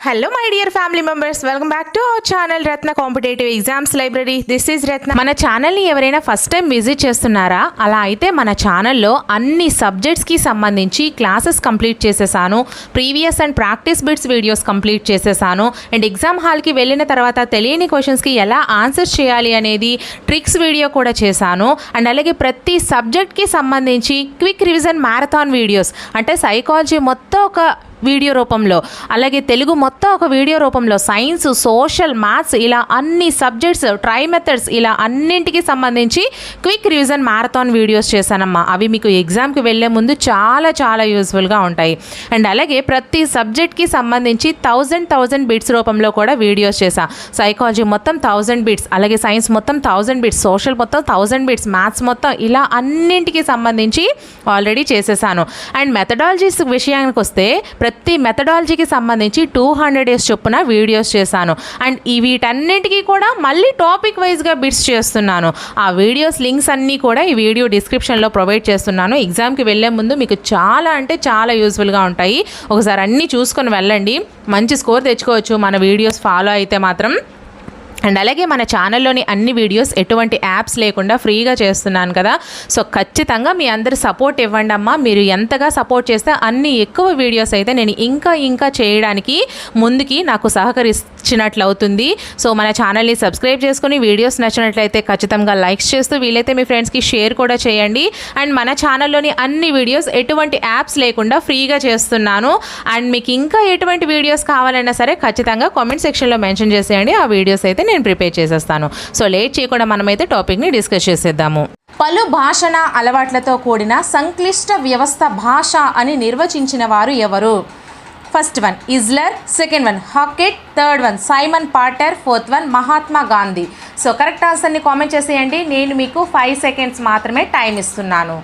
Hello my dear family members, welcome back to our channel Ratna competitive exams library. This is Ratna. మన ఛానల్ని ఎవరైనా first time visit చేస్తున్నారా? అలా అయితే మన ఛానల్లో అన్ని సబ్జెక్ట్స్కి సంబంధించి క్లాసెస్ కంప్లీట్ చేసేసాను. Previous and practice bits videos complete చేసేసాను. అండ్ ఎగ్జామ్ హాల్కి వెళ్ళిన తర్వాత తెలియని క్వశ్చన్స్కి ఎలా ఆన్సర్ చేయాలి అనేది ట్రిక్స్ వీడియో కూడా చేశాను. అండ్ అలాగే ప్రతి సబ్జెక్ట్కి సంబంధించి క్విక్ రివిజన్ మ్యారథాన్ వీడియోస్, అంటే సైకాలజీ మొత్తం ఒక వీడియో రూపంలో, అలాగే తెలుగు మొత్తం ఒక వీడియో రూపంలో, సైన్స్, సోషల్, మ్యాథ్స్, ఇలా అన్ని సబ్జెక్ట్స్, ట్రై మెథడ్స్, ఇలా అన్నింటికి సంబంధించి క్విక్ రివిజన్ మ్యారథాన్ వీడియోస్ చేశానమ్మా. అవి మీకు ఎగ్జామ్కి వెళ్ళే ముందు చాలా చాలా యూస్ఫుల్గా ఉంటాయి. అండ్ అలాగే ప్రతి సబ్జెక్ట్కి సంబంధించి 1000 బిట్స్ రూపంలో కూడా వీడియోస్ చేశా. సైకాలజీ మొత్తం 1000 బిట్స్, అలాగే సైన్స్ మొత్తం 1000 బిట్స్, సోషల్ మొత్తం 1000 బిట్స్, మ్యాథ్స్ మొత్తం, ఇలా అన్నింటికి సంబంధించి ఆల్రెడీ చేసేసాను. అండ్ మెథడాలజీస్ విషయానికి వస్తే ప్రతి మెథడాలజీకి సంబంధించి 200 డేస్ చొప్పున వీడియోస్ చేశాను. అండ్ వీటన్నిటికీ కూడా మళ్ళీ టాపిక్ వైజ్గా బిట్స్ చేస్తున్నాను. ఆ వీడియోస్ లింక్స్ అన్నీ కూడా ఈ వీడియో డిస్క్రిప్షన్లో ప్రొవైడ్ చేస్తున్నాను. ఎగ్జామ్కి వెళ్ళే ముందు మీకు చాలా అంటే చాలా యూస్ఫుల్గా ఉంటాయి. ఒకసారి అన్నీ చూసుకొని వెళ్ళండి, మంచి స్కోర్ తెచ్చుకోవచ్చు మన వీడియోస్ ఫాలో అయితే మాత్రం. అండ్ అలాగే మన ఛానల్లోని అన్ని వీడియోస్ ఎటువంటి యాప్స్ లేకుండా ఫ్రీగా చేస్తున్నాను కదా, సో ఖచ్చితంగా మీ అందరి సపోర్ట్ ఇవ్వండి అమ్మా. మీరు ఎంతగా సపోర్ట్ చేస్తే అన్ని ఎక్కువ వీడియోస్ అయితే నేను ఇంకా చేయడానికి ముందుకి నాకు సహకరించినట్లు అవుతుంది. సో మన ఛానల్ని సబ్స్క్రైబ్ చేసుకుని వీడియోస్ నచ్చినట్లయితే ఖచ్చితంగా లైక్స్ చేస్తూ వీలైతే మీ ఫ్రెండ్స్కి షేర్ కూడా చేయండి. అండ్ మన ఛానల్లోని అన్ని వీడియోస్ ఎటువంటి యాప్స్ లేకుండా ఫ్రీగా చేస్తున్నాను. అండ్ మీకు ఇంకా ఎటువంటి వీడియోస్ కావాలన్నా సరే ఖచ్చితంగా కామెంట్ సెక్షన్లో మెన్షన్ చేసేయండి. ఆ వీడియోస్ అయితే నేను ప్రిపేర్ చేసేస్తాను. సో లేట్ చేయకుండా మనమైతే టాపిక్ని డిస్కస్ చేసేద్దాము. పలు భాషణ అలవాట్లతో కూడిన సంక్లిష్ట వ్యవస్థ భాష అని నిర్వచించిన వారు ఎవరు? First one Isler, second one Hockett, third one Simon Potter, fourth one Mahatma Gandhi. So correct ఆన్సర్ని కామెంట్ చేసేయండి. నేను మీకు 5 సెకండ్స్ మాత్రమే టైం ఇస్తున్నాను.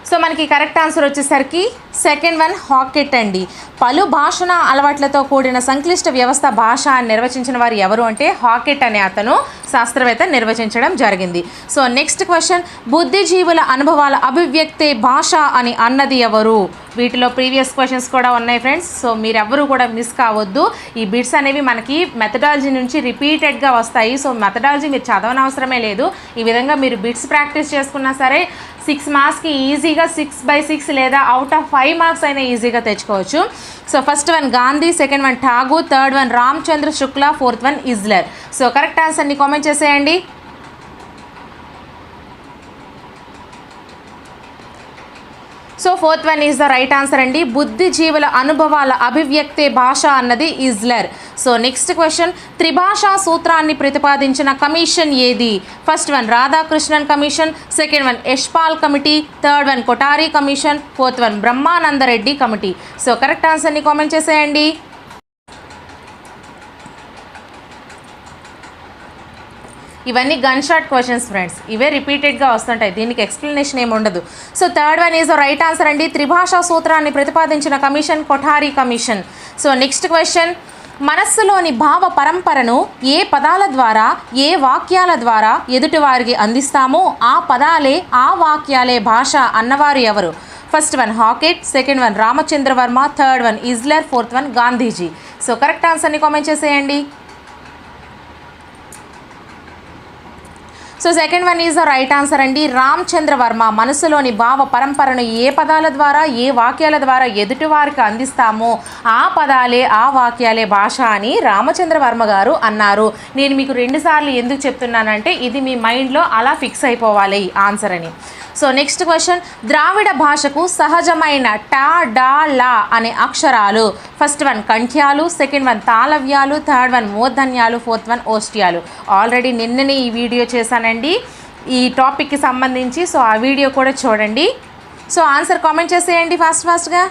సో మనకి కరెక్ట్ ఆన్సర్ వచ్చేసరికి సెకండ్ వన్ హాకెట్ అండి. పలు భాషణ అలవాట్లతో కూడిన సంక్లిష్ట వ్యవస్థ భాష అని నిర్వచించిన వారు ఎవరు అంటే హాకెట్ అనే అతను శాస్త్రవేత్త నిర్వచించడం జరిగింది. సో నెక్స్ట్ క్వశ్చన్, బుద్ధిజీవుల అనుభవాల అభివ్యక్తే భాష అని అన్నది ఎవరు? వీటిలో ప్రీవియస్ క్వశ్చన్స్ కూడా ఉన్నాయి ఫ్రెండ్స్, సో మీరెవ్వరూ కూడా మిస్ కావద్దు. ఈ బిట్స్ అనేవి మనకి మెథడాలజీ నుంచి రిపీటెడ్గా వస్తాయి. సో మెథడాలజీ మీరు చదవనవసరమే లేదు. ఈ విధంగా మీరు బిట్స్ ప్రాక్టీస్ చేసుకున్నా సరే 6 మార్క్స్కి ఈజీగా 6/6 లేదా అవుట్ ఆఫ్ 5 మార్క్స్ అయినా ఈజీగా తెచ్చుకోవచ్చు. So first one Gandhi, second one Tagore, third one Ramachandra Shukla, fourth one Isler. So correct ఆన్సర్ని కామెంట్ చేసేయండి. So fourth one is the right answer అండి. బుద్ధిజీవుల అనుభవాల అభివ్యక్తే భాష అన్నది ఇజ్లర్. సో నెక్స్ట్ క్వశ్చన్, త్రిభాషా సూత్రాన్ని ప్రతిపాదించిన కమిషన్ ఏది? First one Radhakrishnan commission, second one Yashpal committee, third one Kothari commission, fourth one Brahmananda Reddy committee. So correct ఆన్సర్ని కామెంట్ చేసేయండి. ఇవన్నీ గన్ షాట్ క్వశ్చన్స్ ఫ్రెండ్స్, ఇవే రిపీటెడ్గా వస్తుంటాయి, దీనికి ఎక్స్ప్లెనేషన్ ఏమి ఉండదు. So third one is the right answer అండి. త్రిభాషా సూత్రాన్ని ప్రతిపాదించిన commission Kothari commission. So next question, మనస్సులోని భావ పరంపరను ఏ పదాల ద్వారా, ఏ వాక్యాల ద్వారా ఎదుటివారికి అందిస్తామో ఆ పదాలే, ఆ వాక్యాలే భాష అన్నవారు ఎవరు? First one Hockett, second one Ramachandra Varma, third one Isler, fourth one Gandhiji. So correct ఆన్సర్ని కామెంట్ చేసేయండి. So second one is the right answer అండి. రామచంద్రవర్మ మనసులోని భావ పరంపరను ఏ పదాల ద్వారా, ఏ వాక్యాల ద్వారా ఎదుటివారికి అందిస్తామో ఆ పదాలే, ఆ వాక్యాలే భాష అని రామచంద్రవర్మ గారు అన్నారు. నేను మీకు 2 సార్లు ఎందుకు చెప్తున్నానంటే ఇది మీ మైండ్లో అలా ఫిక్స్ అయిపోవాలి ఆన్సర్ అని. సో నెక్స్ట్ క్వశ్చన్, ద్రావిడ భాషకు సహజమైన టా, డా, లా అనే అక్షరాలు? ఫస్ట్ వన్ కంఠ్యాలు, సెకండ్ వన్ తాళవ్యాలు, థర్డ్ వన్ మూర్ధన్యాలు, ఫోర్త్ వన్ ఓష్ట్యాలు. ఆల్రెడీ నిన్ననే ఈ వీడియో చేశానండి ఈ టాపిక్కి సంబంధించి, సో ఆ వీడియో కూడా చూడండి. సో ఆన్సర్ కామెంట్ చేసేయండి ఫాస్ట్గా.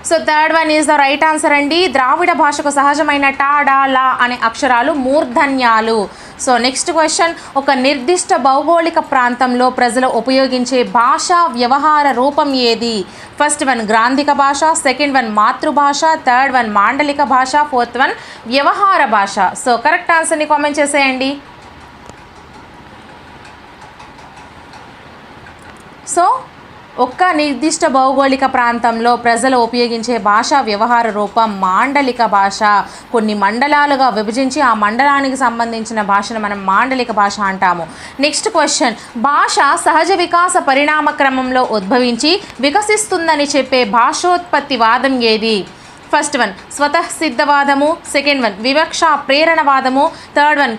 So third one is the right answer అండి. ద్రావిడ భాషకు సహజమైన టా, డా, లా అనే అక్షరాలు మూర్ధన్యాలు. సో నెక్స్ట్ క్వశ్చన్, ఒక నిర్దిష్ట భౌగోళిక ప్రాంతంలో ప్రజలు ఉపయోగించే భాషా వ్యవహార రూపం ఏది? ఫస్ట్ వన్ గ్రాంధిక భాష, సెకండ్ వన్ మాతృభాష, థర్డ్ వన్ మాండలిక భాష, ఫోర్త్ వన్ వ్యవహార భాష. సో కరెక్ట్ ఆన్సర్ని కామెంట్ చేసేయండి. సో ఒక్క నిర్దిష్ట భౌగోళిక ప్రాంతంలో ప్రజలు ఉపయోగించే భాషా వ్యవహార రూపం మాండలిక భాష. కొన్ని మండలాలుగా విభజించి ఆ మండలానికి సంబంధించిన భాషను మనం మాండలిక భాష అంటాము. నెక్స్ట్ క్వశ్చన్, భాష సహజ వికాస పరిణామ క్రమంలో ఉద్భవించి వికసిస్తుందని చెప్పే భాషోత్పత్తి వాదం ఏది? ఫస్ట్ వన్ స్వతః సిద్ధవాదము, సెకండ్ వన్ వివక్ష ప్రేరణవాదము, థర్డ్ వన్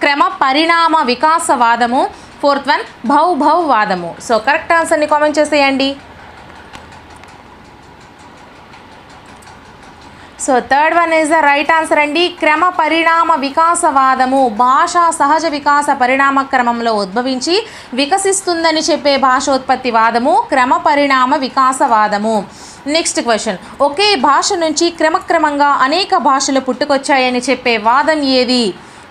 క్రమ పరిణామ వికాసవాదము, ఫోర్త్ వన్ భౌభౌవాదము. సో కరెక్ట్ ఆన్సర్ని కామెంట్ చేసేయండి. So third one is the right answer అండి. క్రమ పరిణామ వికాసవాదము భాష సహజ వికాస పరిణామ క్రమంలో ఉద్భవించి వికసిస్తుందని చెప్పే భాషోత్పత్తి వాదము క్రమ పరిణామ వికాసవాదము. నెక్స్ట్ క్వశ్చన్, ఒకే భాష నుంచి క్రమక్రమంగా అనేక భాషలు పుట్టుకొచ్చాయని చెప్పే వాదం ఏది?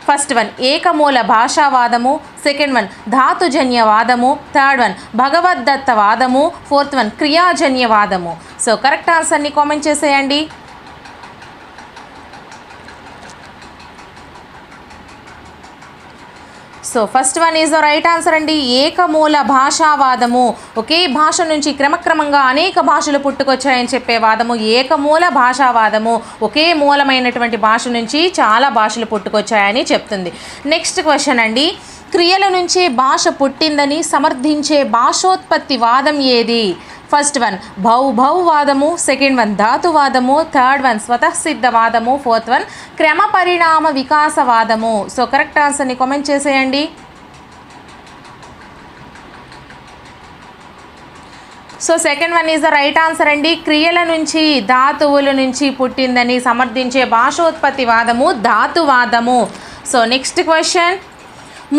ఫస్ట్ వన్ ఏకమూల భాషావాదము, సెకండ్ వన్ ధాతుజన్యవాదము, థర్డ్ వన్ భగవద్దత్తవాదము, ఫోర్త్ వన్ క్రియాజన్యవాదము. సో కరెక్ట్ ఆన్సర్ని కామెంట్ చేసేయండి. So first one is the right answer అండి. ఏకమూల భాషావాదము ఒకే భాష నుంచి క్రమక్రమంగా అనేక భాషలు పుట్టుకొచ్చాయని చెప్పే వాదము ఏకమూల భాషావాదము. ఒకే మూలమైనటువంటి భాష నుంచి చాలా భాషలు పుట్టుకొచ్చాయని చెప్తుంది. నెక్స్ట్ క్వశ్చన్ అండి, క్రియల నుంచే భాష పుట్టిందని సమర్థించే భాషోత్పత్తి వాదం ఏది? ఫస్ట్ వన్ భౌభౌవాదము, సెకండ్ వన్ ధాతువాదము, థర్డ్ వన్ స్వతః సిద్ధవాదము, ఫోర్త్ వన్ క్రమ పరిణామ వికాసవాదము. సో కరెక్ట్ ఆన్సర్ని కామెంట్ చేసేయండి. So second one is the right answer అండి. క్రియల నుంచి ధాతువుల నుంచి పుట్టిందని సమర్థించే భాషోత్పత్తి వాదము ధాతువాదము. సో నెక్స్ట్ క్వశ్చన్,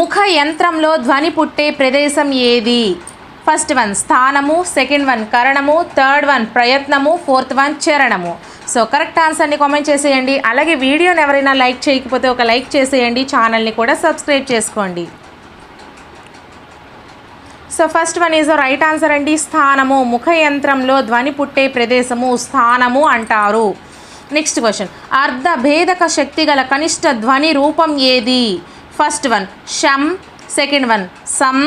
ముఖ యంత్రంలో ధ్వని పుట్టే ప్రదేశం ఏది? ఫస్ట్ వన్ స్థానము, సెకండ్ వన్ కరణము, థర్డ్ వన్ ప్రయత్నము, ఫోర్త్ వన్ చరణము. సో కరెక్ట్ ఆన్సర్ని కామెంట్ చేసేయండి. అలాగే వీడియోని ఎవరైనా లైక్ చేయకపోతే ఒక లైక్ చేసేయండి, ఛానల్ని కూడా సబ్స్క్రైబ్ చేసుకోండి. So first one is right answer అండి. స్థానము ముఖ యంత్రంలో ధ్వని పుట్టే ప్రదేశము స్థానము అంటారు. నెక్స్ట్ క్వశ్చన్, అర్ధ భేదక శక్తి గల కనిష్ట ధ్వని రూపం ఏది? ఫస్ట్ వన్ షం, సెకండ్ వన్ సం,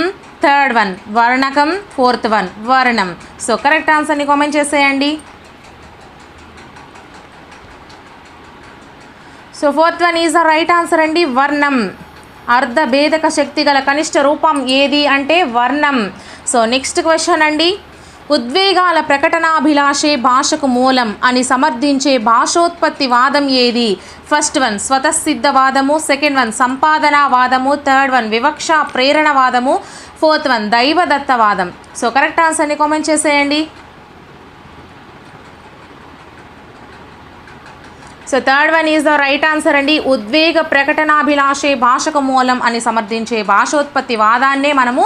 థర్డ్ వన్ వర్ణకం, ఫోర్త్ వన్ వర్ణం. సో కరెక్ట్ ఆన్సర్ని కామెంట్ చేసేయండి. So fourth one is the right answer అండి. వర్ణం అర్ధ భేదక శక్తి గల కనిష్ట రూపం ఏది అంటే వర్ణం. సో నెక్స్ట్ క్వశ్చన్ అండి, ఉద్వేగాల ప్రకటనాభిలాషే భాషకు మూలం అని సమర్థించే భాషోత్పత్తి వాదం ఏది? ఫస్ట్ వన్ స్వతఃసిద్ధవాదము, సెకండ్ వన్ సంపాదనావాదము, థర్డ్ వన్ వివక్ష ప్రేరణవాదము, ఫోర్త్ వన్ దైవదత్తవాదం. సో కరెక్ట్ ఆన్సర్ని కామెంట్ చేసేయండి. So third one is the right answer అండి. ఉద్వేగ ప్రకటనాభిలాషే భాషకు మూలం అని సమర్థించే భాషోత్పత్తి వాదాన్నే మనము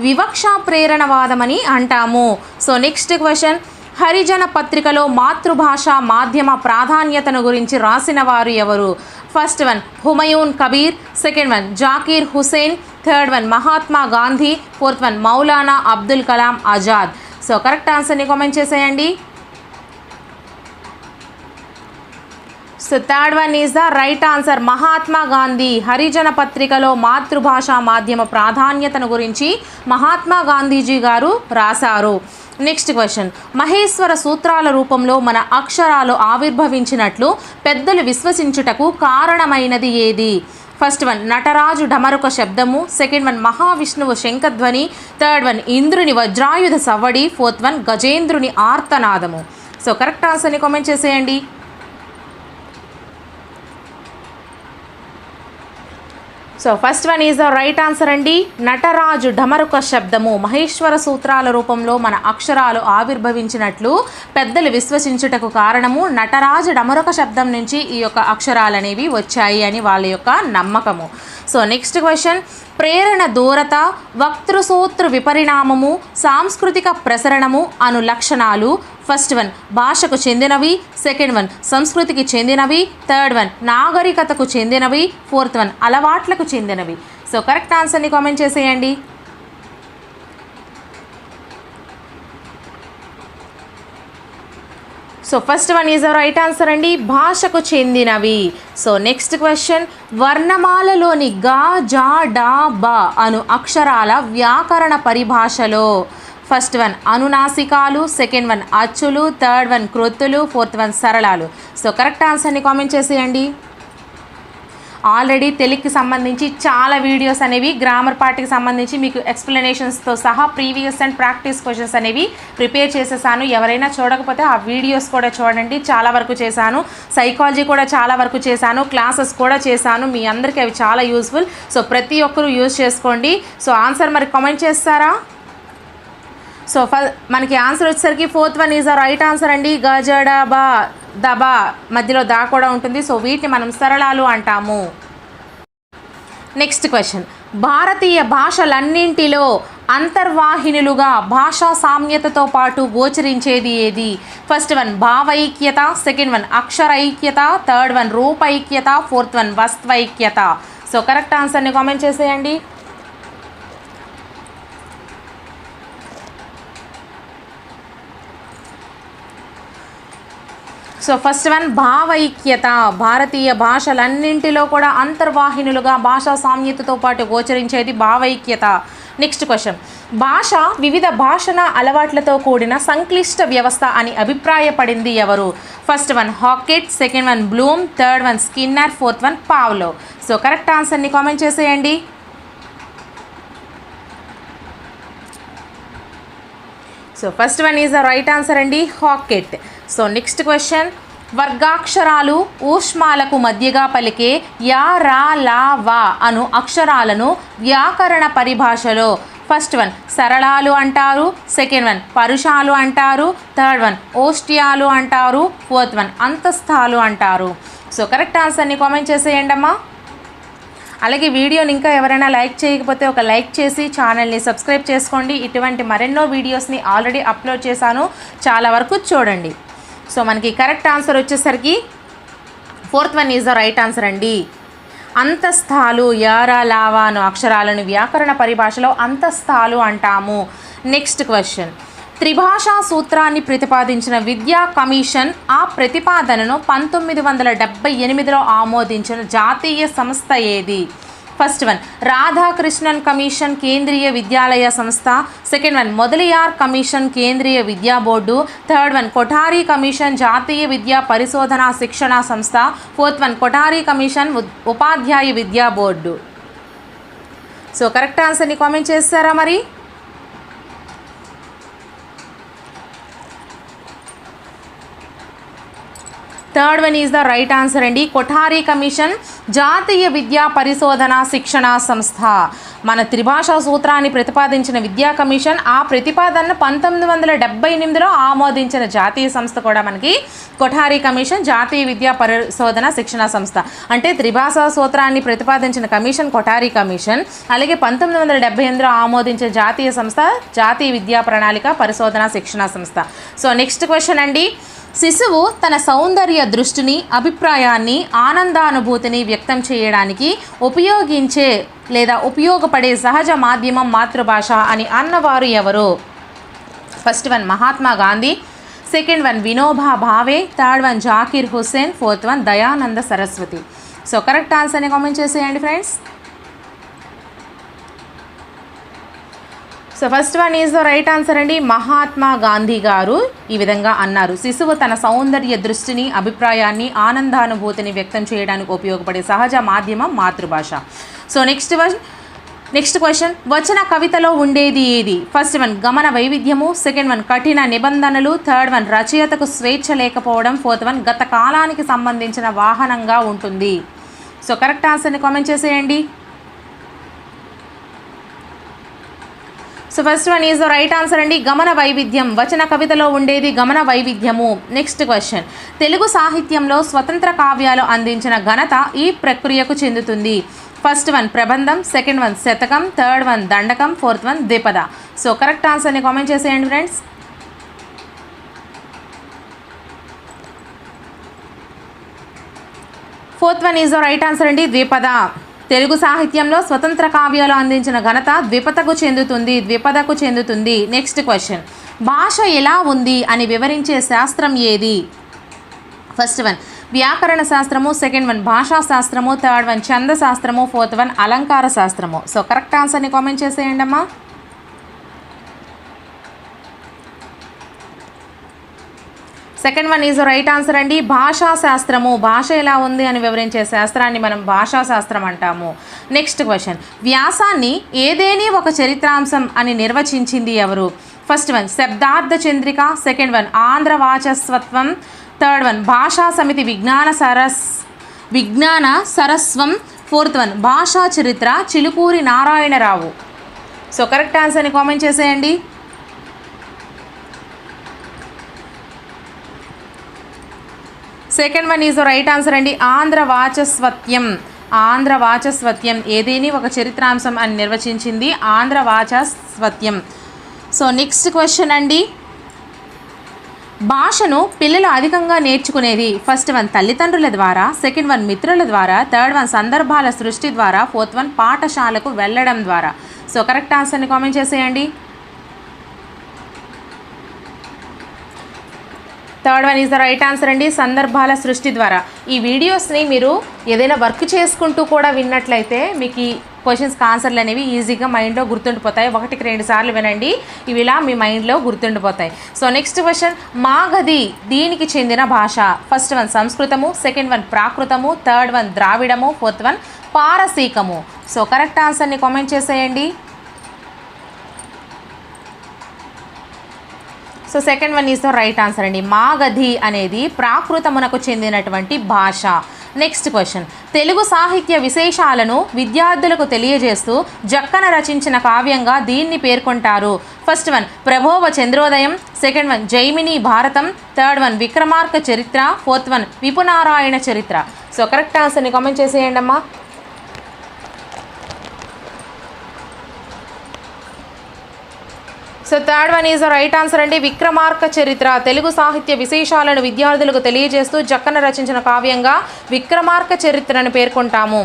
వివక్ష ప్రేరణవాదం అని అంటాము. సో నెక్స్ట్ క్వశ్చన్, హరిజన పత్రికలో మాతృభాష మాధ్యమ ప్రాధాన్యతను గురించి రాసిన వారు ఎవరు? First one Humayun Kabir, second one Zakir Hussain, third one Mahatma Gandhi, fourth one Maulana Abdul Kalam Azad. So correct ఆన్సర్ని కామెంట్ చేసేయండి. So third one is the right answer. Mahatma Gandhi హరిజన పత్రికలో మాతృభాష మాధ్యమ ప్రాధాన్యతను గురించి మహాత్మా గాంధీజీ గారు రాశారు. నెక్స్ట్ క్వశ్చన్, మహేశ్వర సూత్రాల రూపంలో మన అక్షరాలు ఆవిర్భవించినట్లు పెద్దలు విశ్వసించుటకు కారణమైనది ఏది? ఫస్ట్ వన్ నటరాజు ఢమరుక శబ్దము, సెకండ్ వన్ మహావిష్ణువు శంఖధ్వని, థర్డ్ వన్ ఇంద్రుని వజ్రాయుధ సవ్వడి, ఫోర్త్ వన్ గజేంద్రుని ఆర్తనాదము. సో కరెక్ట్ ఆన్సర్ని కామెంట్ చేసేయండి. So first one is the right answer అండి. నటరాజు ఢమరుక శబ్దము మహేశ్వర సూత్రాల రూపంలో మన అక్షరాలు ఆవిర్భవించినట్లు పెద్దలు విశ్వసించుటకు కారణము నటరాజు ఢమరుక శబ్దం నుంచి ఈ యొక్క అక్షరాలు అనేవి వచ్చాయి అని వాళ్ళ యొక్క నమ్మకము. సో నెక్స్ట్ క్వశ్చన్, ప్రేరణ దూరత, వక్తృసూత్ర విపరిణామము, సాంస్కృతిక ప్రసరణము అను లక్షణాలు ఫస్ట్ వన్ భాషకు చెందినవి, సెకండ్ వన్ సంస్కృతికి చెందినవి, థర్డ్ వన్ నాగరికతకు చెందినవి, ఫోర్త్ వన్ అలవాట్లకు చెందినవి. సో కరెక్ట్ ఆన్సర్ని కామెంట్ చేసేయండి. So first one is right answer అండి, భాషకు చెందినవి. సో నెక్స్ట్ క్వశ్చన్, వర్ణమాలలోని గా జా డా బా అను అక్షరాల వ్యాకరణ పరిభాషలో ఫస్ట్ వన్ అనునాసికాలు, సెకండ్ వన్ అచ్చులు, థర్డ్ వన్ క్రొత్తులు, ఫోర్త్ వన్ సరళాలు. సో కరెక్ట్ ఆన్సర్ని కామెంట్ చేసేయండి. ఆల్రెడీ తెలుగుకి సంబంధించి చాలా వీడియోస్ అనేవి గ్రామర్ పార్ట్కి సంబంధించి మీకు ఎక్స్ప్లెనేషన్స్తో సహా ప్రీవియస్ అండ్ ప్రాక్టీస్ క్వశ్చన్స్ అనేవి ప్రిపేర్ చేసేసాను. ఎవరైనా చూడకపోతే ఆ వీడియోస్ కూడా చూడండి, చాలా వరకు చేశాను. సైకాలజీ కూడా చాలా వరకు చేశాను, క్లాసెస్ కూడా చేశాను. మీ అందరికీ అవి చాలా యూస్ఫుల్. సో ప్రతి ఒక్కరూ యూజ్ చేసుకోండి. సో ఆన్సర్ మరి కామెంట్ చేస్తారా? సో మనకి ఆన్సర్ వచ్చేసరికి fourth one is right answer అండి, గజడబా దబా మధ్యలో దా కూడా ఉంటుంది. సో వీటిని మనం సరళాలు అంటాము. నెక్స్ట్ క్వశ్చన్, భారతీయ భాషలన్నింటిలో అంతర్వాహినులుగా భాషా సామ్యతతో పాటు గోచరించేది ఏది? ఫస్ట్ వన్ భావైక్యత, సెకండ్ వన్ అక్షరైక్యత, థర్డ్ వన్ రూపైక్యత, ఫోర్త్ వన్ వస్త్వైక్యత. సో కరెక్ట్ ఆన్సర్ని కామెంట్ చేసేయండి. సో ఫస్ట్ వన్ భావైక్యత, భారతీయ భాషలన్నింటిలో కూడా అంతర్వాహినులుగా భాషా సామ్యతతో పాటు గోచరించేది భావైక్యత. నెక్స్ట్ క్వశ్చన్, భాష వివిధ భాషణ అలవాట్లతో కూడిన సంక్లిష్ట వ్యవస్థ అని అభిప్రాయపడింది ఎవరు? First one Hockett, second one Bloom, third one Skinner, fourth one Pavlo. So correct ఆన్సర్ని కామెంట్ చేసేయండి. So first one is the right answer అండి, హాకెట్. సో నెక్స్ట్ క్వశ్చన్, వర్గాక్షరాలు ఊష్మాలకు మధ్యగా పలికే యా రా లా వా అను అక్షరాలను వ్యాకరణ పరిభాషలో ఫస్ట్ వన్ సరళాలు అంటారు, సెకండ్ వన్ పరుషాలు అంటారు, థర్డ్ వన్ ఓష్ట్యాలు అంటారు, ఫోర్త్ వన్ అంతస్థాలు అంటారు. సో కరెక్ట్ ఆన్సర్ని కామెంట్ చేసేయండి అమ్మా. అలాగే వీడియోని ఇంకా ఎవరైనా లైక్ చేయకపోతే ఒక లైక్ చేసి ఛానల్ని సబ్స్క్రైబ్ చేసుకోండి. ఇటువంటి మరెన్నో వీడియోస్ని ఆల్రెడీ అప్లోడ్ చేశాను, చాలా వరకు చూడండి. సో మనకి కరెక్ట్ ఆన్సర్ వచ్చేసరికి fourth one is the right answer అండి. అంతస్థాలు యారా లావా అను అక్షరాలను వ్యాకరణ పరిభాషలో అంతస్థాలు అంటాము. నెక్స్ట్ క్వశ్చన్, త్రిభాషా సూత్రాన్ని ప్రతిపాదించిన విద్యా కమిషన్ ఆ ప్రతిపాదనను 1978లో ఆమోదించిన జాతీయ సంస్థ ఏది? First one Radhakrishnan commission Kendriya Vidyalaya సంస్థ, సెకండ్ వన్ మొదలియార్ కమిషన్ కేంద్రీయ విద్యా board, third one Kothari commission జాతీయ విద్యా పరిశోధన శిక్షణ సంస్థ, ఫోర్త్ వన్ కొఠారీ కమిషన్ ఉపాధ్యాయ విద్యా బోర్డు. సో కరెక్ట్ ఆన్సర్ని కామెంట్ చేస్తారా మరి? Third one is the right answer అండి, కొఠారీ కమిషన్ జాతీయ విద్యా పరిశోధన శిక్షణ సంస్థ. మన త్రిభాషా సూత్రాన్ని ప్రతిపాదించిన విద్యా కమిషన్ ఆ ప్రతిపాదనను 1978లో ఆమోదించిన జాతీయ సంస్థ కూడా మనకి కొఠారీ కమిషన్ జాతీయ విద్యా పరిశోధన శిక్షణ సంస్థ. అంటే త్రిభాషా సూత్రాన్ని ప్రతిపాదించిన కమిషన్ కొఠారీ కమిషన్, అలాగే 1978లో ఆమోదించిన జాతీయ సంస్థ జాతీయ విద్యా ప్రణాళిక పరిశోధన శిక్షణ సంస్థ. సో నెక్స్ట్ క్వశ్చన్ అండి, శిశువు తన సౌందర్య దృష్టిని, అభిప్రాయాన్ని, ఆనందానుభూతిని వ్యక్తం చేయడానికి ఉపయోగించే లేదా ఉపయోగపడే సహజ మాధ్యమం మాతృభాష అని అన్నవారు ఎవరు? First one Mahatma Gandhi, second one Vinoba Bhave, third one Zakir Hussain, fourth one Dayananda Saraswati. So correct ఆన్సర్ని కామెంట్ చేసేయండి friends. So first one is the right answer అండి, మహాత్మా గాంధీ గారు ఈ విధంగా అన్నారు, శిశువు తన సౌందర్య దృష్టిని, అభిప్రాయాన్ని, ఆనందానుభూతిని వ్యక్తం చేయడానికి ఉపయోగపడే సహజ మాధ్యమం మాతృభాష. సో నెక్స్ట్ క్వశ్చన్, వచన కవితలో ఉండేది ఏది? ఫస్ట్ వన్ గమన వైవిధ్యము, సెకండ్ వన్ కఠిన నిబంధనలు, థర్డ్ వన్ రచయితకు స్వేచ్ఛ లేకపోవడం, ఫోర్త్ వన్ గత కాలానికి సంబంధించిన వాహనంగా ఉంటుంది. సో కరెక్ట్ ఆన్సర్ని కామెంట్ చేసేయండి. So first one is the right answer అండి, గమన వైవిధ్యం. వచన కవితలో ఉండేది గమన వైవిధ్యము. నెక్స్ట్ క్వశ్చన్, తెలుగు సాహిత్యంలో స్వతంత్ర కావ్యాలు అందించిన ఘనత ఈ ప్రక్రియకు చెందుతుంది? ఫస్ట్ వన్ ప్రబంధం, సెకండ్ వన్ శతకం, థర్డ్ వన్ దండకం, ఫోర్త్ వన్ ద్విపద. సో కరెక్ట్ ఆన్సర్ని కామెంట్ చేసేయండి friends. Fourth one is the right answer అండి, ద్విపద. తెలుగు సాహిత్యంలో స్వతంత్ర కావ్యాలు అందించిన ఘనత ద్విపదకు చెందుతుంది. నెక్స్ట్ క్వశ్చన్, భాష ఎలా ఉంది అని వివరించే శాస్త్రం ఏది? ఫస్ట్ వన్ వ్యాకరణ శాస్త్రము, సెకండ్ వన్ భాషా శాస్త్రము, థర్డ్ వన్ ఛంద శాస్త్రము, ఫోర్త్ వన్ అలంకార శాస్త్రము. సో కరెక్ట్ ఆన్సర్ని కామెంట్ చేసేయండి అమ్మా. Second one is right answer అండి. భాషా శాస్త్రము, భాష ఎలా ఉంది అని వివరించే శాస్త్రాన్ని మనం భాషా శాస్త్రం అంటాము. నెక్స్ట్ క్వశ్చన్, వ్యాసాన్ని ఏదేని ఒక చరిత్రాంశం అని నిర్వచించింది ఎవరు? ఫస్ట్ వన్ శబ్దార్థ చంద్రిక, సెకండ్ వన్ ఆంధ్ర వాచస్వత్వం, థర్డ్ వన్ భాషా సమితి విజ్ఞాన సరస్వం, ఫోర్త్ వన్ భాషా చరిత్ర చిలుకూరి నారాయణరావు. సో కరెక్ట్ ఆన్సర్ని కామెంట్ చేసేయండి. Second one is right answer అండి. ఆంధ్ర వాచస్వత్యం ఏదేని ఒక చరిత్రాంశం అని నిర్వచించింది ఆంధ్ర వాచస్వత్యం. సో నెక్స్ట్ క్వశ్చన్ అండి, భాషను పిల్లలు అధికంగా నేర్చుకునేది? ఫస్ట్ వన్ తల్లిదండ్రుల ద్వారా, సెకండ్ వన్ మిత్రుల ద్వారా, థర్డ్ వన్ సందర్భాల సృష్టి ద్వారా, ఫోర్త్ వన్ పాఠశాలకు వెళ్ళడం ద్వారా. సో కరెక్ట్ ఆన్సర్ని కామెంట్ చేసేయండి. Third one is the right answer అండి, సందర్భాల సృష్టి ద్వారా. ఈ వీడియోస్ని మీరు ఏదైనా వర్క్ చేసుకుంటూ కూడా విన్నట్లయితే మీకు ఈ క్వశ్చన్స్కి ఆన్సర్లు అనేవి ఈజీగా మైండ్లో గుర్తుండిపోతాయి. 1-2 సార్లు వినండి, ఇవి ఇలా మీ మైండ్లో గుర్తుండిపోతాయి. సో నెక్స్ట్ క్వశ్చన్, మాగధి దీనికి చెందిన భాష? ఫస్ట్ వన్ సంస్కృతము, సెకండ్ వన్ ప్రాకృతము, థర్డ్ వన్ ద్రావిడము, ఫోర్త్ వన్ పారసీకము. సో కరెక్ట్ ఆన్సర్ని కామెంట్ చేసేయండి. So second one is the right answer అండి. మాగధి అనేది ప్రాకృతమునకు చెందినటువంటి భాష. నెక్స్ట్ క్వశ్చన్, తెలుగు సాహిత్య విశేషాలను విద్యార్థులకు తెలియజేస్తూ జక్కన రచించిన కావ్యంగా దీన్ని పేర్కొంటారు? ఫస్ట్ వన్ ప్రభోవ చంద్రోదయం, సెకండ్ వన్ జైమిని భారతం, థర్డ్ వన్ విక్రమార్క చరిత్ర, ఫోర్త్ వన్ విపునారాయణ చరిత్ర. సో కరెక్ట్ ఆన్సర్ని కామెంట్ చేసేయండి అమ్మా. So third one is the right answer అండి. విక్రమార్క చరిత్ర తెలుగు సాహిత్య విశేషాలను విద్యార్థులకు తెలియజేస్తూ జక్కన రచించిన కావ్యంగా విక్రమార్క చరిత్రను పేర్కొంటాము.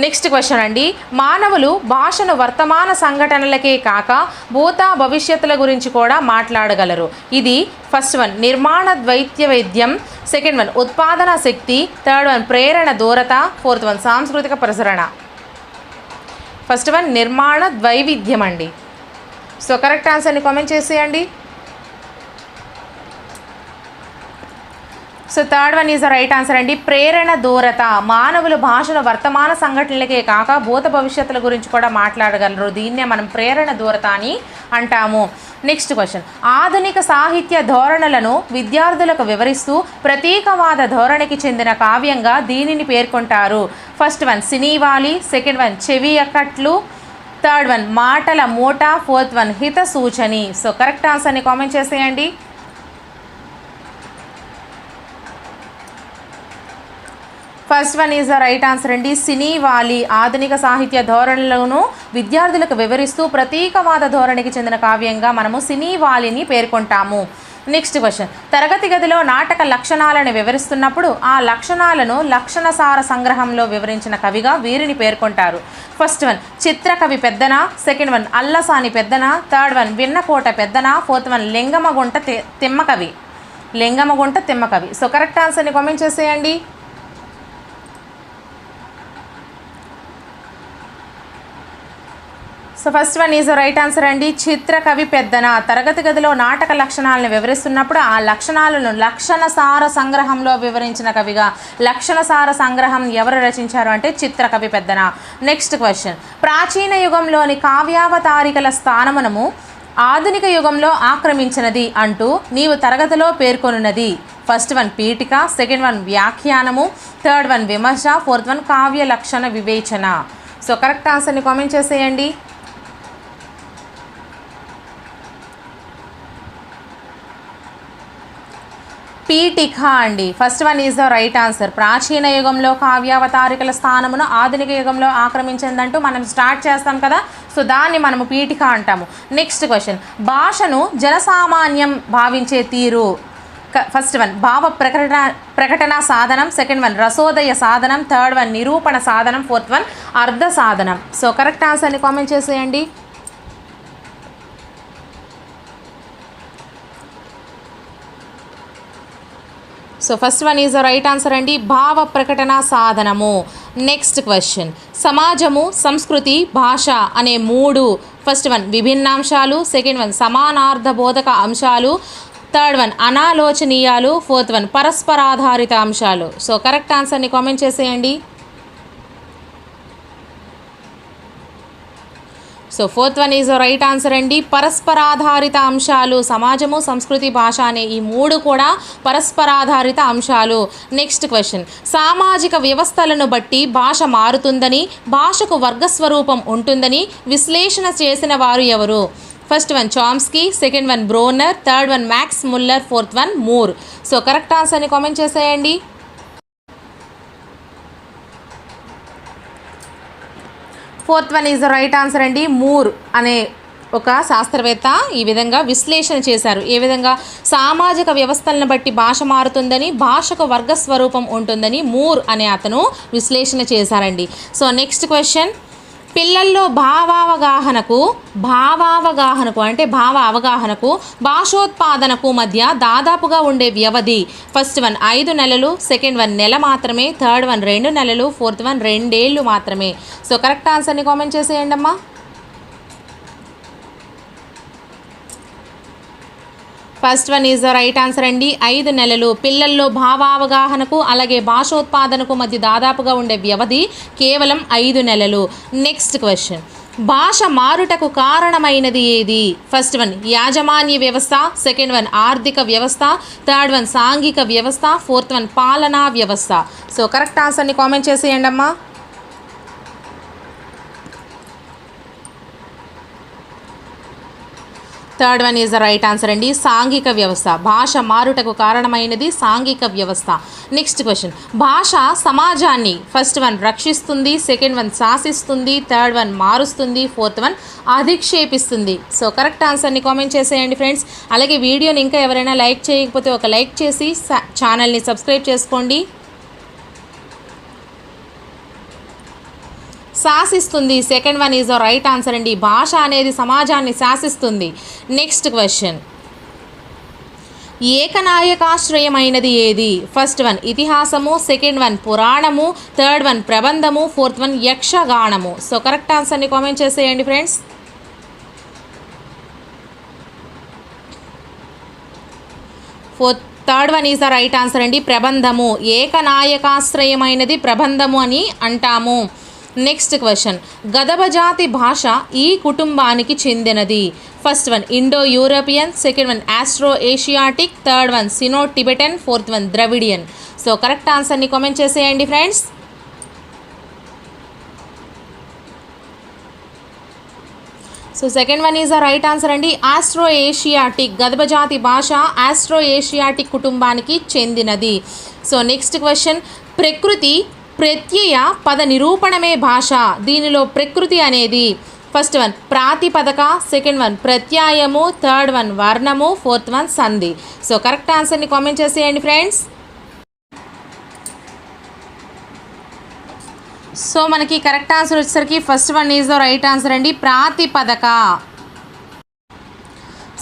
నెక్స్ట్ క్వశ్చన్ అండి, మానవులు భాషను వర్తమాన సంఘటనలకే కాక భూత భవిష్యత్తుల గురించి కూడా మాట్లాడగలరు. ఇది ఫస్ట్ వన్ నిర్మాణ ద్వైత్యవేద్యం, సెకండ్ వన్ ఉత్పాదన శక్తి, థర్డ్ వన్ ప్రేరణ దూరత, ఫోర్త్ వన్ సాంస్కృతిక ప్రసరణ. ఫస్ట్ వన్ నిర్మాణ ద్వైవిధ్యం అండి. సో కరెక్ట్ ఆన్సర్ని కామెంట్ చేసేయండి. So third one is the right answer అండి. ప్రేరణ దూరత, మానవులు భాషను వర్తమాన సంఘటనలకే కాక భూత భవిష్యత్తుల గురించి కూడా మాట్లాడగలరు. దీన్నే మనం ప్రేరణ దూరత అని అంటాము. నెక్స్ట్ క్వశ్చన్, ఆధునిక సాహిత్య ధోరణులను విద్యార్థులకు వివరిస్తూ ప్రతీకవాద ధోరణికి చెందిన కావ్యంగా దీనిని పేర్కొంటారు? ఫస్ట్ వన్ సినీవాలి, సెకండ్ వన్ చెవి అక్కట్లు, థర్డ్ వన్ మాటల మూట, ఫోర్త్ వన్ హిత సూచని. సో కరెక్ట్ ఆన్సర్ని కామెంట్ చేసేయండి. First one is the right answer అండి. సినీవాలి ఆధునిక సాహిత్య ధోరణులను విద్యార్థులకు వివరిస్తూ ప్రతీకవాద ధోరణికి చెందిన కావ్యంగా మనము సినీవాలిని పేర్కొంటాము. నెక్స్ట్ క్వశ్చన్, తరగతి గదిలో నాటక లక్షణాలను వివరిస్తున్నప్పుడు ఆ లక్షణాలను లక్షణసార సంగ్రహంలో వివరించిన కవిగా వీరిని పేర్కొంటారు? First one Chitrakavi Peddana, second one Allasani Peddana, third one Vinnakota Peddana, fourth one Lingamagunta Timmakavi. So correct ఆన్సర్ని కామెంట్ చేసేయండి. So first one is right answer అండి. చిత్రకవి పెద్దన తరగతి గదిలో నాటక లక్షణాలను వివరిస్తున్నప్పుడు ఆ లక్షణాలను లక్షణసార సంగ్రహంలో వివరించిన కవిగా. లక్షణసార సంగ్రహం ఎవరు రచించారు అంటే చిత్రకవి పెద్దన. నెక్స్ట్ క్వశ్చన్, ప్రాచీన యుగంలోని కావ్యావతారికల స్థానమును ఆధునిక యుగంలో ఆక్రమించినది అంటూ నీవు తరగతిలో పేర్కొనున్నది? ఫస్ట్ వన్ పీఠిక, సెకండ్ వన్ వ్యాఖ్యానము, థర్డ్ వన్ విమర్శ, ఫోర్త్ వన్ కావ్య లక్షణ వివేచన. సో కరెక్ట్ ఆన్సర్ని కామెంట్ చేసేయండి. పీఠిక అండి. First one is the right answer. ప్రాచీన యుగంలో కావ్యావతారికల స్థానమును ఆధునిక యుగంలో ఆక్రమించిందంటూ మనం స్టార్ట్ చేస్తాం కదా, సో దాన్ని మనము పీఠిక అంటాము. నెక్స్ట్ క్వశ్చన్, భాషను జనసామాన్యం భావించే తీరు ఫస్ట్ వన్ భావ ప్రకటన సాధనం, సెకండ్ వన్ రసోదయ సాధనం, థర్డ్ వన్ నిరూపణ సాధనం, ఫోర్త్ వన్ అర్ధ సాధనం. సో కరెక్ట్ ఆన్సర్ని కామెంట్ చేసేయండి. So first one is the right answer అండి, భావ ప్రకటన సాధనము. నెక్స్ట్ క్వశ్చన్, సమాజము, సంస్కృతి, భాష అనే మూడు ఫస్ట్ వన్ విభిన్నాంశాలు, సెకండ్ వన్ సమానార్థ బోధక అంశాలు, థర్డ్ వన్ అనాలోచనీయాలు, ఫోర్త్ వన్ పరస్పరాధారిత అంశాలు. సో కరెక్ట్ ఆన్సర్ని కామెంట్ చేసేయండి. So fourth one is right answer అండి, పరస్పరాధారిత అంశాలు. సమాజము, సంస్కృతి, భాష అనే ఈ మూడు కూడా పరస్పరాధారిత అంశాలు. నెక్స్ట్ క్వశ్చన్, సామాజిక వ్యవస్థలను బట్టి భాష మారుతుందని, భాషకు వర్గస్వరూపం ఉంటుందని విశ్లేషణ చేసిన వారు ఎవరు? First one Chomsky, second one Bruner, third one Max Muller, fourth one Moore. So correct ఆన్సర్ని కామెంట్ చేసేయండి. Fourth one is the right answer అండి, మూర్ అనే ఒక శాస్త్రవేత్త ఈ విధంగా విశ్లేషణ చేశారు. ఏ విధంగా సామాజిక వ్యవస్థలను బట్టి భాష మారుతుందని, భాషకు వర్గస్వరూపం ఉంటుందని మూర్ అనే అతను విశ్లేషణ చేశారండి. సో నెక్స్ట్ క్వశ్చన్, పిల్లల్లో భావావగాహనకు అంటే భావ అవగాహనకు భాషోత్పాదనకు మధ్య దాదాపుగా ఉండే వ్యవధి ఫస్ట్ వన్ 5 నెలలు, సెకండ్ వన్ నెల మాత్రమే, థర్డ్ వన్ 2 నెలలు, ఫోర్త్ వన్ 2 ఏళ్ళు మాత్రమే. సో కరెక్ట్ ఆన్సర్ని కామెంట్ చేసేయండి అమ్మా. First one is the right answer అండి, 5 నెలలు. పిల్లల్లో భావావగాహనకు అలాగే భాషోత్పాదనకు మధ్య దాదాపుగా ఉండే వ్యవధి కేవలం 5 నెలలు. నెక్స్ట్ క్వశ్చన్, భాష మారుటకు కారణమైనది ఏది? ఫస్ట్ వన్ యాజమాన్య వ్యవస్థ, సెకండ్ వన్ ఆర్థిక వ్యవస్థ, థర్డ్ వన్ సాంఘిక వ్యవస్థ, ఫోర్త్ వన్ పాలనా వ్యవస్థ. సో కరెక్ట్ ఆన్సర్ని కామెంట్ చేసేయండి అమ్మా. Third one is the right answer అండి, సాంఘిక వ్యవస్థ. భాష మారుటకు కారణమైనది సాంఘిక వ్యవస్థ. నెక్స్ట్ క్వశ్చన్, భాష సమాజాన్ని ఫస్ట్ వన్ రక్షిస్తుంది, సెకండ్ వన్ శాసిస్తుంది, థర్డ్ వన్ మారుస్తుంది, ఫోర్త్ వన్ అధిక్షేపిస్తుంది. సో కరెక్ట్ ఆన్సర్ని కామెంట్ చేసేయండి ఫ్రెండ్స్. అలాగే వీడియోని ఇంకా ఎవరైనా లైక్ చేయకపోతే ఒక లైక్ చేసి ఛానల్ని సబ్స్క్రైబ్ చేసుకోండి. శాసిస్తుంది, second one is the right answer అండి, భాష అనేది సమాజాన్ని శాసిస్తుంది. నెక్స్ట్ క్వశ్చన్, ఏకనాయకాశ్రయమైనది ఏది? ఫస్ట్ వన్ ఇతిహాసము, సెకండ్ వన్ పురాణము, థర్డ్ వన్ ప్రబంధము, ఫోర్త్ వన్ యక్షగానము. సో కరెక్ట్ ఆన్సర్ని కామెంట్ చేసేయండి friends. Third one is the right answer అండి, ప్రబంధము. ఏకనాయకాశ్రయమైనది ప్రబంధము అని అంటాము. నెక్స్ట్ క్వశ్చన్, గదబ జాతి భాష ఈ కుటుంబానికి చెందినది? First one Indo European, second one Austro Asiatic, third one Sino Tibetan, fourth one Dravidian. So correct ఆన్సర్ని కామెంట్ చేసేయండి friends. So second one is the right answer అండి, ఆస్ట్రో ఏషియాటిక్. గదబ జాతి భాష ఆస్ట్రో ఏషియాటిక్ కుటుంబానికి చెందినది. సో నెక్స్ట్ క్వశ్చన్, ప్రకృతి ప్రత్యయ పద నిరూపణమే భాష. దీనిలో ప్రకృతి అనేది ఫస్ట్ వన్ ప్రాతిపదక, సెకండ్ వన్ ప్రత్యయము, థర్డ్ వన్ వర్ణము, ఫోర్త్ వన్ సంధి. సో కరెక్ట్ ఆన్సర్ని కామెంట్ చేసేయండి ఫ్రెండ్స్. సో మనకి కరెక్ట్ ఆన్సర్ వచ్చేసరికి first one is the right answer అండి, ప్రాతిపదక.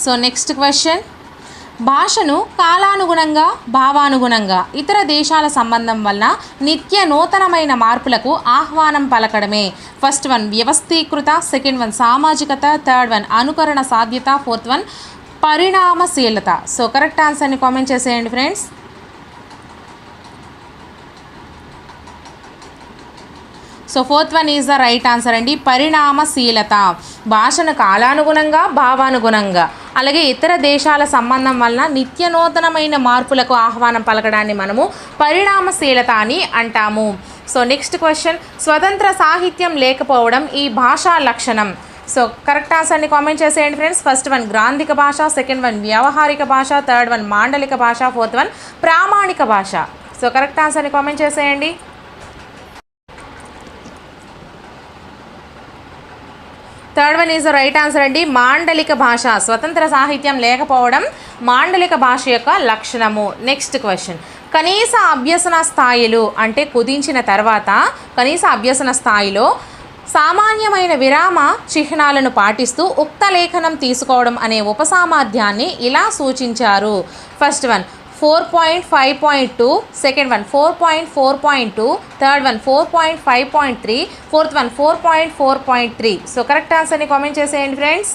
సో నెక్స్ట్ క్వశ్చన్, భాషను కాలానుగుణంగా భావానుగుణంగా ఇతర దేశాల సంబంధం వలన నిత్య నూతనమైన మార్పులకు ఆహ్వానం పలకడమే. ఫస్ట్ వన్ వ్యవస్థీకృత, సెకండ్ వన్ సామాజికత, థర్డ్ వన్ అనుకరణ సాధ్యత, ఫోర్త్ వన్ పరిణామశీలత. సో కరెక్ట్ ఆన్సర్ని కామెంట్ చేసేయండి friends. So fourth one is the right answer అండి, పరిణామశీలత. భాషను కాలానుగుణంగా భావానుగుణంగా అలాగే ఇతర దేశాల సంబంధం వలన నిత్య నూతనమైన మార్పులకు ఆహ్వానం పలకడాన్ని మనము పరిణామశీలత అని అంటాము. సో నెక్స్ట్ క్వశ్చన్, స్వతంత్ర సాహిత్యం లేకపోవడం ఈ భాషా లక్షణం. సో కరెక్ట్ ఆన్సర్ని కామెంట్ చేసేయండి ఫ్రెండ్స్. ఫస్ట్ వన్ గ్రాంధిక భాష, సెకండ్ వన్ వ్యవహారిక భాష, థర్డ్ వన్ మాండలిక భాష, ఫోర్త్ వన్ ప్రామాణిక భాష. సో కరెక్ట్ ఆన్సర్ని కామెంట్ చేసేయండి. Third one is the right answer అండి. మాండలిక భాష, స్వతంత్ర సాహిత్యం లేకపోవడం మాండలిక భాష యొక్క లక్షణము. నెక్స్ట్ క్వశ్చన్, కనీస అభ్యసన స్థాయిలు అంటే కుదించిన తర్వాత కనీస అభ్యసన స్థాయిలో సామాన్యమైన విరామ చిహ్నాలను పాటిస్తూ ఉక్త లేఖనం తీసుకోవడం అనే ఉపసామర్థ్యాన్ని ఇలా సూచించారు. First one 4.5.2, second one 4.4.2, third one 4.5.3, fourth one 4.4.3. So correct ఆన్సర్ని కామెంట్ చేసేయండి friends.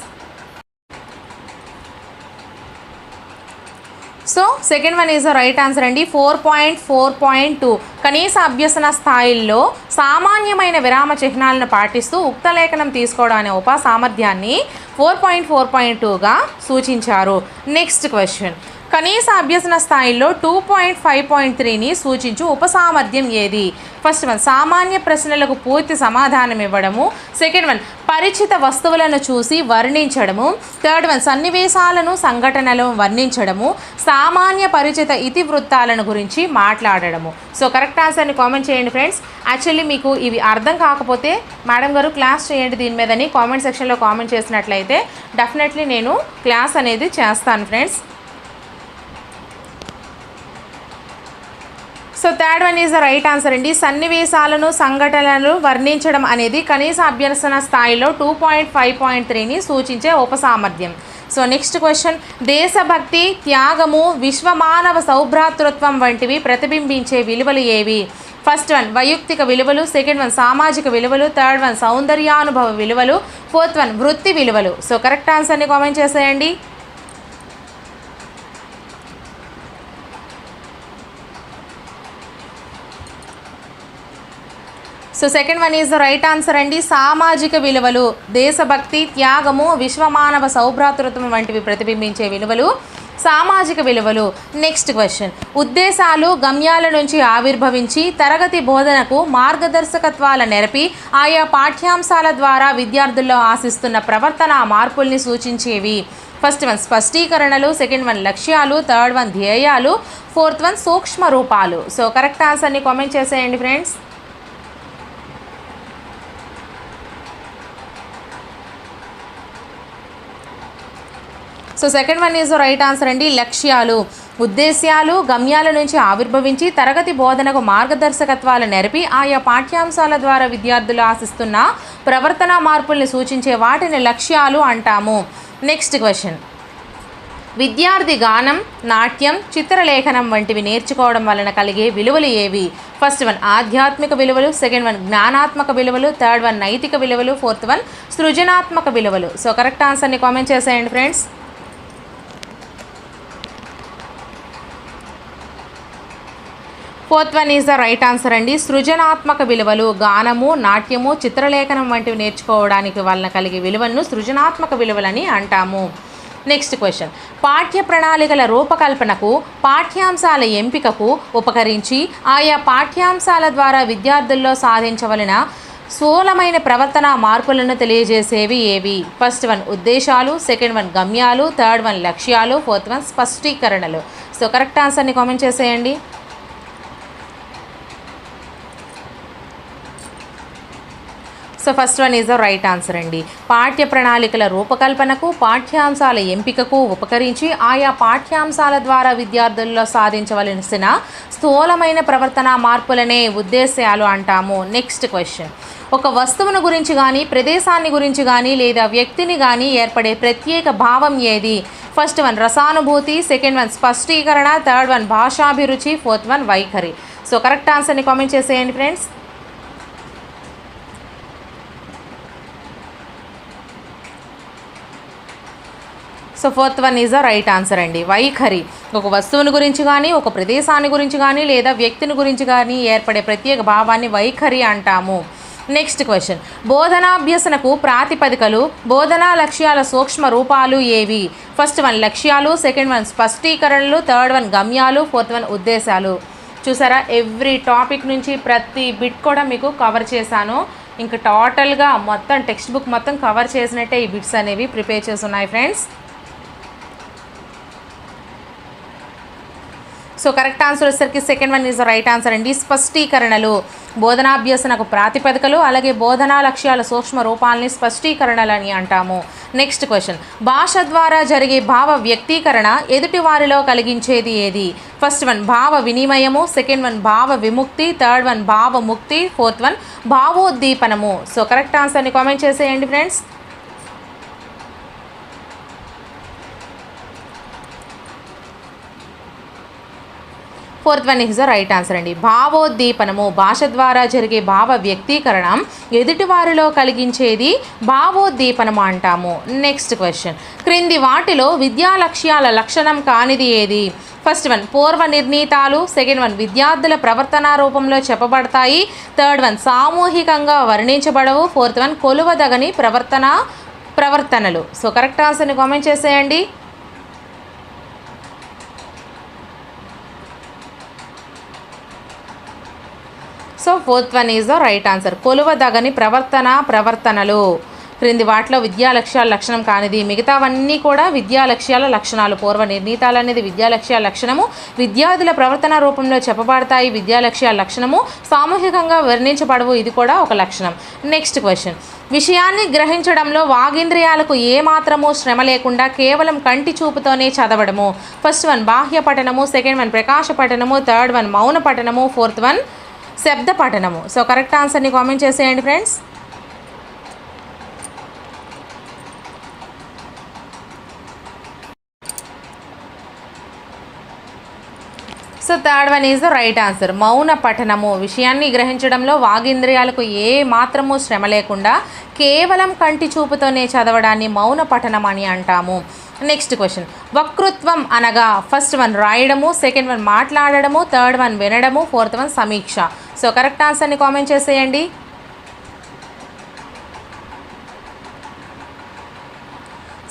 So second one is the right answer అండి. 4.4.2 కనీస అభ్యసన స్థాయిల్లో సామాన్యమైన విరామ చిహ్నాలను పాటిస్తూ ఉక్త లేఖనం తీసుకోవడం అనే ఉపసామర్థ్యాన్ని 4.4.2గా సూచించారు. నెక్స్ట్ క్వశ్చన్, కనీస అభ్యసన స్థాయిలో 2.5.3ని సూచించు ఉపసామర్థ్యం ఏది? ఫస్ట్ వన్ సామాన్య ప్రశ్నలకు పూర్తి సమాధానం ఇవ్వడము, సెకండ్ వన్ పరిచిత వస్తువులను చూసి వర్ణించడము, థర్డ్ వన్ సన్నివేశాలను సంఘటనలను వర్ణించడము, సామాన్య పరిచిత ఇతివృత్తాలను గురించి మాట్లాడడము. సో కరెక్ట్ ఆన్సర్ని కామెంట్ చేయండి ఫ్రెండ్స్. యాక్చువల్లీ మీకు ఇవి అర్థం కాకపోతే మేడం గారు క్లాస్ చేయండి దీని మీదని కామెంట్ సెక్షన్లో కామెంట్ చేసినట్లయితే డెఫినెట్లీ నేను క్లాస్ అనేది చేస్తాను friends. So third one is the right answer అండి. సన్నివేశాలను సంఘటనలను వర్ణించడం అనేది కనీస అభ్యసన స్థాయిలో 2.5.3ని సూచించే ఉపసామర్థ్యం. సో నెక్స్ట్ క్వశ్చన్, దేశభక్తి, త్యాగము, విశ్వమానవ సౌభ్రాతృత్వం వంటివి ప్రతిబింబించే విలువలు ఏవి? ఫస్ట్ వన్ వైయక్తిక విలువలు, సెకండ్ వన్ సామాజిక విలువలు, థర్డ్ వన్ సౌందర్యానుభవ విలువలు, ఫోర్త్ వన్ వృత్తి విలువలు. సో కరెక్ట్ ఆన్సర్ని కామెంట్ చేసేయండి. So second one is the right answer అండి. సామాజిక విలువలు, దేశభక్తి, త్యాగము, విశ్వమానవ సౌభ్రాతృత్వం వంటివి ప్రతిబింబించే విలువలు సామాజిక విలువలు. నెక్స్ట్ క్వశ్చన్, ఉద్దేశాలు గమ్యాల నుంచి ఆవిర్భవించి తరగతి బోధనకు మార్గదర్శకత్వాల నెరపి ఆయా పాఠ్యాంశాల ద్వారా విద్యార్థుల్లో ఆశిస్తున్న ప్రవర్తన మార్పుల్ని సూచించేవి? ఫస్ట్ వన్ స్పష్టీకరణలు, సెకండ్ వన్ లక్ష్యాలు, థర్డ్ వన్ ధ్యేయాలు, ఫోర్త్ వన్ సూక్ష్మ రూపాలు. సో కరెక్ట్ ఆన్సర్ని కామెంట్ చేసేయండి friends. So second one is right answer అండి. లక్ష్యాలు, ఉద్దేశ్యాలు గమ్యాల నుంచి ఆవిర్భవించి తరగతి బోధనకు మార్గదర్శకత్వాలు నెరపి ఆయా పాఠ్యాంశాల ద్వారా విద్యార్థులు ఆశిస్తున్న ప్రవర్తన మార్పుల్ని సూచించే వాటిని లక్ష్యాలు అంటాము. నెక్స్ట్ క్వశ్చన్, విద్యార్థి గానం, నాట్యం, చిత్రలేఖనం వంటివి నేర్చుకోవడం వలన కలిగే విలువలు ఏవి? ఫస్ట్ వన్ ఆధ్యాత్మిక విలువలు, సెకండ్ వన్ జ్ఞానాత్మక విలువలు, థర్డ్ వన్ నైతిక విలువలు, ఫోర్త్ వన్ సృజనాత్మక విలువలు. సో కరెక్ట్ ఆన్సర్ని కామెంట్ చేసేయండి friends. Fourth one is the right answer అండి. సృజనాత్మక విలువలు గానము, నాట్యము, చిత్రలేఖనం వంటివి నేర్చుకోవడానికి వలన కలిగే విలువలను సృజనాత్మక విలువలని అంటాము. నెక్స్ట్ క్వశ్చన్, పాఠ్య ప్రణాళికల రూపకల్పనకు, పాఠ్యాంశాల ఎంపికకు ఉపకరించి ఆయా పాఠ్యాంశాల ద్వారా విద్యార్థుల్లో సాధించవలన స్థూలమైన ప్రవర్తన మార్పులను తెలియజేసేవి ఏవి? ఫస్ట్ వన్ ఉద్దేశాలు, సెకండ్ వన్ గమ్యాలు, థర్డ్ వన్ లక్ష్యాలు, ఫోర్త్ వన్ స్పష్టీకరణలు. సో కరెక్ట్ ఆన్సర్ని కామెంట్ చేసేయండి. So first one is the right answer అండి. పాఠ్య ప్రణాళికల రూపకల్పనకు, పాఠ్యాంశాల ఎంపికకు ఉపకరించి ఆయా పాఠ్యాంశాల ద్వారా విద్యార్థుల్లో సాధించవలసిన స్థూలమైన ప్రవర్తన మార్పులనే ఉద్దేశాలు అంటాము. నెక్స్ట్ క్వశ్చన్, ఒక వస్తువును గురించి కానీ ప్రదేశాన్ని గురించి కానీ లేదా వ్యక్తిని కానీ ఏర్పడే ప్రత్యేక భావం ఏది? ఫస్ట్ వన్ రసానుభూతి, సెకండ్ వన్ స్పష్టీకరణ, థర్డ్ వన్ భాషాభిరుచి, ఫోర్త్ వన్ వైఖరి. సో కరెక్ట్ ఆన్సర్ని కామెంట్ చేసేయండి friends. So fourth one is the right answer అండి. వైఖరి, ఒక వస్తువుని గురించి కానీ ఒక ప్రదేశాన్ని గురించి కానీ లేదా వ్యక్తిని గురించి కానీ ఏర్పడే ప్రత్యేక భావాన్ని వైఖరి అంటాము. నెక్స్ట్ క్వశ్చన్, బోధనాభ్యసనకు ప్రాతిపదికలు, బోధనా లక్ష్యాల సూక్ష్మ రూపాలు ఏవి? ఫస్ట్ వన్ లక్ష్యాలు, సెకండ్ వన్ స్పష్టీకరణలు, థర్డ్ వన్ గమ్యాలు, ఫోర్త్ వన్ ఉద్దేశాలు. చూసారా, ఎవ్రీ టాపిక్ నుంచి ప్రతి బిట్ కూడా మీకు కవర్ చేశాను. ఇంకా టోటల్గా మొత్తం టెక్స్ట్ బుక్ మొత్తం కవర్ చేసినట్టే ఈ బిట్స్ అనేవి ప్రిపేర్ చేసి ఉన్నాయి ఫ్రెండ్స్. సో కరెక్ట్ ఆన్సర్ వచ్చేసరికి second one is the right answer అండి. స్పష్టీకరణలు బోధనాభ్యసనకు ప్రాతిపదికలు, అలాగే బోధనా లక్ష్యాల సూక్ష్మ రూపాలని స్పష్టీకరణలు అని అంటాము. నెక్స్ట్ క్వశ్చన్, భాష ద్వారా జరిగే భావ వ్యక్తీకరణ ఎదుటి వారిలో కలిగించేది ఏది? ఫస్ట్ వన్ భావ వినిమయము, సెకండ్ వన్ భావ విముక్తి, థర్డ్ వన్ భావ ముక్తి, ఫోర్త్ వన్ భావోద్దీపనము. సో కరెక్ట్ ఆన్సర్ని కామెంట్ చేసేయండి friends. Fourth one is the right answer అండి. భావోద్దీపనము భాష ద్వారా జరిగే భావ వ్యక్తీకరణ ఎదుటివారిలో కలిగించేది భావోద్దీపనము అంటాము. నెక్స్ట్ క్వశ్చన్, క్రింది వాటిలో విద్యా లక్ష్యాల లక్షణం కానిది ఏది? ఫస్ట్ వన్ పూర్వ నిర్ణీతాలు, సెకండ్ వన్ విద్యార్థుల ప్రవర్తన రూపంలో చెప్పబడతాయి, థర్డ్ వన్ సామూహికంగా వర్ణించబడవు, ఫోర్త్ వన్ కొలువదగని ప్రవర్తనలు. సో కరెక్ట్ ఆన్సర్ని కామెంట్ చేసేయండి. So fourth one is the right answer. కొలువదగని ప్రవర్తనలు క్రింది వాటిలో విద్యా లక్ష్యాల లక్షణం కానిది. మిగతావన్నీ కూడా విద్యా లక్ష్యాల లక్షణాలు. పూర్వ నిర్ణీతాలు అనేది విద్యా లక్ష్యాల లక్షణము, విద్యార్థుల ప్రవర్తన రూపంలో చెప్పబడతాయి విద్యా లక్ష్యాల లక్షణము, సామూహికంగా వర్ణించబడవు ఇది కూడా ఒక లక్షణం. నెక్స్ట్ క్వశ్చన్, విషయాన్ని గ్రహించడంలో వాగింద్రియాలకు ఏమాత్రము శ్రమ లేకుండా కేవలం కంటి చూపుతోనే చదవడము. ఫస్ట్ వన్ బాహ్య పఠనము, సెకండ్ వన్ ప్రకాశ పఠనము, థర్డ్ వన్ మౌన పఠనము, ఫోర్త్ వన్ శబ్ద పఠనము. సో కరెక్ట్ ఆన్సర్ని కామెంట్ చేసేయండి friends. So third one is the right answer. మౌన పఠనము విషయాన్ని గ్రహించడంలో వాగింద్రియాలకు ఏ మాత్రము శ్రమ లేకుండా కేవలం కంటి చూపుతోనే చదవడాన్ని మౌన పఠనం అని అంటాము. నెక్స్ట్ క్వశ్చన్, వక్తృత్వం అనగా ఫస్ట్ వన్ రాయడము, సెకండ్ వన్ మాట్లాడడము, థర్డ్ వన్ వినడము, ఫోర్త్ వన్ సమీక్ష. సో కరెక్ట్ ఆన్సర్ని కామెంట్ చేసేయండి.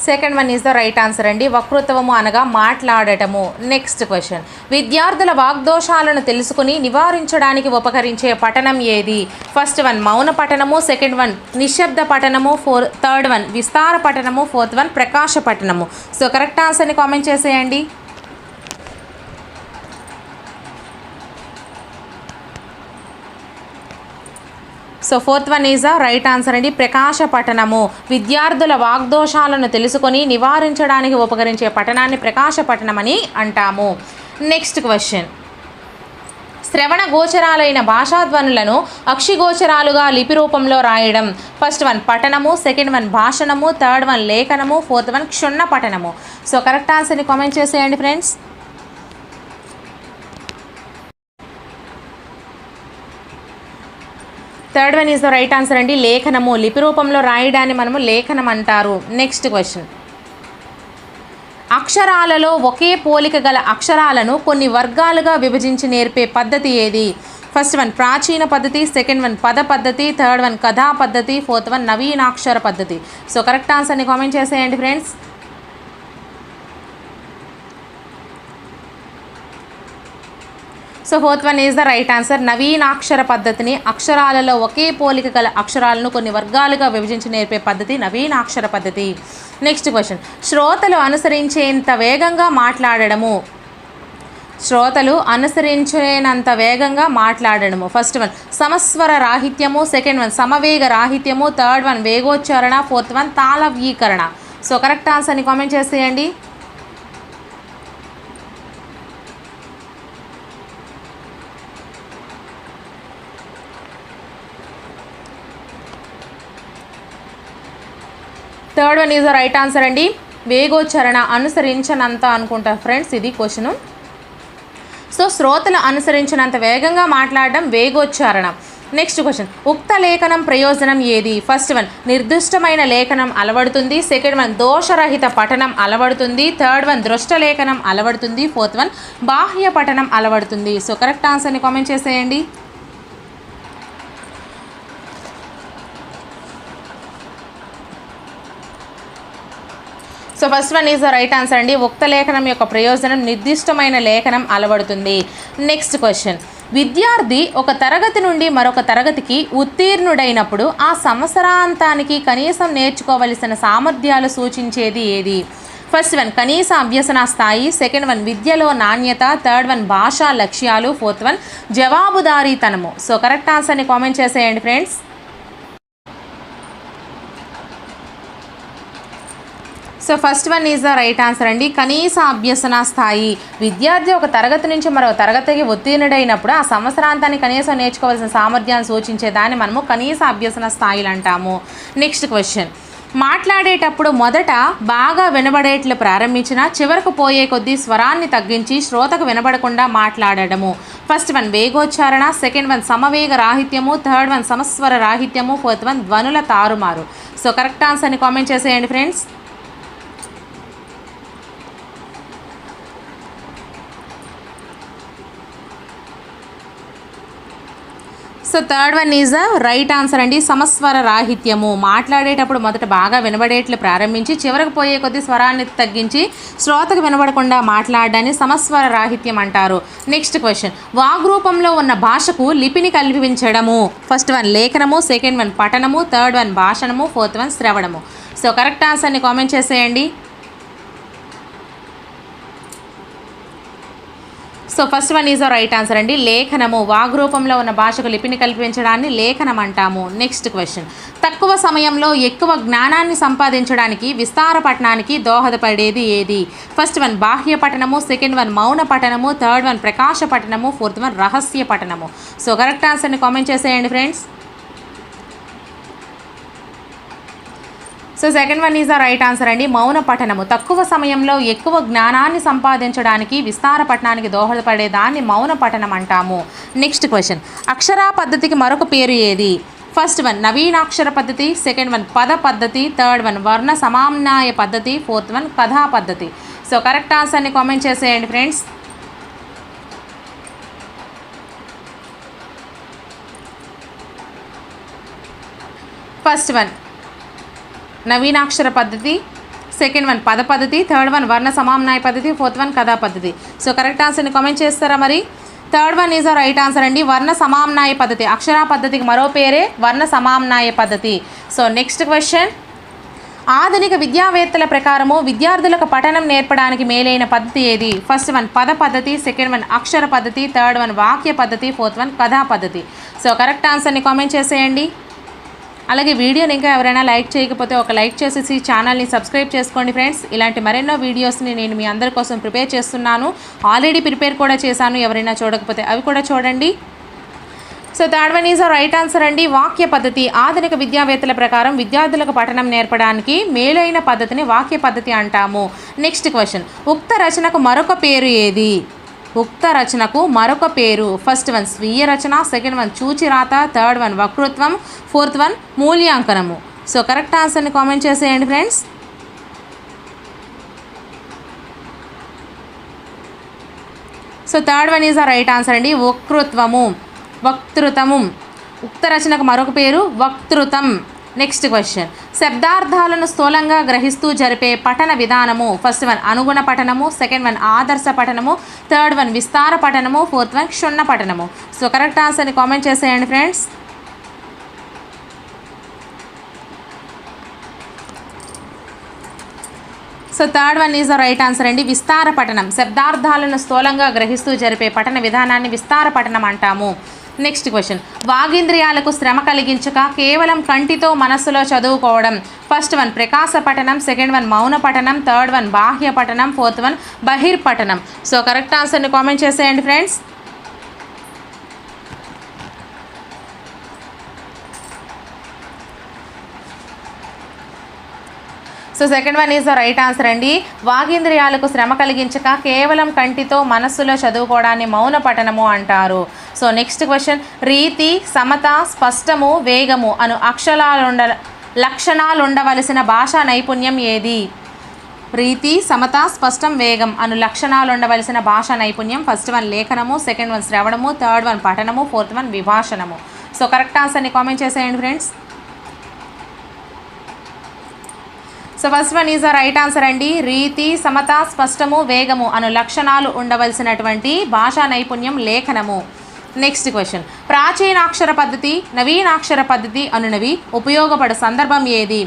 Second one is the right answer అండి. వక్తృత్వము అనగా మాట్లాడటము. నెక్స్ట్ క్వశ్చన్, విద్యార్థుల వాగ్దోషాలను తెలుసుకుని నివారించడానికి ఉపకరించే పఠనం ఏది? ఫస్ట్ వన్ మౌన పఠనము, సెకండ్ వన్ నిశ్శబ్ద పఠనము, థర్డ్ వన్ విస్తార పఠనము, ఫోర్త్ వన్ ప్రకాశ పఠనము. సో కరెక్ట్ ఆన్సర్ని కామెంట్ చేసేయండి. So fourth one is the right answer అండి. ప్రకాశ పఠనము విద్యార్థుల వాగ్దోషాలను తెలుసుకొని నివారించడానికి ఉపకరించే పఠనాన్ని ప్రకాశ పఠనం అని అంటాము. నెక్స్ట్ క్వశ్చన్, శ్రవణ గోచరాలైన భాషాధ్వనులను అక్షిగోచరాలుగా లిపి రూపంలో రాయడం. ఫస్ట్ వన్ పఠనము, సెకండ్ వన్ భాషణము, థర్డ్ వన్ లేఖనము, ఫోర్త్ వన్ క్షుణ్ణ పఠనము. సో కరెక్ట్ ఆన్సర్ని కామెంట్ చేసేయండి friends. Third one is the right answer అండి. లేఖనము లిపి రూపంలో రాయడాన్ని మనము లేఖనం అంటారు. నెక్స్ట్ క్వశ్చన్, అక్షరాలలో ఒకే పోలిక గల అక్షరాలను కొన్ని వర్గాలుగా విభజించి నేర్పే పద్ధతి ఏది? ఫస్ట్ వన్ ప్రాచీన పద్ధతి, సెకండ్ వన్ పద పద్ధతి, థర్డ్ వన్ కథా పద్ధతి, ఫోర్త్ వన్ నవీనాక్షర పద్ధతి. సో కరెక్ట్ ఆన్సర్ని కామెంట్ చేసేయండి friends. So fourth one is the right answer. నవీనాక్షర పద్ధతిని అక్షరాలలో ఒకే పోలిక గల అక్షరాలను కొన్ని వర్గాలుగా విభజించి నేర్పే పద్ధతి నవీనాక్షర పద్ధతి. నెక్స్ట్ క్వశ్చన్, శ్రోతలు అనుసరించేంత వేగంగా మాట్లాడడము. ఫస్ట్ వన్ సమస్వర రాహిత్యము, సెకండ్ వన్ సమవేగ రాహిత్యము, థర్డ్ వన్ వేగోచ్చారణ, ఫోర్త్ వన్ తాళవ్యీకరణ. సో కరెక్ట్ ఆన్సర్ని కామెంట్ చేసేయండి. Third one is the right answer అండి. వేగోచ్చరణ అనుసరించనంత అనుకుంటా ఫ్రెండ్స్ ఇది క్వశ్చను. సో శ్రోతలు అనుసరించినంత వేగంగా మాట్లాడడం వేగోచ్చారణ. నెక్స్ట్ క్వశ్చన్, ఉక్త లేఖనం ప్రయోజనం ఏది? ఫస్ట్ వన్ నిర్దిష్టమైన లేఖనం అలవడుతుంది, సెకండ్ వన్ దోషరహిత పఠనం అలవడుతుంది, థర్డ్ వన్ దృష్ట లేఖనం అలవడుతుంది, ఫోర్త్ వన్ బాహ్య పఠనం అలవడుతుంది. సో కరెక్ట్ ఆన్సర్ని కామెంట్ చేసేయండి. So first one is the right answer అండి. ఉక్త లేఖనం యొక్క ప్రయోజనం నిర్దిష్టమైన లేఖనం అలవడుతుంది. నెక్స్ట్ క్వశ్చన్, విద్యార్థి ఒక తరగతి నుండి మరొక తరగతికి ఉత్తీర్ణుడైనప్పుడు ఆ సంవత్సరాంతానికి కనీసం నేర్చుకోవలసిన సామర్థ్యాలు సూచించేది ఏది? ఫస్ట్ వన్ కనీస అభ్యసన స్థాయి, సెకండ్ వన్ విద్యలో నాణ్యత, థర్డ్ వన్ భాషా లక్ష్యాలు, ఫోర్త్ వన్ జవాబుదారీతనము. సో కరెక్ట్ ఆన్సర్ని కామెంట్ చేసేయండి friends. So first one is the right answer అండి. కనీస అభ్యసన స్థాయి, విద్యార్థి ఒక తరగతి నుంచి మరో తరగతికి ఉత్తీర్ణుడైనప్పుడు ఆ సంవత్సరాంతాన్ని కనీసం నేర్చుకోవాల్సిన సామర్థ్యాన్ని సూచించేదాన్ని మనము కనీస అభ్యసన స్థాయిలు అంటాము. నెక్స్ట్ క్వశ్చన్, మాట్లాడేటప్పుడు మొదట బాగా వినబడేట్లు ప్రారంభించిన చివరకు పోయే కొద్దీ స్వరాన్ని తగ్గించి శ్రోతకు వినబడకుండా మాట్లాడడము. ఫస్ట్ వన్ వేగోచ్చారణ, సెకండ్ వన్ సమవేగ రాహిత్యము, థర్డ్ వన్ సమస్వర రాహిత్యము, ఫోర్త్ వన్ ధ్వనుల తారుమారు. సో కరెక్ట్ ఆన్సర్ని కామెంట్ చేసేయండి friends. So third one is the right answer అండి. సమస్వర రాహిత్యము, మాట్లాడేటప్పుడు మొదట బాగా వినబడేట్లు ప్రారంభించి చివరకు పోయే కొద్ది స్వరాన్ని తగ్గించి శ్రోతకు వినబడకుండా మాట్లాడడాన్ని సమస్వర రాహిత్యం అంటారు. నెక్స్ట్ క్వశ్చన్, వాగ్రూపంలో ఉన్న భాషకు లిపిని కల్పించడము. ఫస్ట్ వన్ లేఖనము, సెకండ్ వన్ పఠనము, థర్డ్ వన్ భాషణము, ఫోర్త్ వన్ శ్రవణము. సో కరెక్ట్ ఆన్సర్ని కామెంట్ చేసేయండి. So first one is the right answer అండి. లేఖనము, వాగ్రూపంలో ఉన్న భాషకు లిపిని కల్పించడాన్ని లేఖనం అంటాము. నెక్స్ట్ క్వశ్చన్, తక్కువ సమయంలో ఎక్కువ జ్ఞానాన్ని సంపాదించడానికి విస్తార పఠనానికి దోహదపడేది ఏది? ఫస్ట్ వన్ బాహ్య పఠనము, సెకండ్ వన్ మౌన పఠనము, థర్డ్ వన్ ప్రకాశ పఠనము, ఫోర్త్ వన్ రహస్య పఠనము. సో కరెక్ట్ ఆన్సర్ని కామెంట్ చేసేయండి friends. So second one is the right answer అండి. మౌన పఠనము, తక్కువ సమయంలో ఎక్కువ జ్ఞానాన్ని సంపాదించడానికి విస్తార పఠనానికి దోహదపడేదాన్ని మౌన పఠనం అంటాము. నెక్స్ట్ క్వశ్చన్, అక్షరా పద్ధతికి మరొక పేరు ఏది? ఫస్ట్ వన్ నవీనాక్షర పద్ధతి, సెకండ్ వన్ పద పద్ధతి, థర్డ్ వన్ వర్ణ సమామ్నాయ పద్ధతి, ఫోర్త్ వన్ కథా పద్ధతి. సో కరెక్ట్ ఆన్సర్ని కామెంట్ చేసేయండి ఫ్రెండ్స్. ఫస్ట్ వన్ నవీనాక్షర పద్ధతి, సెకండ్ వన్ పద పద్ధతి, థర్డ్ వన్ వర్ణ సమామ్నాయ పద్ధతి, ఫోర్త్ వన్ కథా పద్ధతి. సో కరెక్ట్ ఆన్సర్ని కామెంట్ చేస్తారా మరి? Third one is the right answer అండి. వర్ణ సమామ్నాయ పద్ధతి, అక్షరా పద్ధతికి మరో పేరే వర్ణ సమామ్నాయ పద్ధతి. సో నెక్స్ట్ క్వశ్చన్, ఆధునిక విద్యావేత్తల ప్రకారము విద్యార్థులకు పఠనం నేర్పడానికి మేలైన పద్ధతి ఏది? ఫస్ట్ వన్ పద పద్ధతి, సెకండ్ వన్ అక్షర పద్ధతి, థర్డ్ వన్ వాక్య పద్ధతి, ఫోర్త్ వన్ కథా పద్ధతి. సో కరెక్ట్ ఆన్సర్ని కామెంట్ చేసేయండి. అలాగే వీడియోని ఇంకా ఎవరైనా లైక్ చేయకపోతే ఒక లైక్ చేసేసి ఛానల్ని సబ్స్క్రైబ్ చేసుకోండి ఫ్రెండ్స్. ఇలాంటి మరెన్నో వీడియోస్ని నేను మీ అందరి కోసం ప్రిపేర్ చేస్తున్నాను. ఆల్రెడీ ప్రిపేర్ కూడా చేశాను, ఎవరైనా చూడకపోతే అవి కూడా చూడండి. So third one is the right answer అండి. వాక్య పద్ధతి, ఆధునిక విద్యావేత్తల ప్రకారం విద్యార్థులకు పఠనం నేర్పడానికి మేలైన పద్ధతిని వాక్య పద్ధతి అంటాము. నెక్స్ట్ క్వశ్చన్, ఉక్త రచనకు మరొక పేరు ఏది? ఉక్త రచనకు మరొక పేరు. ఫస్ట్ వన్ స్వీయ రచన, సెకండ్ వన్ చూచిరాత, థర్డ్ వన్ వక్తృత్వం, ఫోర్త్ వన్ మూల్యాంకనము. సో కరెక్ట్ ఆన్సర్ని కామెంట్ చేసేయండి friends. So third one is the right answer అండి. వక్తృత్వము, వక్తృతము, ఉక్త రచనకు మరొక పేరు వక్తృతం. నెక్స్ట్ క్వశ్చన్, శబ్దార్థాలను స్థూలంగా గ్రహిస్తూ జరిపే పఠన విధానము. ఫస్ట్ వన్ అనుగుణ పఠనము, సెకండ్ వన్ ఆదర్శ పఠనము, థర్డ్ వన్ విస్తార పఠనము, ఫోర్త్ వన్ క్షుణ్ణ పఠనము. సో కరెక్ట్ ఆన్సర్ని కామెంట్ చేసేయండి friends. So third one is the right answer అండి. విస్తార పఠనం, శబ్దార్థాలను స్థూలంగా గ్రహిస్తూ జరిపే పఠన విధానాన్ని విస్తార పఠనం అంటాము. నెక్స్ట్ క్వశ్చన్, వాగేంద్రియాలకు శ్రమ కలిగించక కేవలం కంటితో మనస్సులో చదువుకోవడం. ఫస్ట్ వన్ ప్రకాశ పఠనం, సెకండ్ వన్ మౌన పఠనం, థర్డ్ వన్ బాహ్య పఠనం, ఫోర్త్ వన్ బహిర్పఠనం. సో కరెక్ట్ ఆన్సర్ని కామెంట్ చేసేయండి friends. So second one is the right answer అండి. వాగేంద్రియాలకు శ్రమ కలిగించక కేవలం కంటితో మనస్సులో చదువుకోవడాన్ని మౌన పఠనము అంటారు. సో నెక్స్ట్ క్వశ్చన్, రీతి, సమత, స్పష్టము, వేగము అను లక్షణాలుండవలసిన భాషా నైపుణ్యం ఏది? రీతి, సమత, స్పష్టం, వేగం అను లక్షణాలుండవలసిన భాషా నైపుణ్యం. ఫస్ట్ వన్ లేఖనము, సెకండ్ వన్ శ్రవణము, థర్డ్ వన్ పఠనము, ఫోర్త్ వన్ విభాషణము. సో కరెక్ట్ ఆన్సర్ని కామెంట్ చేసేయండి friends. So first one is the right answer అండి. రీతి, సమత, స్పష్టము, వేగము అను లక్షణాలు ఉండవలసినటువంటి భాషా నైపుణ్యం లేఖనము. నెక్స్ట్ క్వశ్చన్, ప్రాచీనాక్షర పద్ధతి, నవీనాక్షర పద్ధతి అనునవి ఉపయోగపడే సందర్భం ఏది?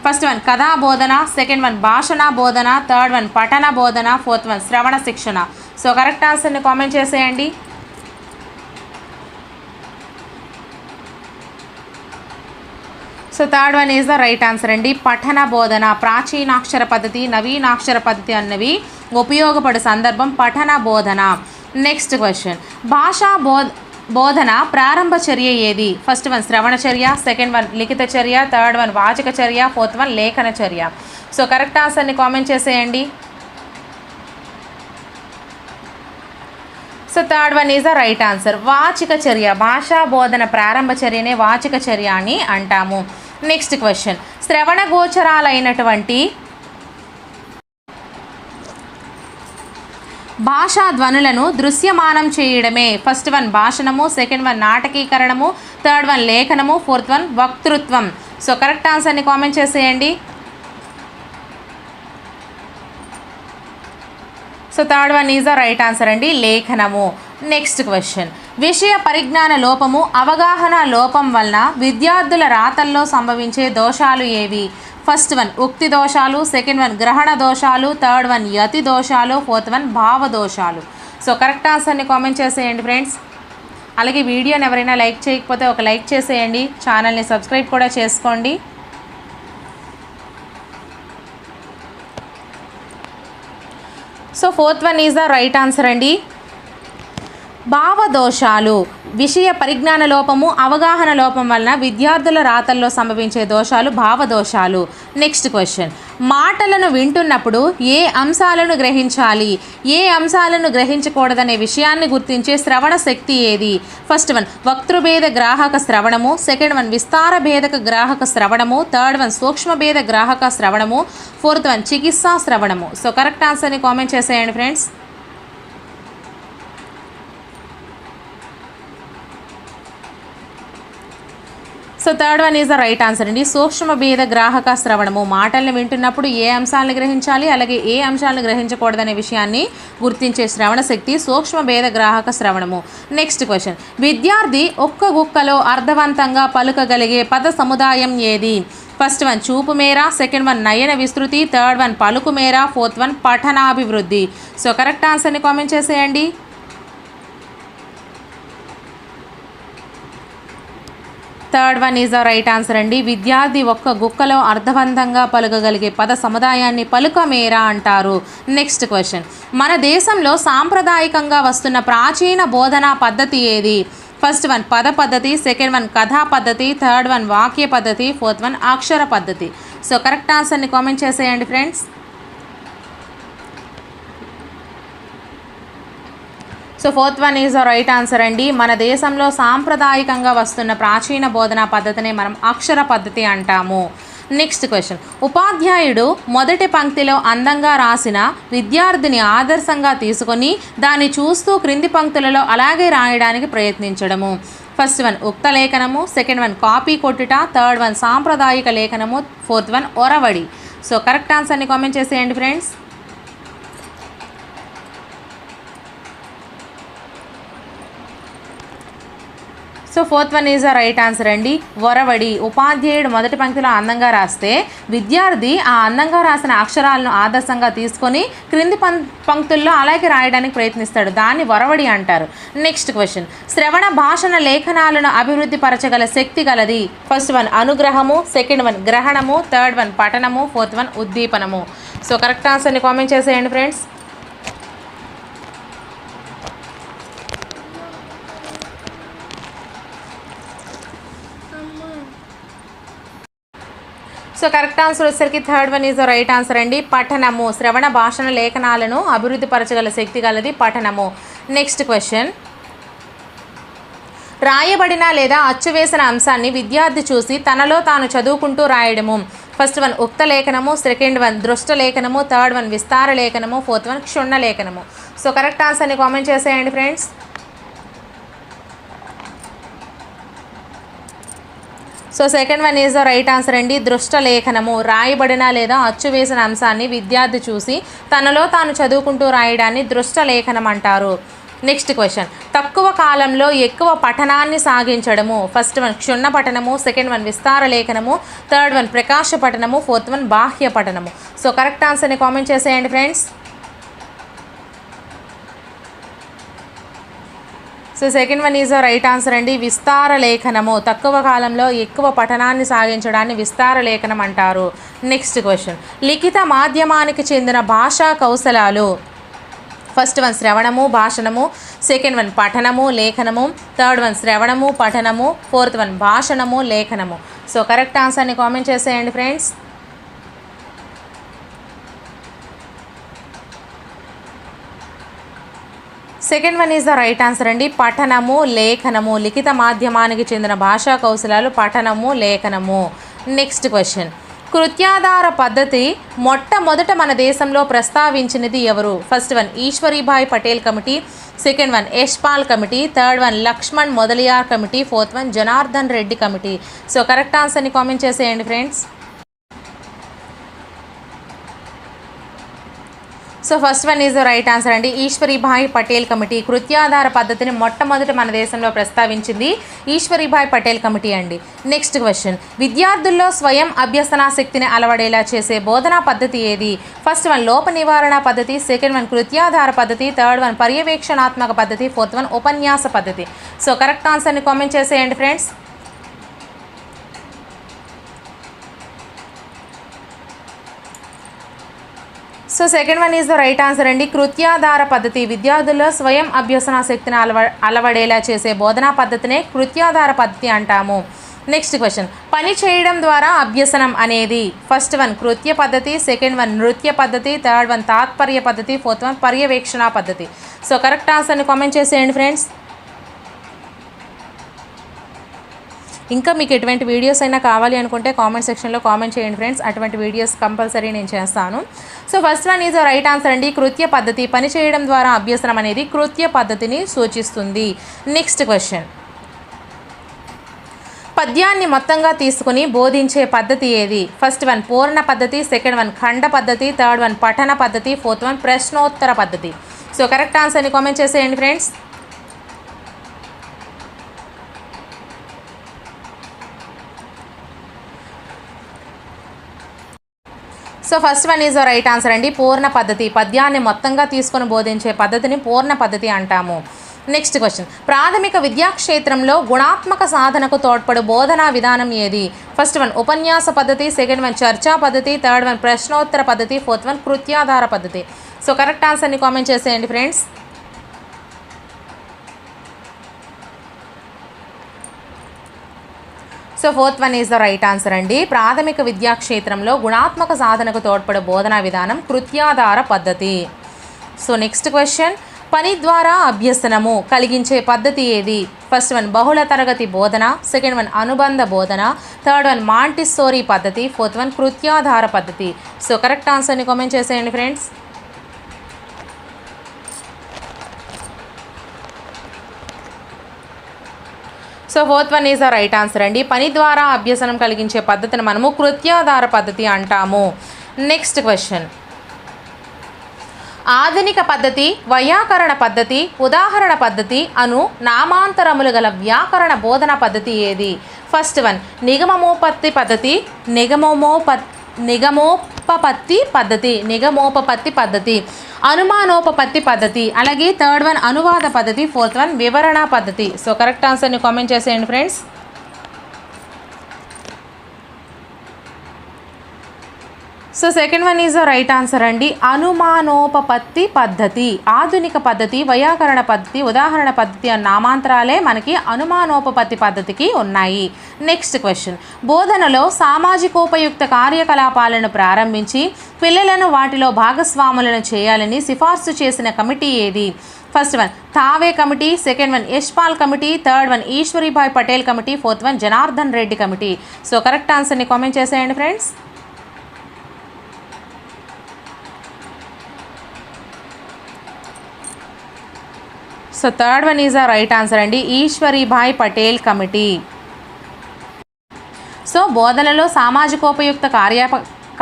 ఫస్ట్ వన్ కథా బోధన, సెకండ్ వన్ భాషణ బోధన, థర్డ్ వన్ పఠన బోధన, ఫోర్త్ వన్ శ్రవణ శిక్షణ. సో కరెక్ట్ ఆన్సర్ని కామెంట్ చేసేయండి. So third one is the right answer అండి. పఠన బోధన, ప్రాచీనాక్షర పద్ధతి, నవీనాక్షర పద్ధతి అన్నవి ఉపయోగపడే సందర్భం పఠన బోధన. నెక్స్ట్ క్వశ్చన్, భాషా బోధన ప్రారంభ చర్య ఏది? ఫస్ట్ వన్ శ్రవణ చర్య, సెకండ్ వన్ లిఖిత చర్య, థర్డ్ వన్ వాచక చర్య, ఫోర్త్ వన్ లేఖన చర్య. సో కరెక్ట్ ఆన్సర్ని కామెంట్ చేసేయండి. So third one is the right answer. వాచిక చర్య, భాషా బోధన ప్రారంభ చర్యనే వాచిక చర్య అని అంటాము. నెక్స్ట్ క్వశ్చన్, శ్రవణ గోచరాలైనటువంటి భాషా ధ్వనులను దృశ్యమానం చేయడమే. ఫస్ట్ వన్ భాషణము, సెకండ్ వన్ నాటకీకరణము, థర్డ్ వన్ లేఖనము, ఫోర్త్ వన్ వక్తృత్వం. సో కరెక్ట్ ఆన్సర్ని కామెంట్ చేసేయండి. So third one is the right answer అండి, లేఖనము. నెక్స్ట్ క్వశ్చన్, విషయ పరిజ్ఞాన లోపము, అవగాహన లోపం వలన విద్యార్థుల రాతల్లో సంభవించే దోషాలు ఏవి? ఫస్ట్ వన్ ఉక్తి దోషాలు, సెకండ్ వన్ గ్రహణ దోషాలు, థర్డ్ వన్ యతి దోషాలు, ఫోర్త్ వన్ భావ దోషాలు. సో కరెక్ట్ ఆన్సర్ని కామెంట్ చేసేయండి ఫ్రెండ్స్. అలాగే వీడియోని ఎవరైనా లైక్ చేయకపోతే ఒక లైక్ చేసేయండి, ఛానల్ని సబ్స్క్రైబ్ కూడా చేసుకోండి. So fourth one is the right answer అండి. భావదోషాలు, విషయ పరిజ్ఞాన లోపము, అవగాహన లోపం వలన విద్యార్థుల రాతల్లో సంభవించే దోషాలు భావదోషాలు. నెక్స్ట్ క్వశ్చన్, మాటలను వింటున్నప్పుడు ఏ అంశాలను గ్రహించాలి, ఏ అంశాలను గ్రహించకూడదనే విషయాన్ని గుర్తించే శ్రవణ శక్తి ఏది? ఫస్ట్ వన్ వక్తృభేద గ్రాహక శ్రవణము, సెకండ్ వన్ విస్తార భేదక గ్రాహక శ్రవణము, థర్డ్ వన్ సూక్ష్మభేద గ్రాహక శ్రవణము, ఫోర్త్ వన్ చికిత్సా శ్రవణము. సో కరెక్ట్ ఆన్సర్ని కామెంట్ చేసేయండి friends. So third one is the right answer అండి. సూక్ష్మ భేద గ్రాహక శ్రవణము, మాటల్ని వింటున్నప్పుడు ఏ అంశాలను గ్రహించాలి, అలాగే ఏ అంశాలను గ్రహించకూడదనే విషయాన్ని గుర్తించే శ్రవణ శక్తి సూక్ష్మ భేద గ్రాహక శ్రవణము. నెక్స్ట్ క్వశ్చన్, విద్యార్థి ఒక్క గుక్కలో అర్థవంతంగా పలుకగలిగే పద సముదాయం ఏది? ఫస్ట్ వన్ చూపు మేర, సెకండ్ వన్ నయన విస్తృతి, థర్డ్ వన్ పలుకు మేర, ఫోర్త్ వన్ పఠనాభివృద్ధి. సో కరెక్ట్ ఆన్సర్ని కామెంట్ చేసేయండి. Third one is the right answer అండి. విద్యార్థి ఒక్క గుక్కలో అర్థవంతంగా పలుకగలిగే పద సముదాయాన్ని పలుకమేర అంటారు. నెక్స్ట్ క్వశ్చన్, మన దేశంలో సాంప్రదాయకంగా వస్తున్న ప్రాచీన బోధనా పద్ధతి ఏది? ఫస్ట్ వన్ పద పద్ధతి, సెకండ్ వన్ కథా పద్ధతి, థర్డ్ వన్ వాక్య పద్ధతి, ఫోర్త్ వన్ అక్షర పద్ధతి. సో కరెక్ట్ ఆన్సర్ని కామెంట్ చేసేయండి friends. So fourth one is the right answer అండి. మన దేశంలో సాంప్రదాయకంగా వస్తున్న ప్రాచీన బోధనా పద్ధతిని మనం అక్షర పద్ధతి అంటాము. నెక్స్ట్ క్వశ్చన్, ఉపాధ్యాయుడు మొదటి పంక్తిలో అందంగా రాసిన విద్యార్థిని ఆదర్శంగా తీసుకొని దాన్ని చూస్తూ క్రింది పంక్తులలో అలాగే రాయడానికి ప్రయత్నించడము. ఫస్ట్ వన్ ఉక్త లేఖనము, సెకండ్ వన్ కాపీ కొట్టుట, థర్డ్ వన్ సాంప్రదాయిక లేఖనము, ఫోర్త్ వన్ ఒరవడి. సో కరెక్ట్ ఆన్సర్ని కామెంట్ చేసేయండి friends. So fourth one is the right answer అండి. ఒరవడి, ఉపాధ్యాయుడు మొదటి పంక్తిలో అందంగా రాస్తే విద్యార్థి ఆ అందంగా రాసిన అక్షరాలను ఆదర్శంగా తీసుకొని క్రింది పంక్తుల్లో అలాగే రాయడానికి ప్రయత్నిస్తాడు, దాన్ని ఒరవడి అంటారు. నెక్స్ట్ క్వశ్చన్, శ్రవణ భాషణ లేఖనాలను అభివృద్ధి పరచగల శక్తి గలది? ఫస్ట్ వన్ అనుగ్రహము, సెకండ్ వన్ గ్రహణము, థర్డ్ వన్ పఠనము, ఫోర్త్ వన్ ఉద్దీపనము. సో కరెక్ట్ ఆన్సర్ని కామెంట్ చేసేయండి ఫ్రెండ్స్. సో కరెక్ట్ ఆన్సర్ వచ్చేసరికి third one is the right answer అండి. పఠనము, శ్రవణ భాషణ లేఖనాలను అభివృద్ధి పరచగల శక్తి గలది పఠనము. నెక్స్ట్ క్వశ్చన్, రాయబడిన లేదా అచ్చువేసిన అంశాన్ని విద్యార్థి చూసి తనలో తాను చదువుకుంటూ రాయడము. ఫస్ట్ వన్ ఉక్త లేఖనము, సెకండ్ వన్ దృష్ట లేఖనము, థర్డ్ వన్ విస్తార లేఖనము, ఫోర్త్ వన్ క్షుణ్ణ లేఖనము. సో కరెక్ట్ ఆన్సర్ని కామెంట్ చేసేయండి friends. So second one is the right answer అండి. దృష్ట లేఖనము, రాయబడిన లేదా అచ్చువేసిన అంశాన్ని విద్యార్థి చూసి తనలో తాను చదువుకుంటూ రాయడాన్ని దృష్ట లేఖనం అంటారు. నెక్స్ట్ క్వశ్చన్, తక్కువ కాలంలో ఎక్కువ పఠనాన్ని సాగించడము. ఫస్ట్ వన్ క్షుణ్ణ పఠనము, సెకండ్ వన్ విస్తార లేఖనము, థర్డ్ వన్ ప్రకాశ పఠనము, ఫోర్త్ వన్ బాహ్య పఠనము. సో కరెక్ట్ ఆన్సర్ని కామెంట్ చేసేయండి friends. So second one is right answer అండి. విస్తార లేఖనము, తక్కువ కాలంలో ఎక్కువ పఠనాన్ని సాగించడాన్ని విస్తార లేఖనం అంటారు. నెక్స్ట్ క్వశ్చన్, లిఖిత మాధ్యమానికి చెందిన భాషా కౌశలాలు. ఫస్ట్ వన్ శ్రవణము భాషణము, సెకండ్ వన్ పఠనము లేఖనము, థర్డ్ వన్ శ్రవణము పఠనము, ఫోర్త్ వన్ భాషణము లేఖనము. సో కరెక్ట్ ఆన్సర్ని కామెంట్ చేసేయండి friends. Second one is the right answer అండి. పఠనము లేఖనము, లిఖిత మాధ్యమానికి చెందిన భాషా కౌశలాలు పఠనము లేఖనము. నెక్స్ట్ క్వశ్చన్, కృత్యాధార పద్ధతి మొట్టమొదట మన దేశంలో ప్రస్తావించినది ఎవరు? First one Ishwarbhai Patel committee, second one Yashpal committee, third one Lakshman Mudaliar committee, fourth one Janardhan Reddy committee. So correct ఆన్సర్ని కామెంట్ చేసేయండి friends. So first one is the right answer అండి. ఈశ్వరీభాయ్ పటేల్ కమిటీ కృత్యాధార పద్ధతిని మొట్టమొదటి మన దేశంలో ప్రస్తావించింది ఈశ్వరీభాయ్ పటేల్ కమిటీ అండి. నెక్స్ట్ క్వశ్చన్, విద్యార్థుల్లో స్వయం అభ్యసనాశక్తిని అలవడేలా చేసే బోధనా పద్ధతి ఏది? ఫస్ట్ వన్ లోప నివారణ పద్ధతి, సెకండ్ వన్ కృత్యాధార పద్ధతి, థర్డ్ వన్ పర్యవేక్షణాత్మక పద్ధతి, ఫోర్త్ వన్ ఉపన్యాస పద్ధతి. సో కరెక్ట్ ఆన్సర్ని కామెంట్ చేసేయండి friends. So second one is the right answer అండి. కృత్యాధార పద్ధతి విద్యార్థుల్లో స్వయం అభ్యసనాశక్తిని అలవడేలా చేసే బోధనా పద్ధతినే కృత్యాధార పద్ధతి అంటాము. నెక్స్ట్ క్వశ్చన్, పని చేయడం ద్వారా అభ్యసనం అనేది. ఫస్ట్ వన్ కృత్య పద్ధతి, సెకండ్ వన్ నృత్య పద్ధతి, థర్డ్ వన్ తాత్పర్య పద్ధతి, ఫోర్త్ వన్ పర్యవేక్షణ పద్ధతి. సో కరెక్ట్ ఆన్సర్ని కామెంట్ చేసేయండి ఫ్రెండ్స్. ఇంకా మీకు ఎటువంటి వీడియోస్ అయినా కావాలి అనుకుంటే కామెంట్ సెక్షన్లో కామెంట్ చేయండి ఫ్రెండ్స్. అటువంటి వీడియోస్ కంపల్సరీ నేను చేస్తాను. So first one is right answer అండి. కృత్య పద్ధతి పని చేయడం ద్వారా అభ్యసనం అనేది కృత్య పద్ధతిని సూచిస్తుంది. నెక్స్ట్ క్వశ్చన్, పద్యాన్ని మొత్తంగా తీసుకుని బోధించే పద్ధతి ఏది? ఫస్ట్ వన్ పూర్ణ పద్ధతి, సెకండ్ వన్ ఖండ పద్ధతి, థర్డ్ వన్ పఠన పద్ధతి, ఫోర్త్ వన్ ప్రశ్నోత్తర పద్ధతి. సో కరెక్ట్ ఆన్సర్ని కామెంట్ చేసేయండి friends. So first one is right answer అండి. పూర్ణ పద్ధతి పద్యాన్ని మొత్తంగా తీసుకొని బోధించే పద్ధతిని పూర్ణ పద్ధతి అంటాము. నెక్స్ట్ క్వశ్చన్, ప్రాథమిక విద్యాక్షేత్రంలో గుణాత్మక సాధనకు తోడ్పడు బోధనా విధానం ఏది? ఫస్ట్ వన్ ఉపన్యాస పద్ధతి, సెకండ్ వన్ చర్చా పద్ధతి, థర్డ్ వన్ ప్రశ్నోత్తర పద్ధతి, ఫోర్త్ వన్ కృత్యాధార పద్ధతి. సో కరెక్ట్ ఆన్సర్ని కామెంట్ చేసేయండి friends. So fourth one is the right answer అండి. ప్రాథమిక విద్యాక్షేత్రంలో గుణాత్మక సాధనకు తోడ్పడే బోధనా విధానం కృత్యాధార పద్ధతి. సో నెక్స్ట్ క్వశ్చన్, పని ద్వారా అభ్యసనము కలిగించే పద్ధతి ఏది? ఫస్ట్ వన్ బహుళ తరగతి బోధన, సెకండ్ వన్ అనుబంధ బోధన, థర్డ్ వన్ మాంటిస్సోరీ పద్ధతి, ఫోర్త్ వన్ కృత్యాధార పద్ధతి. సో కరెక్ట్ ఆన్సర్ని కామెంట్ చేసేయండి friends. So fourth one is the right answer అండి. పని ద్వారా అభ్యసనం కలిగించే పద్ధతిని మనము కృత్యాధార పద్ధతి అంటాము. నెక్స్ట్ క్వశ్చన్, ఆధునిక పద్ధతి, వైయాకరణ పద్ధతి, ఉదాహరణ పద్ధతి అను నామాంతరములు గల వ్యాకరణ బోధన పద్ధతి ఏది? ఫస్ట్ వన్ నిగమోపత్తి పద్ధతి, నిగమోపపత్తి పద్ధతి, అనుమానోపపత్తి పద్ధతి, అలాగే థర్డ్ వన్ అనువాద పద్ధతి, ఫోర్త్ వన్ వివరణ పద్ధతి. సో కరెక్ట్ ఆన్సర్ని కామెంట్ చేసేయండి friends. So second one is the right answer అండి. అనుమానోపపత్తి పద్ధతి. ఆధునిక పద్ధతి, వైయాకరణ పద్ధతి, ఉదాహరణ పద్ధతి అన్న నామాంతరాలే మనకి అనుమానోపపత్తి పద్ధతికి ఉన్నాయి. నెక్స్ట్ క్వశ్చన్, బోధనలో సామాజికోపయుక్త కార్యకలాపాలను ప్రారంభించి పిల్లలను వాటిలో భాగస్వాములను చేయాలని సిఫార్సు చేసిన కమిటీ ఏది? ఫస్ట్ వన్ తావే committee, second one Yashpal committee, third one Ishwarbhai Patel committee, fourth one Janardhan Reddy committee. So correct ఆన్సర్ని కామెంట్ చేసేయండి friends. So third one is the right answer అండి. ఈశ్వరీభాయ్ పటేల్ కమిటీ. సో బోధనలో సామాజికోపయుక్త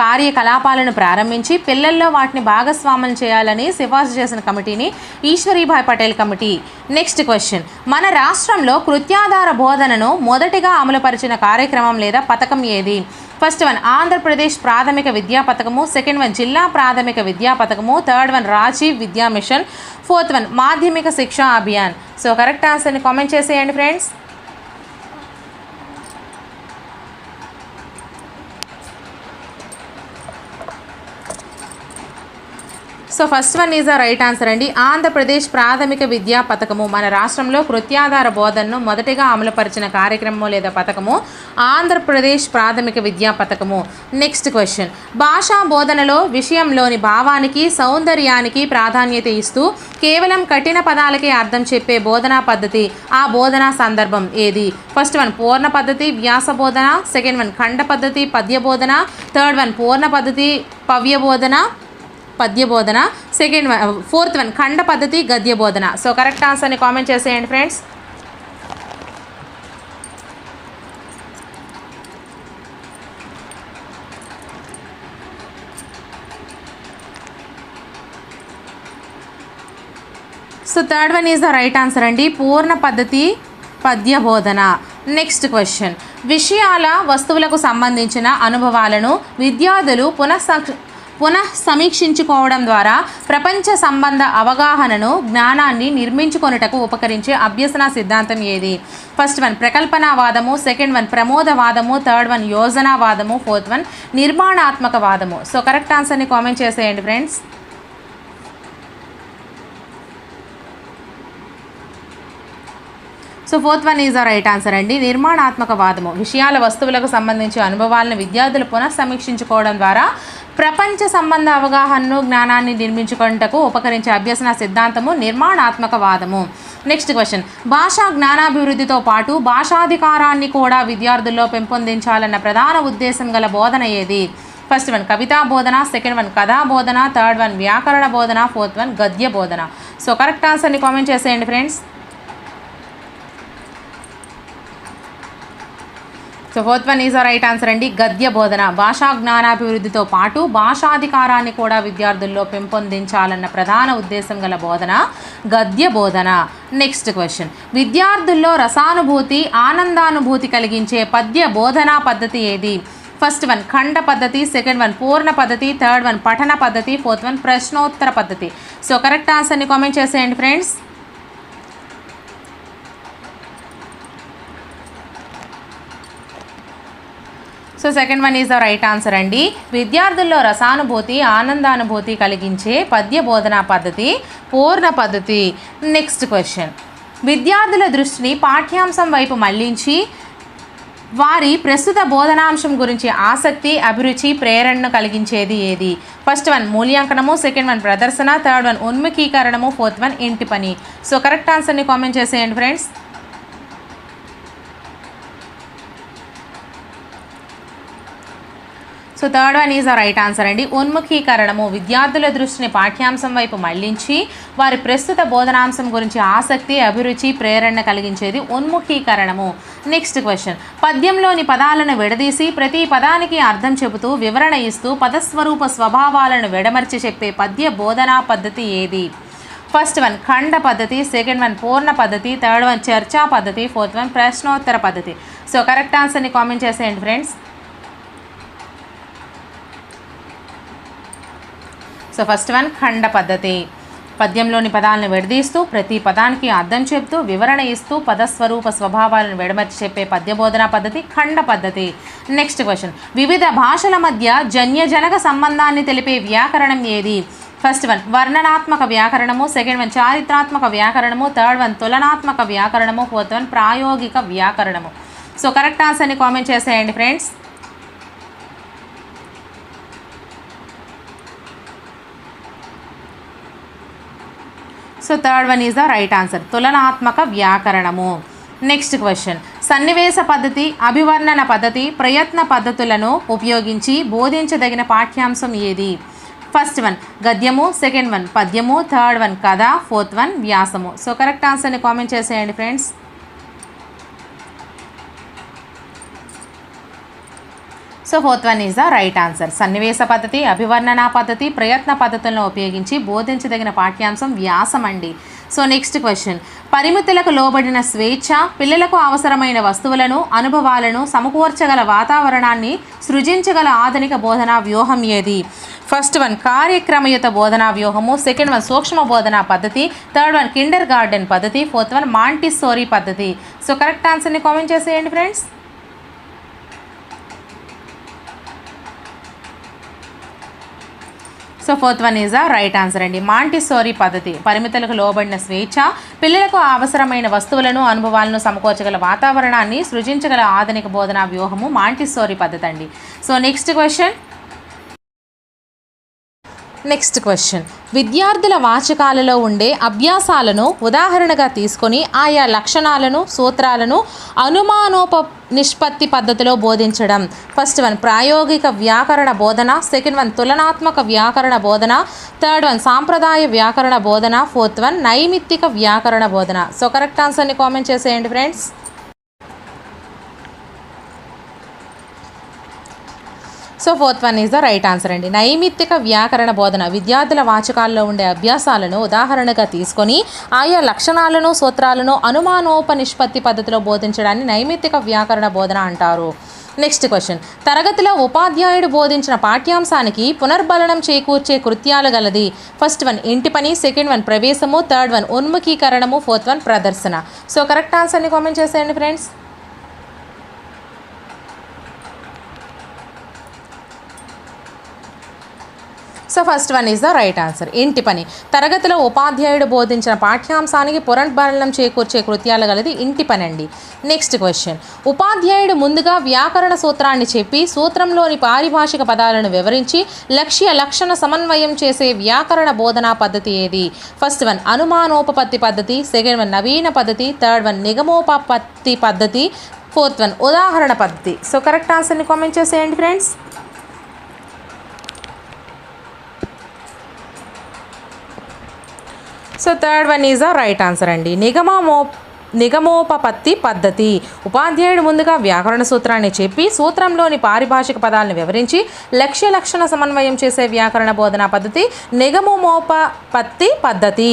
కార్యకలాపాలను ప్రారంభించి పిల్లల్లో వాటిని భాగస్వామ్యం చేయాలని సిఫార్సు చేసిన కమిటీని Ishwaribhai Patel committee. Next question, మన రాష్ట్రంలో కృత్యాధార బోధనను మొదటిగా అమలుపరిచిన కార్యక్రమం లేదా పథకం ఏది? ఫస్ట్ వన్ ఆంధ్రప్రదేశ్ ప్రాథమిక విద్యా పథకము, సెకండ్ వన్ జిల్లా ప్రాథమిక విద్యా పథకము, థర్డ్ వన్ రాజీవ్ విద్యా మిషన్, ఫోర్త్ వన్ మాధ్యమిక శిక్షా అభియాన్. సో కరెక్ట్ ఆన్సర్ని కామెంట్ చేసేయండి friends. So first one is the right answer అండి. ఆంధ్రప్రదేశ్ ప్రాథమిక విద్యా పథకము మన రాష్ట్రంలో కృత్యాధార బోధనను మొదటిగా అమలుపరిచిన కార్యక్రమము లేదా పథకము ఆంధ్రప్రదేశ్ ప్రాథమిక విద్యా పథకము. నెక్స్ట్ క్వశ్చన్, భాషా బోధనలో విషయంలోని భావానికి సౌందర్యానికి ప్రాధాన్యత ఇస్తూ కేవలం కఠిన పదాలకే అర్థం చెప్పే బోధనా పద్ధతి, ఆ బోధనా సందర్భం ఏది? ఫస్ట్ వన్ పూర్ణ పద్ధతి వ్యాస బోధన, సెకండ్ వన్ ఖండ పద్ధతి పద్య బోధన, థర్డ్ వన్ పూర్ణ పద్ధతి పవ్య బోధన పద్య బోధన, ఫోర్త్ వన్ ఖండ పద్ధతి గద్య బోధన. సో కరెక్ట్ ఆన్సర్ని కామెంట్ చేసేయండి friends. So third one is the right answer అండి, పూర్ణ పద్ధతి పద్య బోధన. నెక్స్ట్ క్వశ్చన్, విషయాల వస్తువులకు సంబంధించిన అనుభవాలను విద్యార్థులు పునః సమీక్షించుకోవడం ద్వారా ప్రపంచ సంబంధ అవగాహనను జ్ఞానాన్ని నిర్మించుకొనుటకు ఉపకరించే అభ్యసన సిద్ధాంతం ఏది? ఫస్ట్ వన్ ప్రకల్పనావాదము, సెకండ్ వన్ ప్రమోదవాదము, థర్డ్ వన్ యోజనావాదము, ఫోర్త్ వన్ నిర్మాణాత్మక వాదము. సో కరెక్ట్ ఆన్సర్ని కామెంట్ చేసేయండి friends. So fourth one is the right answer అండి, నిర్మాణాత్మక వాదము విషయాల వస్తువులకు సంబంధించి అనుభవాలను విద్యార్థులు పునః సమీక్షించుకోవడం ద్వారా ప్రపంచ సంబంధ అవగాహనను జ్ఞానాన్ని నిర్మించుకున్నటకు ఉపకరించే అభ్యసన సిద్ధాంతము నిర్మాణాత్మక వాదము. నెక్స్ట్ క్వశ్చన్, భాషా జ్ఞానాభివృద్ధితో పాటు భాషాధికారాన్ని కూడా విద్యార్థుల్లో పెంపొందించాలన్న ప్రధాన ఉద్దేశం గల బోధన ఏది? ఫస్ట్ వన్ కవితా బోధన, సెకండ్ వన్ కథా బోధన, థర్డ్ వన్ వ్యాకరణ బోధన, ఫోర్త్ వన్ గద్య బోధన. సో కరెక్ట్ ఆన్సర్ని కామెంట్ చేసేయండి friends. So fourth one is the right answer అండి, గద్య బోధన భాషా జ్ఞానాభివృద్ధితో పాటు భాషాధికారాన్ని కూడా విద్యార్థుల్లో పెంపొందించాలన్న ప్రధాన ఉద్దేశం గల బోధన గద్య బోధన. నెక్స్ట్ క్వశ్చన్, విద్యార్థుల్లో రసానుభూతి ఆనందానుభూతి కలిగించే పద్య బోధనా పద్ధతి ఏది? ఫస్ట్ వన్ ఖండ పద్ధతి, సెకండ్ వన్ పూర్ణ పద్ధతి, థర్డ్ వన్ పఠన పద్ధతి, ఫోర్త్ వన్ ప్రశ్నోత్తర పద్ధతి. సో కరెక్ట్ ఆన్సర్ని కామెంట్ చేసేయండి friends. So second one is the right answer అండి, విద్యార్థుల్లో రసానుభూతి ఆనందానుభూతి కలిగించే పద్య బోధనా పద్ధతి పూర్ణ పద్ధతి. నెక్స్ట్ క్వశ్చన్, విద్యార్థుల దృష్టిని పాఠ్యాంశం వైపు మళ్లించి వారి ప్రస్తుత బోధనాంశం గురించి ఆసక్తి అభిరుచి ప్రేరణను కలిగించేది ఏది? ఫస్ట్ వన్ మూల్యాంకనము, సెకండ్ వన్ ప్రదర్శన, థర్డ్ వన్ ఉన్ముఖీకరణము, ఫోర్త్ వన్ ఇంటి పని. సో కరెక్ట్ ఆన్సర్ని కామెంట్ చేసేయండి friends. So third one is the right answer అండి, ఉన్ముఖీకరణము విద్యార్థుల దృష్టిని పాఠ్యాంశం వైపు మళ్లించి వారి ప్రస్తుత బోధనాంశం గురించి ఆసక్తి అభిరుచి ప్రేరణ కలిగించేది ఉన్ముఖీకరణము. నెక్స్ట్ క్వశ్చన్, పద్యంలోని పదాలను విడదీసి ప్రతి పదానికి అర్థం చెబుతూ వివరణ ఇస్తూ పదస్వరూప స్వభావాలను విడమర్చి చెప్పే పద్య బోధనా పద్ధతి ఏది? ఫస్ట్ వన్ ఖండ పద్ధతి, సెకండ్ వన్ పూర్ణ పద్ధతి, థర్డ్ వన్ చర్చా పద్ధతి, ఫోర్త్ వన్ ప్రశ్నోత్తర పద్ధతి. సో కరెక్ట్ ఆన్సర్ని కామెంట్ చేసేయండి ఫ్రెండ్స్. సో ఫస్ట్ వన్ ఖండ పద్ధతి, పద్యంలోని పదాలను విడదీస్తూ ప్రతి పదానికి అర్థం చెప్తూ వివరణ ఇస్తూ పదస్వరూప స్వభావాలను విడమర్చి చెప్పే పద్య బోధనా పద్ధతి ఖండ పద్ధతి. నెక్స్ట్ క్వశ్చన్, వివిధ భాషల మధ్య జన్యజనక సంబంధాన్ని తెలిపే వ్యాకరణం ఏది? ఫస్ట్ వన్ వర్ణనాత్మక వ్యాకరణము, సెకండ్ వన్ చారిత్రాత్మక వ్యాకరణము, థర్డ్ వన్ తులనాత్మక వ్యాకరణము, ఫోర్త్ వన్ ప్రాయోగిక వ్యాకరణము. సో కరెక్ట్ ఆన్సర్ని కామెంట్ చేసేయండి friends. So third one is the right answer, తులనాత్మక వ్యాకరణము. నెక్స్ట్ క్వశ్చన్, సన్నివేశ పద్ధతి అభివర్ణన పద్ధతి ప్రయత్న పద్ధతులను ఉపయోగించి బోధించదగిన పాఠ్యాంశం ఏది? ఫస్ట్ వన్ గద్యము, సెకండ్ వన్ పద్యము, థర్డ్ వన్ కథ, ఫోర్త్ వన్ వ్యాసము. సో కరెక్ట్ ఆన్సర్ని కామెంట్ చేసేయండి friends. So fourth one is the right answer. సన్నివేశ పద్ధతి, అభివర్ణన పద్ధతి, ప్రయత్న పద్ధతులను ఉపయోగించి బోధించదగిన పాఠ్యాంశం వ్యాసం అండి. సో నెక్స్ట్ క్వశ్చన్, పరిమితులకు లోబడిన స్వేచ్ఛ, పిల్లలకు అవసరమైన వస్తువులను, అనుభవాలను సమకూర్చగల వాతావరణాన్ని సృజించగల ఆధునిక బోధనా వ్యూహం ఏది? ఫస్ట్ వన్ కార్యక్రమయుత బోధనా వ్యూహము, సెకండ్ వన్ సూక్ష్మ బోధనా పద్ధతి, థర్డ్ వన్ కిండర్ గార్డెన్ పద్ధతి, ఫోర్త్ వన్ మాంటిస్సోరీ పద్ధతి. సో కరెక్ట్ ఆన్సర్ని కామెంట్ చేసేయండి friends. So fourth one is the right answer అండి. మాంటిస్సోరీ పద్ధతి పరిమితులకు లోబడిన స్వేచ్ఛ, పిల్లలకు అవసరమైన వస్తువులను, అనుభవాలను సమకూర్చగల వాతావరణాన్ని సృజించగల ఆధునిక బోధనా వ్యూహము మాంటిస్సోరీ పద్ధతి అండి. సో నెక్స్ట్ క్వశ్చన్, విద్యార్థుల వాచకాలలో ఉండే అభ్యాసాలను ఉదాహరణగా తీసుకొని ఆయా లక్షణాలను, సూత్రాలను నిష్పత్తి పద్ధతిలో బోధించడం. ఫస్ట్ వన్ ప్రాయోగిక వ్యాకరణ బోధన, సెకండ్ వన్ తులనాత్మక వ్యాకరణ బోధన, థర్డ్ వన్ సాంప్రదాయ వ్యాకరణ బోధన, ఫోర్త్ వన్ నైమిత్తిక వ్యాకరణ బోధన. సో కరెక్ట్ ఆన్సర్ని కామెంట్ చేసేయండి friends. So fourth one is the right answer అండి. నైమిత్తిక వ్యాకరణ బోధన విద్యార్థుల వాచకాల్లో ఉండే అభ్యాసాలను ఉదాహరణగా తీసుకొని ఆయా లక్షణాలను, సూత్రాలను నిష్పత్తి పద్ధతిలో బోధించడాన్ని నైమిత్తిక వ్యాకరణ బోధన అంటారు. నెక్స్ట్ క్వశ్చన్, తరగతిలో ఉపాధ్యాయుడు బోధించిన పాఠ్యాంశానికి పునర్బలనం చేకూర్చే కృత్యాలు గలది. ఫస్ట్ వన్ ఇంటి పని, సెకండ్ వన్ ప్రవేశము, థర్డ్ వన్ ఉన్ముఖీకరణము, ఫోర్త్ వన్ ప్రదర్శన. సో కరెక్ట్ ఆన్సర్ని కామెంట్ చేసేయండి friends. So first one is the right answer. ఇంటి పని తరగతిలో ఉపాధ్యాయుడు బోధించిన పాఠ్యాంశానికి పునర్బలనం చేకూర్చే కృత్యాలు గలది ఇంటి పని అండి. నెక్స్ట్ క్వశ్చన్, ఉపాధ్యాయుడు ముందుగా వ్యాకరణ సూత్రాన్ని చెప్పి సూత్రంలోని పారిభాషిక పదాలను వివరించి లక్షణ సమన్వయం చేసే వ్యాకరణ బోధనా పద్ధతి ఏది? ఫస్ట్ వన్ అనుమానోపపత్తి పద్ధతి, సెకండ్ వన్ నవీన పద్ధతి, థర్డ్ వన్ నిగమోపపత్తి పద్ధతి, ఫోర్త్ వన్ ఉదాహరణ పద్ధతి. సో కరెక్ట్ ఆన్సర్ని కామెంట్ చేసేయండి friends. So third one is the right answer అండి. నిగమోపపత్తి పద్ధతి ఉపాధ్యాయుడు ముందుగా వ్యాకరణ సూత్రాన్ని చెప్పి సూత్రంలోని పారిభాషిక పదాలను వివరించి లక్షణ సమన్వయం చేసే వ్యాకరణ బోధనా పద్ధతి నిగమోపపత్తి పద్ధతి.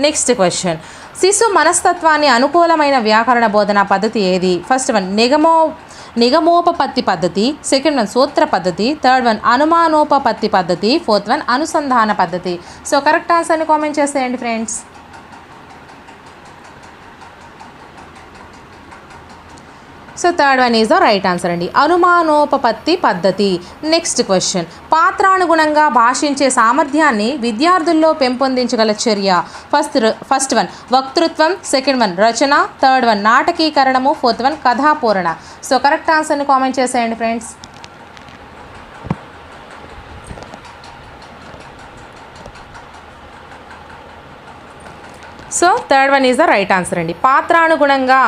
నెక్స్ట్ క్వశ్చన్, శిశు మనస్తత్వాన్ని అనుకూలమైన వ్యాకరణ బోధనా పద్ధతి ఏది? ఫస్ట్ వన్ నిగమోపపత్తి పద్ధతి, సెకండ్ వన్ సూత్ర పద్ధతి, థర్డ్ వన్ అనుమానోపపత్తి పద్ధతి, ఫోర్త్ వన్ అనుసంధాన పద్ధతి. సో కరెక్ట్ ఆన్సర్ని కామెంట్ చేసేయండి friends. So third one is the right answer అండి. అనుమానోపపత్తి పద్ధతి. నెక్స్ట్ క్వశ్చన్, పాత్రానుగుణంగా భాషించే సామర్థ్యాన్ని విద్యార్థుల్లో పెంపొందించగల చర్య. ఫస్ట్ వన్ వక్తృత్వం, సెకండ్ వన్ రచన, థర్డ్ వన్ నాటకీకరణము, ఫోర్త్ వన్ కథాపూరణ. సో కరెక్ట్ ఆన్సర్ని కామెంట్ చేసేయండి friends. So third one is the right answer అండి. పాత్రానుగుణంగా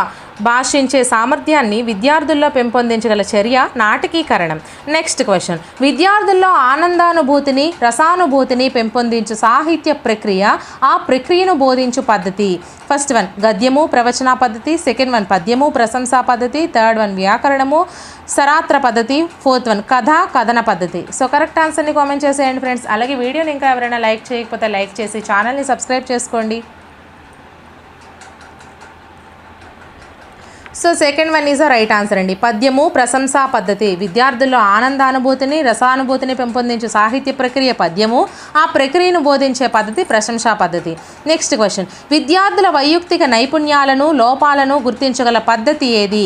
భాషించే సామర్థ్యాన్ని విద్యార్థుల్లో పెంపొందించగల చర్య నాటకీకరణం. నెక్స్ట్ క్వశ్చన్, విద్యార్థుల్లో ఆనందానుభూతిని, రసానుభూతిని పెంపొందించు సాహిత్య ప్రక్రియ, ఆ ప్రక్రియను బోధించు పద్ధతి. ఫస్ట్ వన్ గద్యము ప్రవచన పద్ధతి, సెకండ్ వన్ పద్యము ప్రశంసా పద్ధతి, థర్డ్ వన్ వ్యాకరణము సరాత్ర పద్ధతి, ఫోర్త్ వన్ కథన పద్ధతి. సో కరెక్ట్ ఆన్సర్ని కామెంట్ చేసేయండి ఫ్రెండ్స్. అలాగే వీడియోని ఇంకా ఎవరైనా లైక్ చేయకపోతే లైక్ చేసి ఛానల్ని సబ్స్క్రైబ్ చేసుకోండి. So second one is the right answer అండి. పద్యము ప్రశంసా పద్ధతి విద్యార్థుల్లో ఆనందానుభూతిని, రసానుభూతిని పెంపొందించే సాహిత్య ప్రక్రియ పద్యము, ఆ ప్రక్రియను బోధించే పద్ధతి ప్రశంసా పద్ధతి. నెక్స్ట్ క్వశ్చన్, విద్యార్థుల వైయక్తిక నైపుణ్యాలను, లోపాలను గుర్తించగల పద్ధతి ఏది?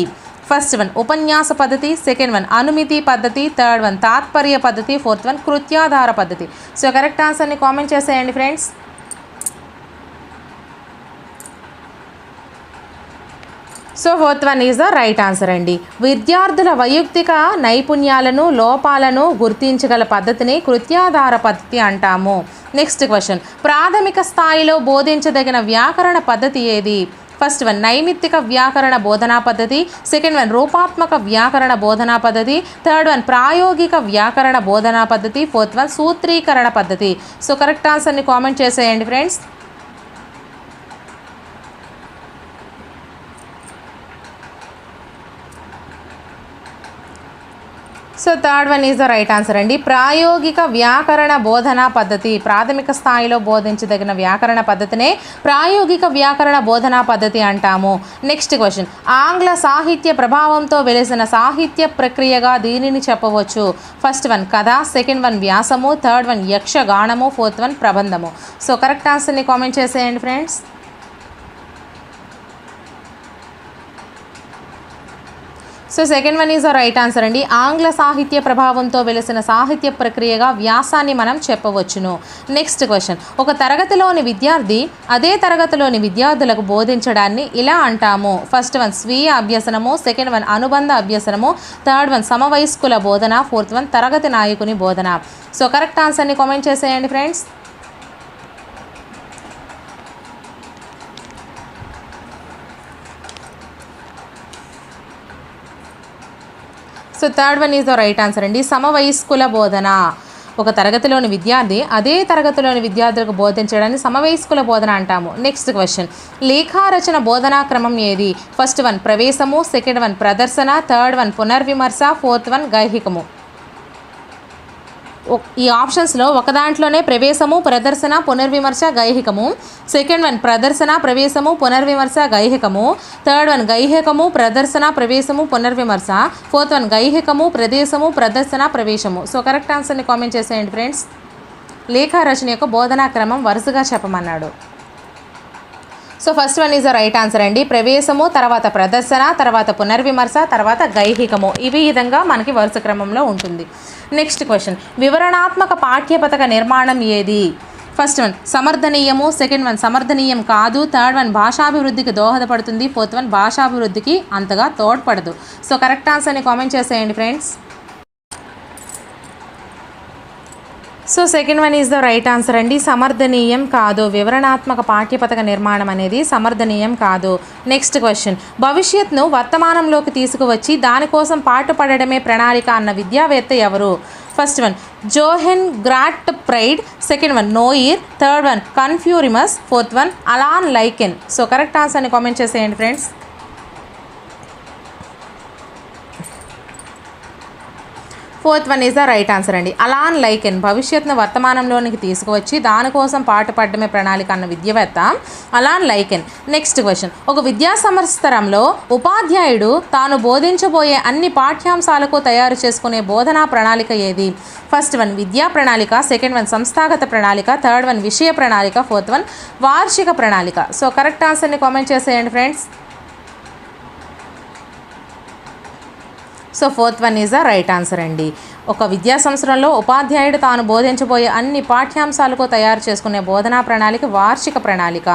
ఫస్ట్ వన్ ఉపన్యాస పద్ధతి, సెకండ్ వన్ అనుమితి పద్ధతి, థర్డ్ వన్ తాత్పర్య పద్ధతి, ఫోర్త్ వన్ కృత్యాధార పద్ధతి. సో కరెక్ట్ ఆన్సర్ని కామెంట్ చేసేయండి friends. So fourth one is the right answer అండి. విద్యార్థుల వైయక్తిక నైపుణ్యాలను, లోపాలను గుర్తించగల పద్ధతిని కృత్యాధార పద్ధతి అంటాము. నెక్స్ట్ క్వశ్చన్, ప్రాథమిక స్థాయిలో బోధించదగిన వ్యాకరణ పద్ధతి ఏది? ఫస్ట్ వన్ నైమిత్తిక వ్యాకరణ బోధనా పద్ధతి, సెకండ్ వన్ రూపాత్మక వ్యాకరణ బోధనా పద్ధతి, థర్డ్ వన్ ప్రాయోగిక వ్యాకరణ బోధనా పద్ధతి, ఫోర్త్ వన్ సూత్రీకరణ పద్ధతి. సో కరెక్ట్ ఆన్సర్ని కామెంట్ చేసేయండి friends. So so third one is the right answer అండి. ప్రాయోగిక వ్యాకరణ బోధనా పద్ధతి. ప్రాథమిక స్థాయిలో బోధించదగిన వ్యాకరణ పద్ధతినే ప్రాయోగిక వ్యాకరణ బోధనా పద్ధతి అంటాము. Next question. ఆంగ్ల సాహిత్య ప్రభావంతో వెలిసిన సాహిత్య ప్రక్రియగా దీనిని చెప్పవచ్చు. ఫస్ట్ వన్ కథ, సెకండ్ వన్ వ్యాసము, థర్డ్ వన్ యక్షగానము, ఫోర్త్ వన్ ప్రబంధము. సో కరెక్ట్ ఆన్సర్ని కామెంట్ చేసేయండి friends. So second one is the right answer అండి. ఆంగ్ల సాహిత్య ప్రభావంతో వెలిసిన సాహిత్య ప్రక్రియగా వ్యాసాన్ని మనం చెప్పవచ్చును. Next question. ఒక తరగతిలోని విద్యార్థి అదే తరగతిలోని విద్యార్థులకు బోధించడాన్ని ఇలా అంటాము. ఫస్ట్ వన్ స్వీయ అభ్యసనము, సెకండ్ వన్ అనుబంధ అభ్యసనము, థర్డ్ వన్ సమవయస్కుల బోధన, ఫోర్త్ వన్ తరగతి నాయకుని బోధన. సో కరెక్ట్ ఆన్సర్ని కామెంట్ చేసేయండి friends. So third one is the right answer అండి. సమవయస్కుల బోధన. ఒక తరగతిలోని విద్యార్థి అదే తరగతిలోని విద్యార్థులకు బోధించడాన్ని సమవయస్కుల బోధన అంటాము. Next question. లేఖారచన బోధనా క్రమం ఏది? ఫస్ట్ వన్ ప్రవేశము, సెకండ్ వన్ ప్రదర్శన, థర్డ్ వన్ పునర్విమర్శ, ఫోర్త్ వన్ గైహికము. ఈ ఆప్షన్స్లో ఒక దాంట్లోనే ప్రవేశము, ప్రదర్శన, పునర్విమర్శ, గైహికము, సెకండ్ వన్ ప్రదర్శన, ప్రవేశము, పునర్విమర్శ, గైహికము, థర్డ్ వన్ గైహికము, ప్రదర్శన, ప్రవేశము, పునర్విమర్శ, ఫోర్త్ వన్ గైహికము, ప్రదేశము, ప్రదర్శన, ప్రవేశము. సో కరెక్ట్ ఆన్సర్ని కామెంట్ చేసేయండి ఫ్రెండ్స్. లేఖా రచన యొక్క బోధనా క్రమం వరుసగా చెప్పమన్నాడు. So first one is the right answer అండి. ప్రవేశము, తర్వాత ప్రదర్శన, తర్వాత పునర్విమర్శ, తర్వాత గైహికము. ఈ విధంగా మనకి వరుస క్రమంలో ఉంటుంది. Next question. వివరణాత్మక పాఠ్యపథక నిర్మాణం ఏది? ఫస్ట్ వన్ సమర్థనీయము, సెకండ్ వన్ సమర్థనీయం కాదు, థర్డ్ వన్ భాషాభివృద్ధికి దోహదపడుతుంది, ఫోర్త్ వన్ భాషాభివృద్ధికి అంతగా తోడ్పడదు. సో కరెక్ట్ ఆన్సర్ని కామెంట్ చేసేయండి friends. So second one is the right answer అండి. సమర్థనీయం కాదు. వివరణాత్మక పాఠ్యపథక నిర్మాణం అనేది సమర్థనీయం కాదు. Next question. భవిష్యత్ను వర్తమానంలోకి తీసుకువచ్చి దానికోసం పాటుపడడమే ప్రణాళిక అన్న విద్యావేత్త ఎవరు? ఫస్ట్ వన్ జోహెన్ గ్రాట్ ప్రైడ్, సెకండ్ వన్ నోయిర్, థర్డ్ వన్ కన్ఫ్యూరిమస్, fourth one Alan Lakein. So correct ఆన్సర్ని కామెంట్ చేసేయండి friends. Fourth one is the right answer అండి. అలాన్ లైకెన్ భవిష్యత్తును వర్తమానంలోనికి తీసుకువచ్చి దానికోసం పాటుపడమే ప్రణాళిక అన్న విద్యావేత్త అలాన్ లైకెన్. Next question. ఒక విద్యా సంవత్సరంలో ఉపాధ్యాయుడు తాను బోధించబోయే అన్ని పాఠ్యాంశాలకు తయారు చేసుకునే బోధనా ప్రణాళిక ఏది? ఫస్ట్ వన్ విద్యా ప్రణాళిక, సెకండ్ వన్ సంస్థాగత ప్రణాళిక, థర్డ్ వన్ విషయ ప్రణాళిక, ఫోర్త్ వన్ వార్షిక ప్రణాళిక. సో కరెక్ట్ ఆన్సర్ని కామెంట్ చేసేయండి friends. So fourth one is the right answer అండి. ఒక విద్యా సంవత్సరంలో ఉపాధ్యాయుడు తాను బోధించబోయే అన్ని పాఠ్యాంశాలకు తయారు చేసుకునే బోధనా ప్రణాళిక వార్షిక ప్రణాళిక.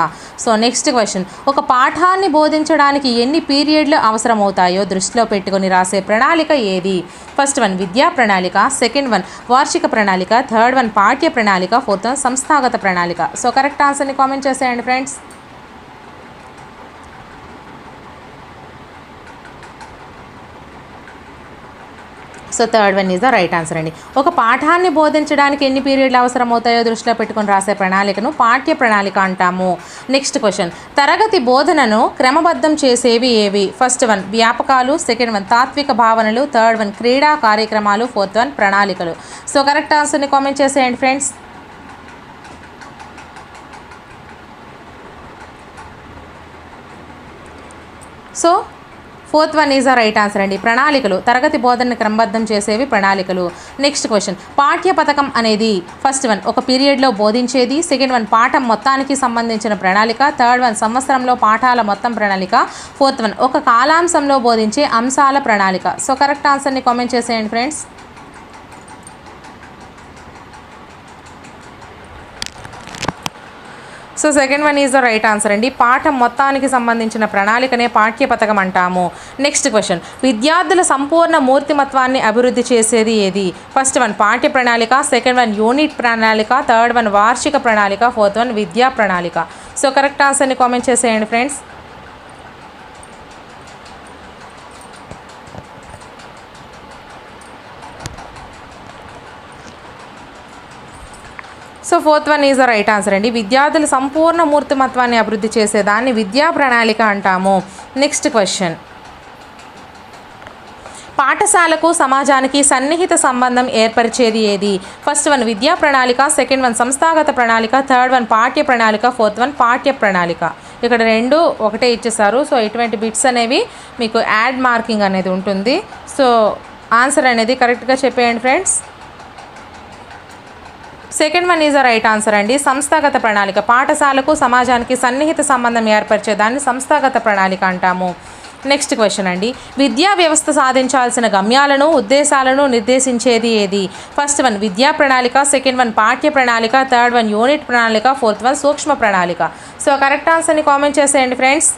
So next question. ఒక పాఠాన్ని బోధించడానికి ఎన్ని పీరియడ్లు అవసరమవుతాయో దృష్టిలో పెట్టుకొని రాసే ప్రణాళిక ఏది? ఫస్ట్ వన్ విద్యా ప్రణాళిక, సెకండ్ వన్ వార్షిక ప్రణాళిక, థర్డ్ వన్ పాఠ్య ప్రణాళిక, ఫోర్త్ వన్ సంస్థాగత ప్రణాళిక. సో కరెక్ట్ ఆన్సర్ని కామెంట్ చేసేయండి friends. So third one is the right answer అండి. ఒక పాఠాన్ని బోధించడానికి ఎన్ని పీరియడ్లు అవసరం అవుతాయో దృష్టిలో పెట్టుకొని రాసే ప్రణాళికను పాఠ్య ప్రణాళిక అంటాము. Next question. తరగతి బోధనను క్రమబద్ధం చేసేవి ఏవి? ఫస్ట్ వన్ వ్యాపకాలు, సెకండ్ వన్ తాత్విక భావనలు, థర్డ్ వన్ క్రీడా కార్యక్రమాలు, ఫోర్త్ వన్ ప్రణాళికలు. సో కరెక్ట్ ఆన్సర్ని కామెంట్ చేసేయండి friends. So fourth one is the right answer అండి. ప్రణాళికలు తరగతి బోధనను క్రమబద్ధం చేసేవి ప్రణాళికలు. Next question. పాఠ్య పథకం అనేది ఫస్ట్ వన్ ఒక పీరియడ్లో బోధించేది, సెకండ్ వన్ పాఠం మొత్తానికి సంబంధించిన ప్రణాళిక, థర్డ్ వన్ సంవత్సరంలో పాఠాల మొత్తం ప్రణాళిక, ఫోర్త్ వన్ ఒక కాలాంశంలో బోధించే అంశాల ప్రణాళిక. సో కరెక్ట్ ఆన్సర్ని కామెంట్ చేసేయండి friends. So second one is the right answer అండి. పాఠం మొత్తానికి సంబంధించిన ప్రణాళికనే పాఠ్య పథకం అంటాము. Next question. విద్యార్థుల సంపూర్ణ మూర్తిమత్వాన్ని అభివృద్ధి చేసేది ఏది? ఫస్ట్ వన్ పాఠ్య ప్రణాళిక, సెకండ్ వన్ యూనిట్ ప్రణాళిక, థర్డ్ వన్ వార్షిక ప్రణాళిక, ఫోర్త్ వన్ విద్యా ప్రణాళిక. సో కరెక్ట్ ఆన్సర్ని కామెంట్ చేసేయండి friends. So fourth one is the right answer అండి. విద్యార్థుల సంపూర్ణ మూర్తిమత్వాన్ని అభివృద్ధి చేసేదాన్ని విద్యా ప్రణాళిక అంటాము. Next question. పాఠశాలకు సమాజానికి సన్నిహిత సంబంధం ఏర్పరిచేది ఏది? ఫస్ట్ వన్ విద్యా ప్రణాళిక, సెకండ్ వన్ సంస్థాగత ప్రణాళిక, థర్డ్ వన్ పాఠ్య ప్రణాళిక, ఫోర్త్ వన్ పాఠ్య ప్రణాళిక. ఇక్కడ రెండు ఒకటే ఇచ్చేసారు. సో ఇటువంటి బిట్స్ అనేవి మీకు యాడ్ మార్కింగ్ అనేది ఉంటుంది. సో ఆన్సర్ అనేది కరెక్ట్గా చెప్పేయండి friends. Second one is the right answer అండి. సంస్థాగత ప్రణాళిక పాఠశాలకు సమాజానికి సన్నిహిత సంబంధం ఏర్పరిచేదాన్ని సంస్థాగత ప్రణాళిక అంటాము. నెక్స్ట్ క్వశ్చన్ అండి. విద్యా వ్యవస్థ సాధించాల్సిన గమ్యాలను ఉద్దేశాలను నిర్దేశించేది ఏది? ఫస్ట్ వన్ విద్యా ప్రణాళిక, సెకండ్ వన్ పాఠ్య ప్రణాళిక, థర్డ్ వన్ యూనిట్ ప్రణాళిక, ఫోర్త్ వన్ సూక్ష్మ ప్రణాళిక. సో కరెక్ట్ ఆన్సర్ని కామెంట్ చేసేయండి friends.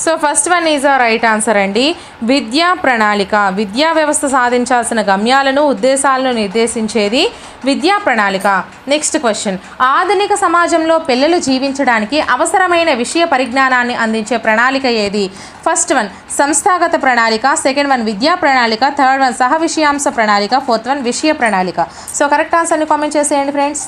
So first one is ఆ రైట్ ఆన్సర్ అండి. విద్యా ప్రణాళిక విద్యా వ్యవస్థ సాధించాల్సిన గమ్యాలను ఉద్దేశాలను నిర్దేశించేది విద్యా ప్రణాళిక. Next question. ఆధునిక సమాజంలో పిల్లలు జీవించడానికి అవసరమైన విషయ పరిజ్ఞానాన్ని అందించే ప్రణాళిక ఏది? ఫస్ట్ వన్ సంస్థాగత ప్రణాళిక, సెకండ్ వన్ విద్యా ప్రణాళిక, థర్డ్ వన్ సహ విషయాంశ ప్రణాళిక, ఫోర్త్ వన్ విషయ ప్రణాళిక. సో కరెక్ట్ ఆన్సర్ని కామెంట్ చేసేయండి friends.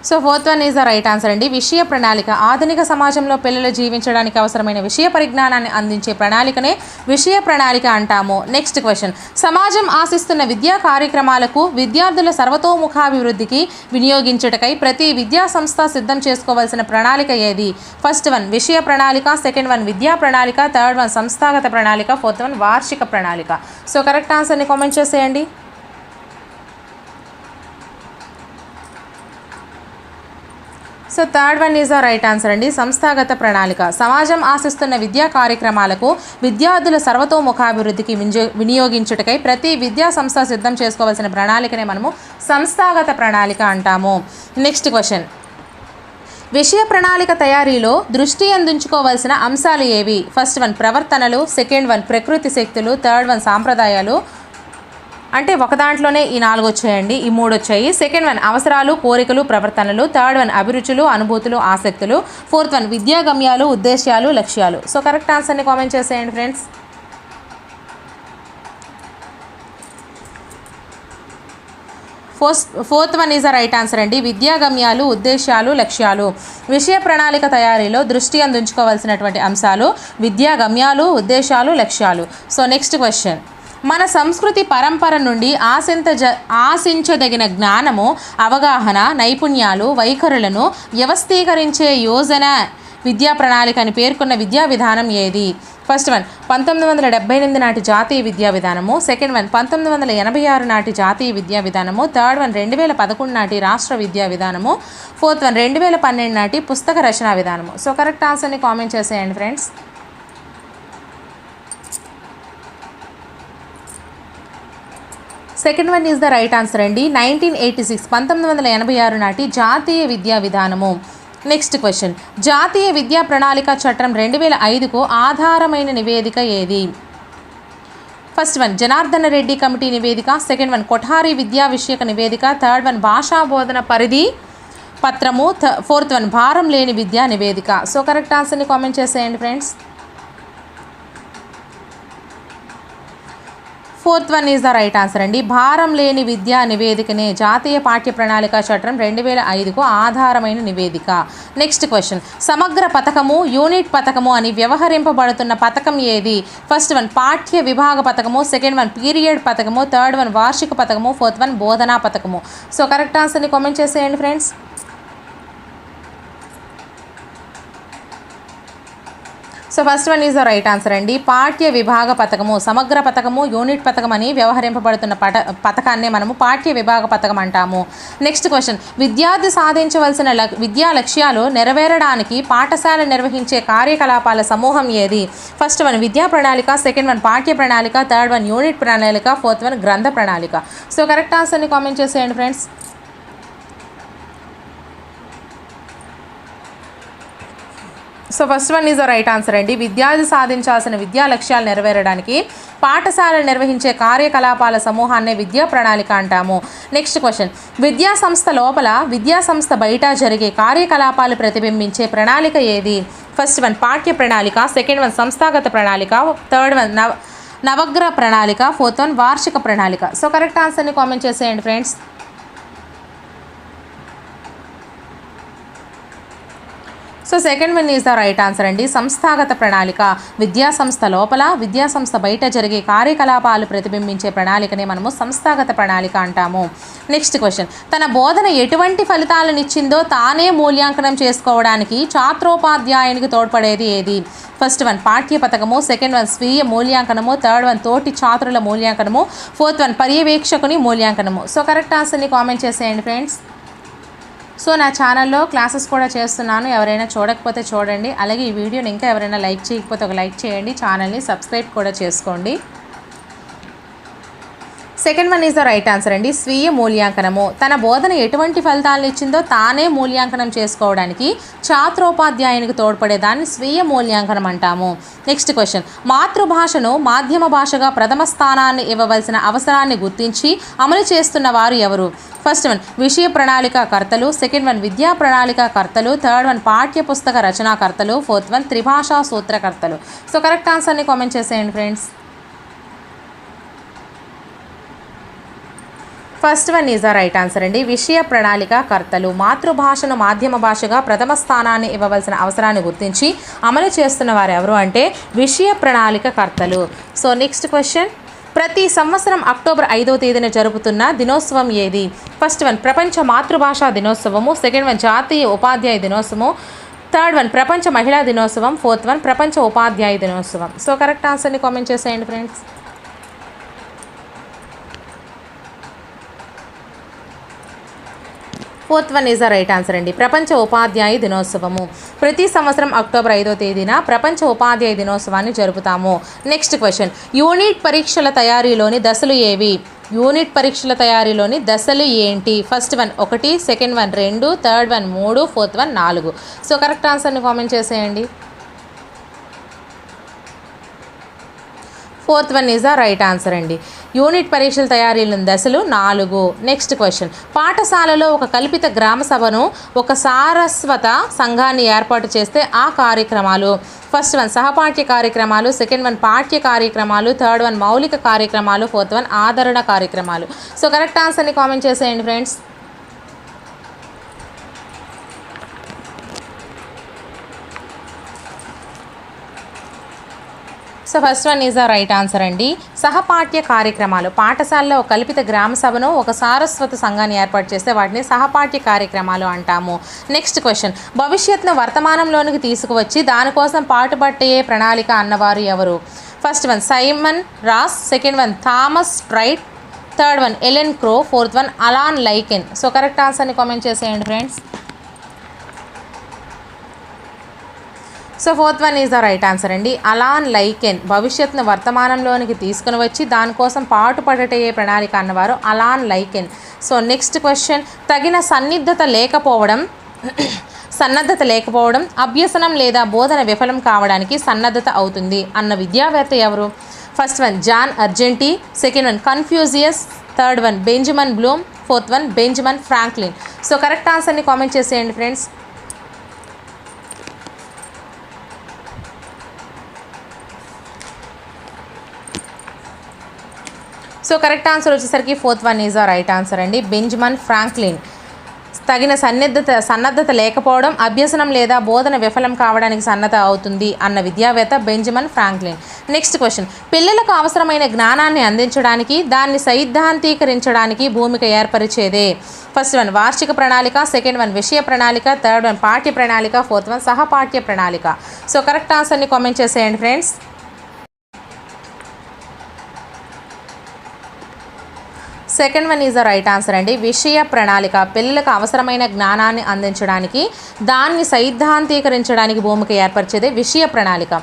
So fourth one is the right answer అండి. విషయ ప్రణాళిక ఆధునిక సమాజంలో పిల్లలు జీవించడానికి అవసరమైన విషయ పరిజ్ఞానాన్ని అందించే ప్రణాళికనే విషయ ప్రణాళిక అంటాము. Next question. సమాజం ఆశిస్తున్న విద్యా కార్యక్రమాలకు విద్యార్థుల సర్వతోముఖాభివృద్ధికి వినియోగించుటకై ప్రతి విద్యా సంస్థ సిద్ధం చేసుకోవాల్సిన ప్రణాళిక ఏది? ఫస్ట్ వన్ విషయ ప్రణాళిక, సెకండ్ వన్ విద్యా ప్రణాళిక, థర్డ్ వన్ సంస్థాగత ప్రణాళిక, ఫోర్త్ వన్ వార్షిక ప్రణాళిక. సో కరెక్ట్ ఆన్సర్ని కామెంట్ చేసేయండి. So third one is the right answer అండి. సంస్థాగత ప్రణాళిక సమాజం ఆశిస్తున్న విద్యా కార్యక్రమాలకు విద్యార్థుల సర్వతోముఖాభివృద్ధికి వినియోగించుటకై ప్రతి విద్యా సంస్థ సిద్ధం చేసుకోవాల్సిన ప్రణాళికనే మనము సంస్థాగత ప్రణాళిక అంటాము. Next question. విషయ ప్రణాళిక తయారీలో దృష్టి అందించుకోవాల్సిన అంశాలు ఏవి? ఫస్ట్ వన్ ప్రవర్తనలు, సెకండ్ వన్ ప్రకృతి శక్తులు, థర్డ్ వన్ సాంప్రదాయాలు. అంటే ఒక దాంట్లోనే ఈ 4 వచ్చాయండి, ఈ 3 వచ్చాయి. సెకండ్ వన్ అవసరాలు, కోరికలు, ప్రవర్తనలు, థర్డ్ వన్ అభిరుచులు, అనుభూతులు, ఆసక్తులు, ఫోర్త్ వన్ విద్యా గమ్యాలు, ఉద్దేశాలు, లక్ష్యాలు. సో కరెక్ట్ ఆన్సర్ని కామెంట్ చేసేయండి friends. Fourth one is the right answer అండి. విద్యా గమ్యాలు, ఉద్దేశాలు, లక్ష్యాలు. విషయ ప్రణాళిక తయారీలో దృష్టి అందించుకోవాల్సినటువంటి అంశాలు విద్యా గమ్యాలు, ఉద్దేశాలు, లక్ష్యాలు. So next question. మన సంస్కృతి పరంపర నుండి ఆశించదగిన జ్ఞానము, అవగాహన, నైపుణ్యాలు, వైఖరులను వ్యవస్థీకరించే యోజన విద్యా ప్రణాళిక అని పేర్కొన్న విద్యా విధానం ఏది? ఫస్ట్ వన్ 1978 నాటి జాతీయ విద్యా విధానము, సెకండ్ వన్ 1986 నాటి జాతీయ విద్యా విధానము, థర్డ్ వన్ 2011 నాటి రాష్ట్ర విద్యా విధానము, ఫోర్త్ వన్ 2012 నాటి పుస్తక రచనా విధానము. సో కరెక్ట్ ఆన్సర్ని కామెంట్ చేసేయండి friends. Second one is the right answer అండి. 1986 నాటి జాతీయ విద్యా విధానము. Next question. జాతీయ విద్యా ప్రణాళిక చట్టం 2005కు ఆధారమైన నివేదిక ఏది? First one Janardhana Reddy committee నివేదిక, సెకండ్ వన్ కొఠారి విద్యా విషయక నివేదిక, థర్డ్ వన్ భాషా బోధన పరిధి పత్రము, ఫోర్త్ వన్ భారం లేని విద్యా నివేదిక. సో కరెక్ట్ ఆన్సర్ని కామెంట్ చేసేయండి friends. Fourth one is the right answer అండి. భారం లేని విద్యా నివేదికనే జాతీయ పాఠ్య ప్రణాళిక చట్టం 2005కు ఆధారమైన నివేదిక. Next question. సమగ్ర పథకము, యూనిట్ పథకము అని వ్యవహరింపబడుతున్న పథకం ఏది? ఫస్ట్ వన్ పాఠ్య విభాగ పథకము, సెకండ్ వన్ పీరియడ్ పథకము, థర్డ్ వన్ వార్షిక పథకము, ఫోర్త్ వన్ బోధనా పథకము. సో కరెక్ట్ ఆన్సర్ని కామెంట్ చేసేయండి friends. So first one is the right answer అండి. పాఠ్య విభాగ పథకము, సమగ్ర పథకము, యూనిట్ పథకం అని వ్యవహరింపబడుతున్న పథకాన్నే మనము పాఠ్య విభాగ పథకం అంటాము. Next question. విద్యార్థి సాధించవలసిన విద్యా లక్ష్యాలు నెరవేరడానికి పాఠశాల నిర్వహించే కార్యకలాపాల సమూహం ఏది? ఫస్ట్ వన్ విద్యా ప్రణాళిక, సెకండ్ వన్ పాఠ్య ప్రణాళిక, థర్డ్ వన్ యూనిట్ ప్రణాళిక, ఫోర్త్ వన్ గ్రంథ ప్రణాళిక. సో కరెక్ట్ ఆన్సర్ని కామెంట్ చేసేయండి friends. So first one is the right answer అండి. విద్యార్థి సాధించాల్సిన విద్యా లక్ష్యాలు నెరవేరడానికి పాఠశాలలు నిర్వహించే కార్యకలాపాల సమూహాన్నే విద్యా ప్రణాళిక అంటాము. నెక్స్ట్ క్వశ్చన్, విద్యా సంస్థ లోపల విద్యా సంస్థ బయట జరిగే కార్యకలాపాలు ప్రతిబింబించే ప్రణాళిక ఏది? ఫస్ట్ వన్ పాఠ్య ప్రణాళిక, సెకండ్ వన్ సంస్థాగత ప్రణాళిక, థర్డ్ వన్ నవగ్రహ ప్రణాళిక, ఫోర్త్ వన్ వార్షిక ప్రణాళిక. సో కరెక్ట్ ఆన్సర్ని కామెంట్ చేసేయండి friends. So second one is the right answer అండి. సంస్థాగత ప్రణాళిక విద్యా సంస్థ లోపల విద్యా సంస్థ బయట జరిగే కార్యకలాపాలు ప్రతిబింబించే ప్రణాళికనే మనము సంస్థాగత ప్రణాళిక అంటాము. నెక్స్ట్ క్వశ్చన్, తన బోధన ఎటువంటి ఫలితాలనిచ్చిందో తానే మూల్యాంకనం చేసుకోవడానికి ఛాత్రోపాధ్యాయునికి తోడ్పడేది ఏది? ఫస్ట్ వన్ పాఠ్య పథకము, సెకండ్ వన్ స్వీయ మూల్యాంకనము, థర్డ్ వన్ తోటి ఛాత్రుల మూల్యాంకనము, ఫోర్త్ వన్ పర్యవేక్షకుని మూల్యాంకనము. సో కరెక్ట్ ఆన్సర్ని కామెంట్ చేసేయండి ఫ్రెండ్స్. సో నా ఛానల్లో క్లాసెస్ కూడా చేస్తున్నాను, ఎవరైనా చూడకపోతే చూడండి. అలాగే ఈ వీడియోని ఇంకా ఎవరైనా లైక్ చేయకపోతే ఒక లైక్ చేయండి, ఛానల్ని సబ్స్క్రైబ్ కూడా చేసుకోండి. Second one is the right answer అండి. స్వీయ మూల్యాంకనము తన బోధన ఎటువంటి ఫలితాలను ఇచ్చిందో తానే మూల్యాంకనం చేసుకోవడానికి ఛాత్రోపాధ్యాయునికి తోడ్పడేదాన్ని స్వీయ మూల్యాంకనం అంటాము. నెక్స్ట్ క్వశ్చన్, మాతృభాషను మాధ్యమ భాషగా ప్రథమ స్థానాన్ని ఇవ్వవలసిన అవసరాన్ని గుర్తించి అమలు చేస్తున్న వారు ఎవరు? ఫస్ట్ వన్ విషయ ప్రణాళికాకర్తలు, సెకండ్ వన్ విద్యా ప్రణాళికాకర్తలు, థర్డ్ వన్ పాఠ్య పుస్తక రచనాకర్తలు, ఫోర్త్ వన్ త్రిభాషా సూత్రకర్తలు. సో కరెక్ట్ ఆన్సర్ని కామెంట్ చేసేయండి friends. First one is the right answer అండి. విషయ ప్రణాళికాకర్తలు మాతృభాషను మాధ్యమ భాషగా ప్రథమ స్థానాన్ని ఇవ్వవలసిన అవసరాన్ని గుర్తించి అమలు చేస్తున్న వారు ఎవరు అంటే విషయ ప్రణాళికాకర్తలు. సో నెక్స్ట్ క్వశ్చన్, ప్రతి సంవత్సరం అక్టోబర్ 5వ తేదీన జరుపుతున్న దినోత్సవం ఏది? ఫస్ట్ వన్ ప్రపంచ మాతృభాషా దినోత్సవము, సెకండ్ వన్ జాతీయ ఉపాధ్యాయ దినోత్సవము, థర్డ్ వన్ ప్రపంచ మహిళా దినోత్సవం, ఫోర్త్ వన్ ప్రపంచ ఉపాధ్యాయ దినోత్సవం. సో కరెక్ట్ ఆన్సర్ని కామెంట్ చేసేయండి friends. Fourth one is the right answer అండి. ప్రపంచ ఉపాధ్యాయ దినోత్సవము ప్రతి సంవత్సరం అక్టోబర్ 5వ తేదీన ప్రపంచ ఉపాధ్యాయ దినోత్సవాన్ని జరుపుతాము. నెక్స్ట్ క్వశ్చన్, యూనిట్ పరీక్షల తయారీలోని దశలు ఏవి? యూనిట్ పరీక్షల తయారీలోని దశలు ఏంటి? First one 1, second one 2, third one 3, fourth one 4. So correct ఆన్సర్ని కామెంట్ చేసేయండి. Fourth one is the right answer అండి. యూనిట్ పరీక్షల తయారీలోని దశలు 4. నెక్స్ట్ క్వశ్చన్, పాఠశాలలో ఒక కల్పిత గ్రామ సభను ఒక సారస్వత సంఘాన్ని ఏర్పాటు చేస్తే ఆ కార్యక్రమాలు? ఫస్ట్ వన్ సహపాఠ్య కార్యక్రమాలు, సెకండ్ వన్ పాఠ్య కార్యక్రమాలు, థర్డ్ వన్ మౌలిక కార్యక్రమాలు, ఫోర్త్ వన్ ఆదరణ కార్యక్రమాలు. సో కరెక్ట్ ఆన్సర్ని కామెంట్ చేసేయండి friends. So first one is the right answer అండి. సహపాఠ్య కార్యక్రమాలు పాఠశాలలో ఒక కల్పిత గ్రామ సభను ఒక సారస్వత సంఘాన్ని ఏర్పాటు చేస్తే వాటిని సహపాఠ్య కార్యక్రమాలు అంటాము. నెక్స్ట్ క్వశ్చన్, భవిష్యత్తును వర్తమానంలోనికి తీసుకువచ్చి దానికోసం పాటుపట్టే ప్రణాళిక అన్నవారు ఎవరు? First one Simon Ross, second one Thomas Wright, third one Ellen Crow, fourth one Alan Lakein. So correct ఆన్సర్ని కామెంట్ చేసేయండి friends. So fourth one is the right answer అండి. అలాన్ లైకెన్ భవిష్యత్తును వర్తమానంలోనికి తీసుకుని వచ్చి దానికోసం పాటుపడటే ప్రణాళిక అన్నవారు అలాన్ లైకెన్. సో నెక్స్ట్ క్వశ్చన్, తగిన సన్నద్ధత లేకపోవడం అభ్యసనం లేదా బోధన విఫలం కావడానికి సన్నద్ధత అవుతుంది అన్న విద్యావేత్త ఎవరు? First one John Argenti, second one Confucius, third one Benjamin Bloom, fourth one Benjamin Franklin. So correct ఆన్సర్ని కామెంట్ చేసేయండి ఫ్రెండ్స్. సో కరెక్ట్ ఆన్సర్ వచ్చేసరికి fourth one is the right answer అండి. బెంజమిన్ ఫ్రాంక్లిన్ తగిన సన్నద్ధత లేకపోవడం అభ్యసనం లేదా బోధన విఫలం కావడానికి సన్నద్ధత అవుతుంది అన్న విద్యావేత్త బెంజమిన్ ఫ్రాంక్లిన్. నెక్స్ట్ క్వశ్చన్, పిల్లలకు అవసరమైన జ్ఞానాన్ని అందించడానికి దాన్ని సైద్ధాంతీకరించడానికి భూమిక ఏర్పరిచేదే? ఫస్ట్ వన్ వార్షిక ప్రణాళిక, సెకండ్ వన్ విషయ ప్రణాళిక, థర్డ్ వన్ పాఠ్య ప్రణాళిక, ఫోర్త్ వన్ సహపాఠ్య ప్రణాళిక. సో కరెక్ట్ ఆన్సర్ని కామెంట్ చేసేయండి friends. Second one is the right answer అండి. విషయ ప్రణాళిక పిల్లలకు అవసరమైన జ్ఞానాన్ని అందించడానికి, దాన్ని సైద్ధాంతీకరించడానికి భూమిక ఏర్పరిచేదే విషయ ప్రణాళిక.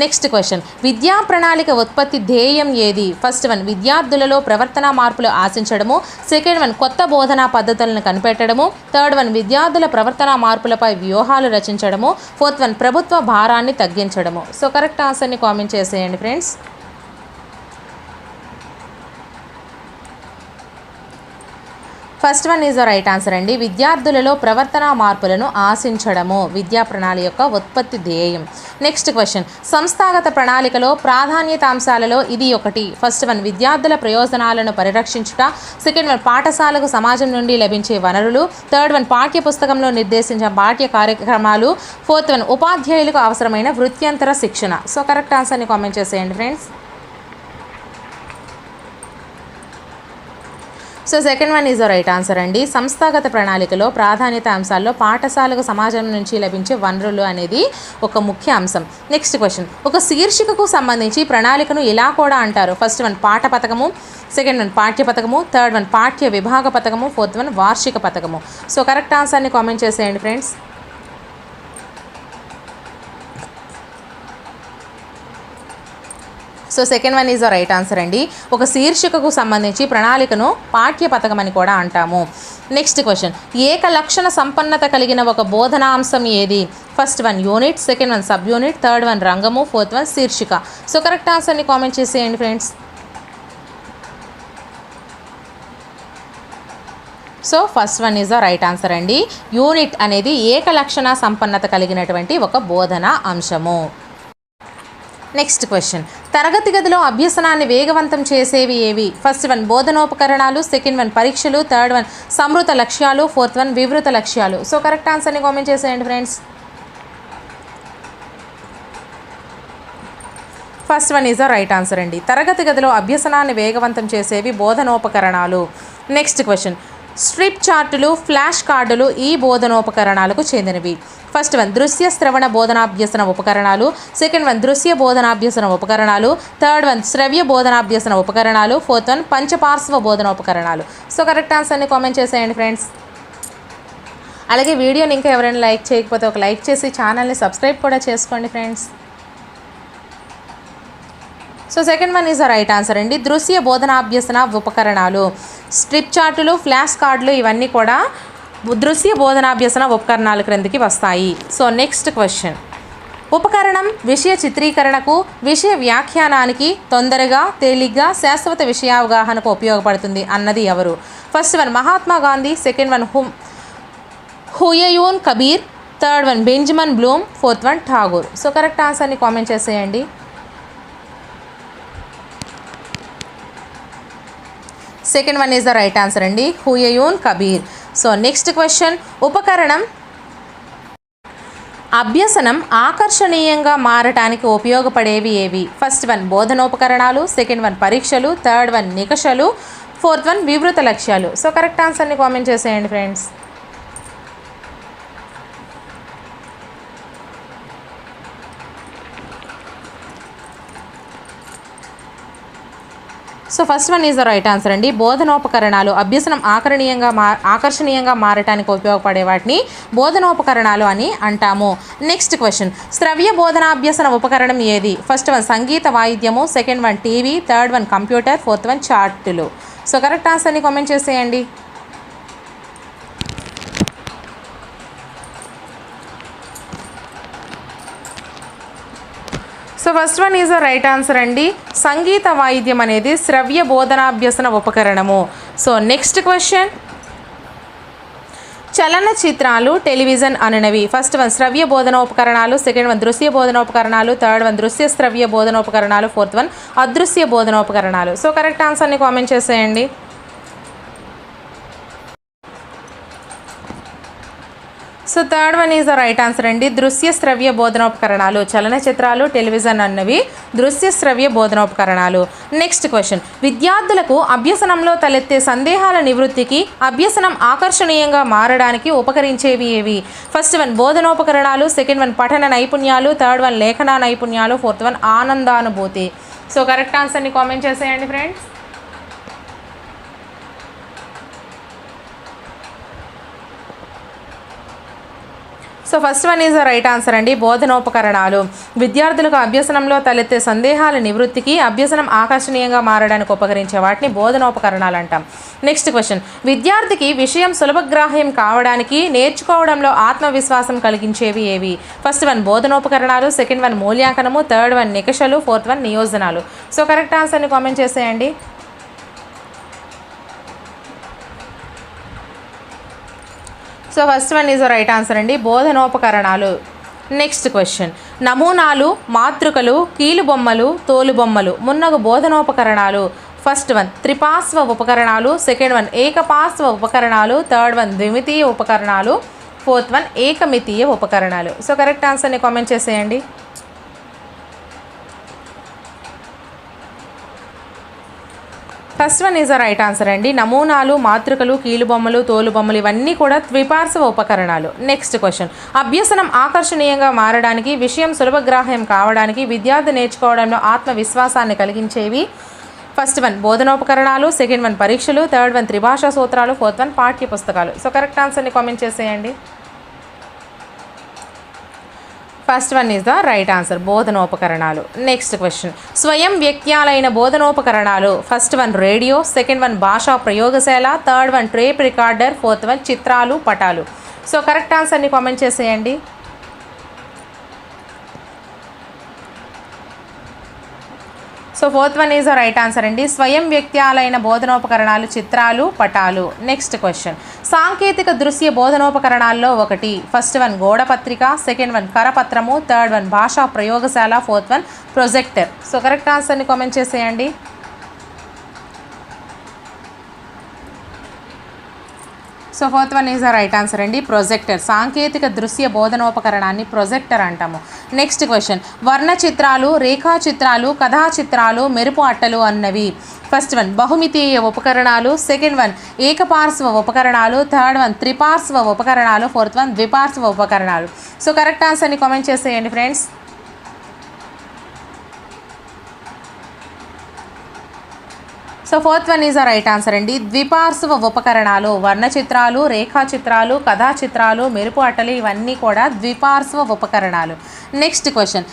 నెక్స్ట్ క్వశ్చన్, విద్యా ప్రణాళిక ఉత్పత్తి ధ్యేయం ఏది? ఫస్ట్ వన్ విద్యార్థులలో ప్రవర్తన మార్పులు ఆశించడము, సెకండ్ వన్ కొత్త బోధనా పద్ధతులను కనిపెట్టడము, థర్డ్ వన్ విద్యార్థుల ప్రవర్తన మార్పులపై వ్యూహాలు రచించడము, ఫోర్త్ వన్ ప్రభుత్వ భారాన్ని తగ్గించడము. సో కరెక్ట్ ఆన్సర్ని కామెంట్ చేసేయండి friends. First one is the right answer అండి. విద్యార్థులలో ప్రవర్తన మార్పులను ఆశించడము విద్యా ప్రణాళిక యొక్క ఉత్పత్తి ధ్యేయం. నెక్స్ట్ క్వశ్చన్, సంస్థాగత ప్రణాళికలో ప్రాధాన్యత అంశాలలో ఇది ఒకటి. ఫస్ట్ వన్ విద్యార్థుల ప్రయోజనాలను పరిరక్షించుట, సెకండ్ వన్ పాఠశాలకు సమాజం నుండి లభించే వనరులు, థర్డ్ వన్ పాఠ్య పుస్తకంలో నిర్దేశించిన పాఠ్య కార్యక్రమాలు, ఫోర్త్ వన్ ఉపాధ్యాయులకు అవసరమైన వృత్యంతర శిక్షణ. సో కరెక్ట్ ఆన్సర్ని కామెంట్ చేసేయండి friends. So second one is the right answer అండి. సంస్థాగత ప్రణాళికలో ప్రాధాన్యత అంశాల్లో పాఠశాలకు సమాజం నుంచి లభించే వనరులు అనేది ఒక ముఖ్య అంశం. నెక్స్ట్ క్వశ్చన్, ఒక శీర్షికకు సంబంధించి ప్రణాళికను ఇలా కూడా అంటారు. ఫస్ట్ వన్ పాఠ పథకము, సెకండ్ వన్ పాఠ్య పథకము, థర్డ్ వన్ పాఠ్య విభాగ పథకము, ఫోర్త్ వన్ వార్షిక పథకము. సో కరెక్ట్ ఆన్సర్ని కామెంట్ చేసేయండి friends. So second one is the right answer అండి. ఒక శీర్షికకు సంబంధించి ప్రణాళికను పాఠ్య పథకం అని కూడా అంటాము. నెక్స్ట్ క్వశ్చన్, ఏక లక్షణ సంపన్నత కలిగిన ఒక బోధనాంశం ఏది? First one unit, second one sub unit, third one రంగము, ఫోర్త్ వన్ శీర్షిక. సో కరెక్ట్ ఆన్సర్ని కామెంట్ చేసేయండి friends. So first one is the right answer అండి. యూనిట్ అనేది ఏక లక్షణ సంపన్నత కలిగినటువంటి ఒక బోధన అంశము. నెక్స్ట్ క్వశ్చన్, తరగతి గదిలో అభ్యసనాన్ని వేగవంతం చేసేవి ఏవి? ఫస్ట్ వన్ బోధనోపకరణాలు, సెకండ్ వన్ పరీక్షలు, థర్డ్ వన్ సమృత లక్ష్యాలు, ఫోర్త్ వన్ వివృత లక్ష్యాలు. సో కరెక్ట్ ఆన్సర్ని కామెంట్ చేసేయండి friends. First one is the right answer అండి. తరగతి గదిలో అభ్యసనాన్ని వేగవంతం చేసేవి బోధనోపకరణాలు. నెక్స్ట్ క్వశ్చన్, స్ట్రిప్ చార్టులు, ఫ్లాష్ కార్డులు ఈ బోధనోపకరణాలకు చెందినవి. ఫస్ట్ వన్ దృశ్య శ్రవణ బోధనాభ్యసన ఉపకరణాలు, సెకండ్ వన్ దృశ్య బోధనాభ్యసన ఉపకరణాలు, థర్డ్ వన్ శ్రవ్య బోధనాభ్యసన ఉపకరణాలు, ఫోర్త్ వన్ పంచపార్శ్వ బోధనోపకరణాలు. సో కరెక్ట్ ఆన్సర్ని కామెంట్ చేసేయండి ఫ్రెండ్స్. అలాగే వీడియోని ఇంకా ఎవరైనా లైక్ చేయకపోతే ఒక లైక్ చేసి ఛానల్ని సబ్స్క్రైబ్ కూడా చేసుకోండి friends. So second one is the right answer అండి. దృశ్య బోధనాభ్యసన ఉపకరణాలు, స్ట్రిప్ చార్టులు, ఫ్లాష్ కార్డులు ఇవన్నీ కూడా దృశ్య బోధనాభ్యసన ఉపకరణాల క్రిందికి వస్తాయి. సో నెక్స్ట్ క్వశ్చన్, ఉపకరణం విషయ చిత్రీకరణకు, విషయ వ్యాఖ్యానానికి, తొందరగా తేలిగ్గా శాశ్వత విషయావగాహనకు ఉపయోగపడుతుంది అన్నది ఎవరు? First one Mahatma Gandhi, second one Humayun Kabir, third one Benjamin Bloom, fourth one Tagore. So correct ఆన్సర్ని కామెంట్ చేసేయండి. Second one is the right answer అండి, Humayun Kabir. So next question, ఉపకరణం అభ్యసనం ఆకర్షణీయంగా మారటానికి ఉపయోగపడేవి ఏవి? ఫస్ట్ వన్ బోధనోపకరణాలు, సెకండ్ వన్ పరీక్షలు, థర్డ్ వన్ నికషలు, ఫోర్త్ వన్ వివృత లక్ష్యాలు. సో కరెక్ట్ ఆన్సర్ని కామెంట్ చేసేయండి friends. So first one is the right answer అండి. బోధనోపకరణాలు అభ్యసనం ఆకర్షణీయంగా మారటానికి ఉపయోగపడే వాటిని బోధనోపకరణాలు అని అంటాము. నెక్స్ట్ క్వశ్చన్, శ్రవ్య బోధనాభ్యసన ఉపకరణం ఏది? ఫస్ట్ వన్ సంగీత వాయిద్యము, second one TV, third one computer, fourth one చార్టులు. సో కరెక్ట్ ఆన్సర్ని కామెంట్ చేసేయండి. So first one is the right answer అండి. సంగీత వాయిద్యం అనేది శ్రవ్య బోధనాభ్యసన ఉపకరణము. సో నెక్స్ట్ క్వశ్చన్, చలనచిత్రాలు టెలివిజన్ అననవి. ఫస్ట్ వన్ శ్రవ్య బోధనోపకరణాలు, సెకండ్ వన్ దృశ్య బోధనోపకరణాలు, థర్డ్ వన్ దృశ్య శ్రవ్య బోధనోపకరణాలు, ఫోర్త్ వన్ అదృశ్య బోధనోపకరణాలు. సో కరెక్ట్ ఆన్సర్ని కామెంట్ చేసేయండి. So third one is the right answer అండి. దృశ్య శ్రవ్య బోధనోపకరణాలు, చలనచిత్రాలు టెలివిజన్ అన్నవి దృశ్య శ్రవ్య బోధనోపకరణాలు. నెక్స్ట్ క్వశ్చన్, విద్యార్థులకు అభ్యసనంలో తలెత్తే సందేహాల నివృత్తికి, అభ్యసనం ఆకర్షణీయంగా మారడానికి ఉపకరించేవి ఏవి? ఫస్ట్ వన్ బోధనోపకరణాలు, సెకండ్ వన్ పఠన నైపుణ్యాలు, థర్డ్ వన్ లేఖన నైపుణ్యాలు, ఫోర్త్ వన్ ఆనందానుభూతి. సో కరెక్ట్ ఆన్సర్ని కామెంట్ చేసేయండి friends. So first one is the right answer అండి. బోధనోపకరణాలు విద్యార్థులకు అభ్యసనంలో తలెత్తే సందేహాల నివృత్తికి, అభ్యసనం ఆకర్షణీయంగా మారడానికి ఉపకరించే వాటిని బోధనోపకరణాలు అంటాం. నెక్స్ట్ క్వశ్చన్, విద్యార్థికి విషయం సులభగ్రాహ్యం కావడానికి, నేర్చుకోవడంలో ఆత్మవిశ్వాసం కలిగించేవి ఏవి? ఫస్ట్ వన్ బోధనోపకరణాలు, సెకండ్ వన్ మూల్యాంకనము, థర్డ్ వన్ నికషలు, ఫోర్త్ వన్ నియోజనాలు. సో కరెక్ట్ ఆన్సర్ని కామెంట్ చేసేయండి. So first one is right answer అండి, బోధనోపకరణాలు. నెక్స్ట్ క్వశ్చన్, నమూనాలు, మాతృకలు, కీలుబొమ్మలు, తోలుబొమ్మలు మున్నగు బోధనోపకరణాలు. ఫస్ట్ వన్ త్రిపార్శ్వ ఉపకరణాలు, సెకండ్ వన్ ఏకపార్శ్వ ఉపకరణాలు, థర్డ్ వన్ ద్విమితీయ ఉపకరణాలు, ఫోర్త్ వన్ ఏకమితీయ ఉపకరణాలు. సో కరెక్ట్ ఆన్సర్ని కామెంట్ చేసేయండి. First one is the right answer అండి. నమూనాలు, మాతృకలు, కీలుబొమ్మలు, తోలుబొమ్మలు ఇవన్నీ కూడా ద్విపార్శ్వ ఉపకరణాలు. నెక్స్ట్ క్వశ్చన్, అభ్యసనం ఆకర్షణీయంగా మారడానికి, విషయం సులభగ్రాహ్యం కావడానికి, విద్యార్థి నేర్చుకోవడంలో ఆత్మవిశ్వాసాన్ని కలిగించేవి. ఫస్ట్ వన్ బోధనోపకరణాలు, సెకండ్ వన్ పరీక్షలు, థర్డ్ వన్ త్రిభాషా సూత్రాలు, ఫోర్త్ వన్ పాఠ్య పుస్తకాలు. సో కరెక్ట్ ఆన్సర్ని కామెంట్ చేసేయండి. First one is the right answer, బోధనోపకరణాలు. నెక్స్ట్ క్వశ్చన్, స్వయం వ్యక్త్యాలైన బోధనోపకరణాలు. First one radio, second one భాషా ప్రయోగశాల, third one tape recorder, fourth one చిత్రాలు, పటాలు. సో కరెక్ట్ ఆన్సర్ని కామెంట్ చేసేయండి. So fourth one is the right answer అండి. స్వయం వ్యక్త్యాలైన బోధనోపకరణాలు, చిత్రాలు, పటాలు. నెక్స్ట్ క్వశ్చన్, సాంకేతిక దృశ్య బోధనోపకరణాల్లో ఒకటి. ఫస్ట్ వన్ గోడపత్రిక, సెకండ్ వన్ కరపత్రము, థర్డ్ వన్ భాషా ప్రయోగశాల, fourth one projector. So correct ఆన్సర్ని కామెంట్ చేసేయండి. So fourth one is the right answer అండి, ప్రొజెక్టర్. సాంకేతిక దృశ్య బోధనోపకరణాన్ని ప్రొజెక్టర్ అంటాము. నెక్స్ట్ క్వశ్చన్, వర్ణ చిత్రాలు, రేఖా చిత్రాలు, కథా చిత్రాలు, మెరుపు అట్టలు అన్నవి. ఫస్ట్ వన్ బహుమితీయ ఉపకరణాలు, సెకండ్ వన్ ఏకపార్శ్వ ఉపకరణాలు, థర్డ్ వన్ త్రిపార్శ్వ ఉపకరణాలు, ఫోర్త్ వన్ ద్విపార్శ్వ ఉపకరణాలు. సో కరెక్ట్ ఆన్సర్ని కామెంట్ చేసేయండి friends. So fourth one is the right answer అండి, ద్విపార్శ్వ ఉపకరణాలు. వర్ణ చిత్రాలు, రేఖా చిత్రాలు, కథా చిత్రాలు, మెరుపు అట్టలు ఇవన్నీ కూడా ద్విపార్శ్వ ఉపకరణాలు. నెక్స్ట్ క్వశ్చన్,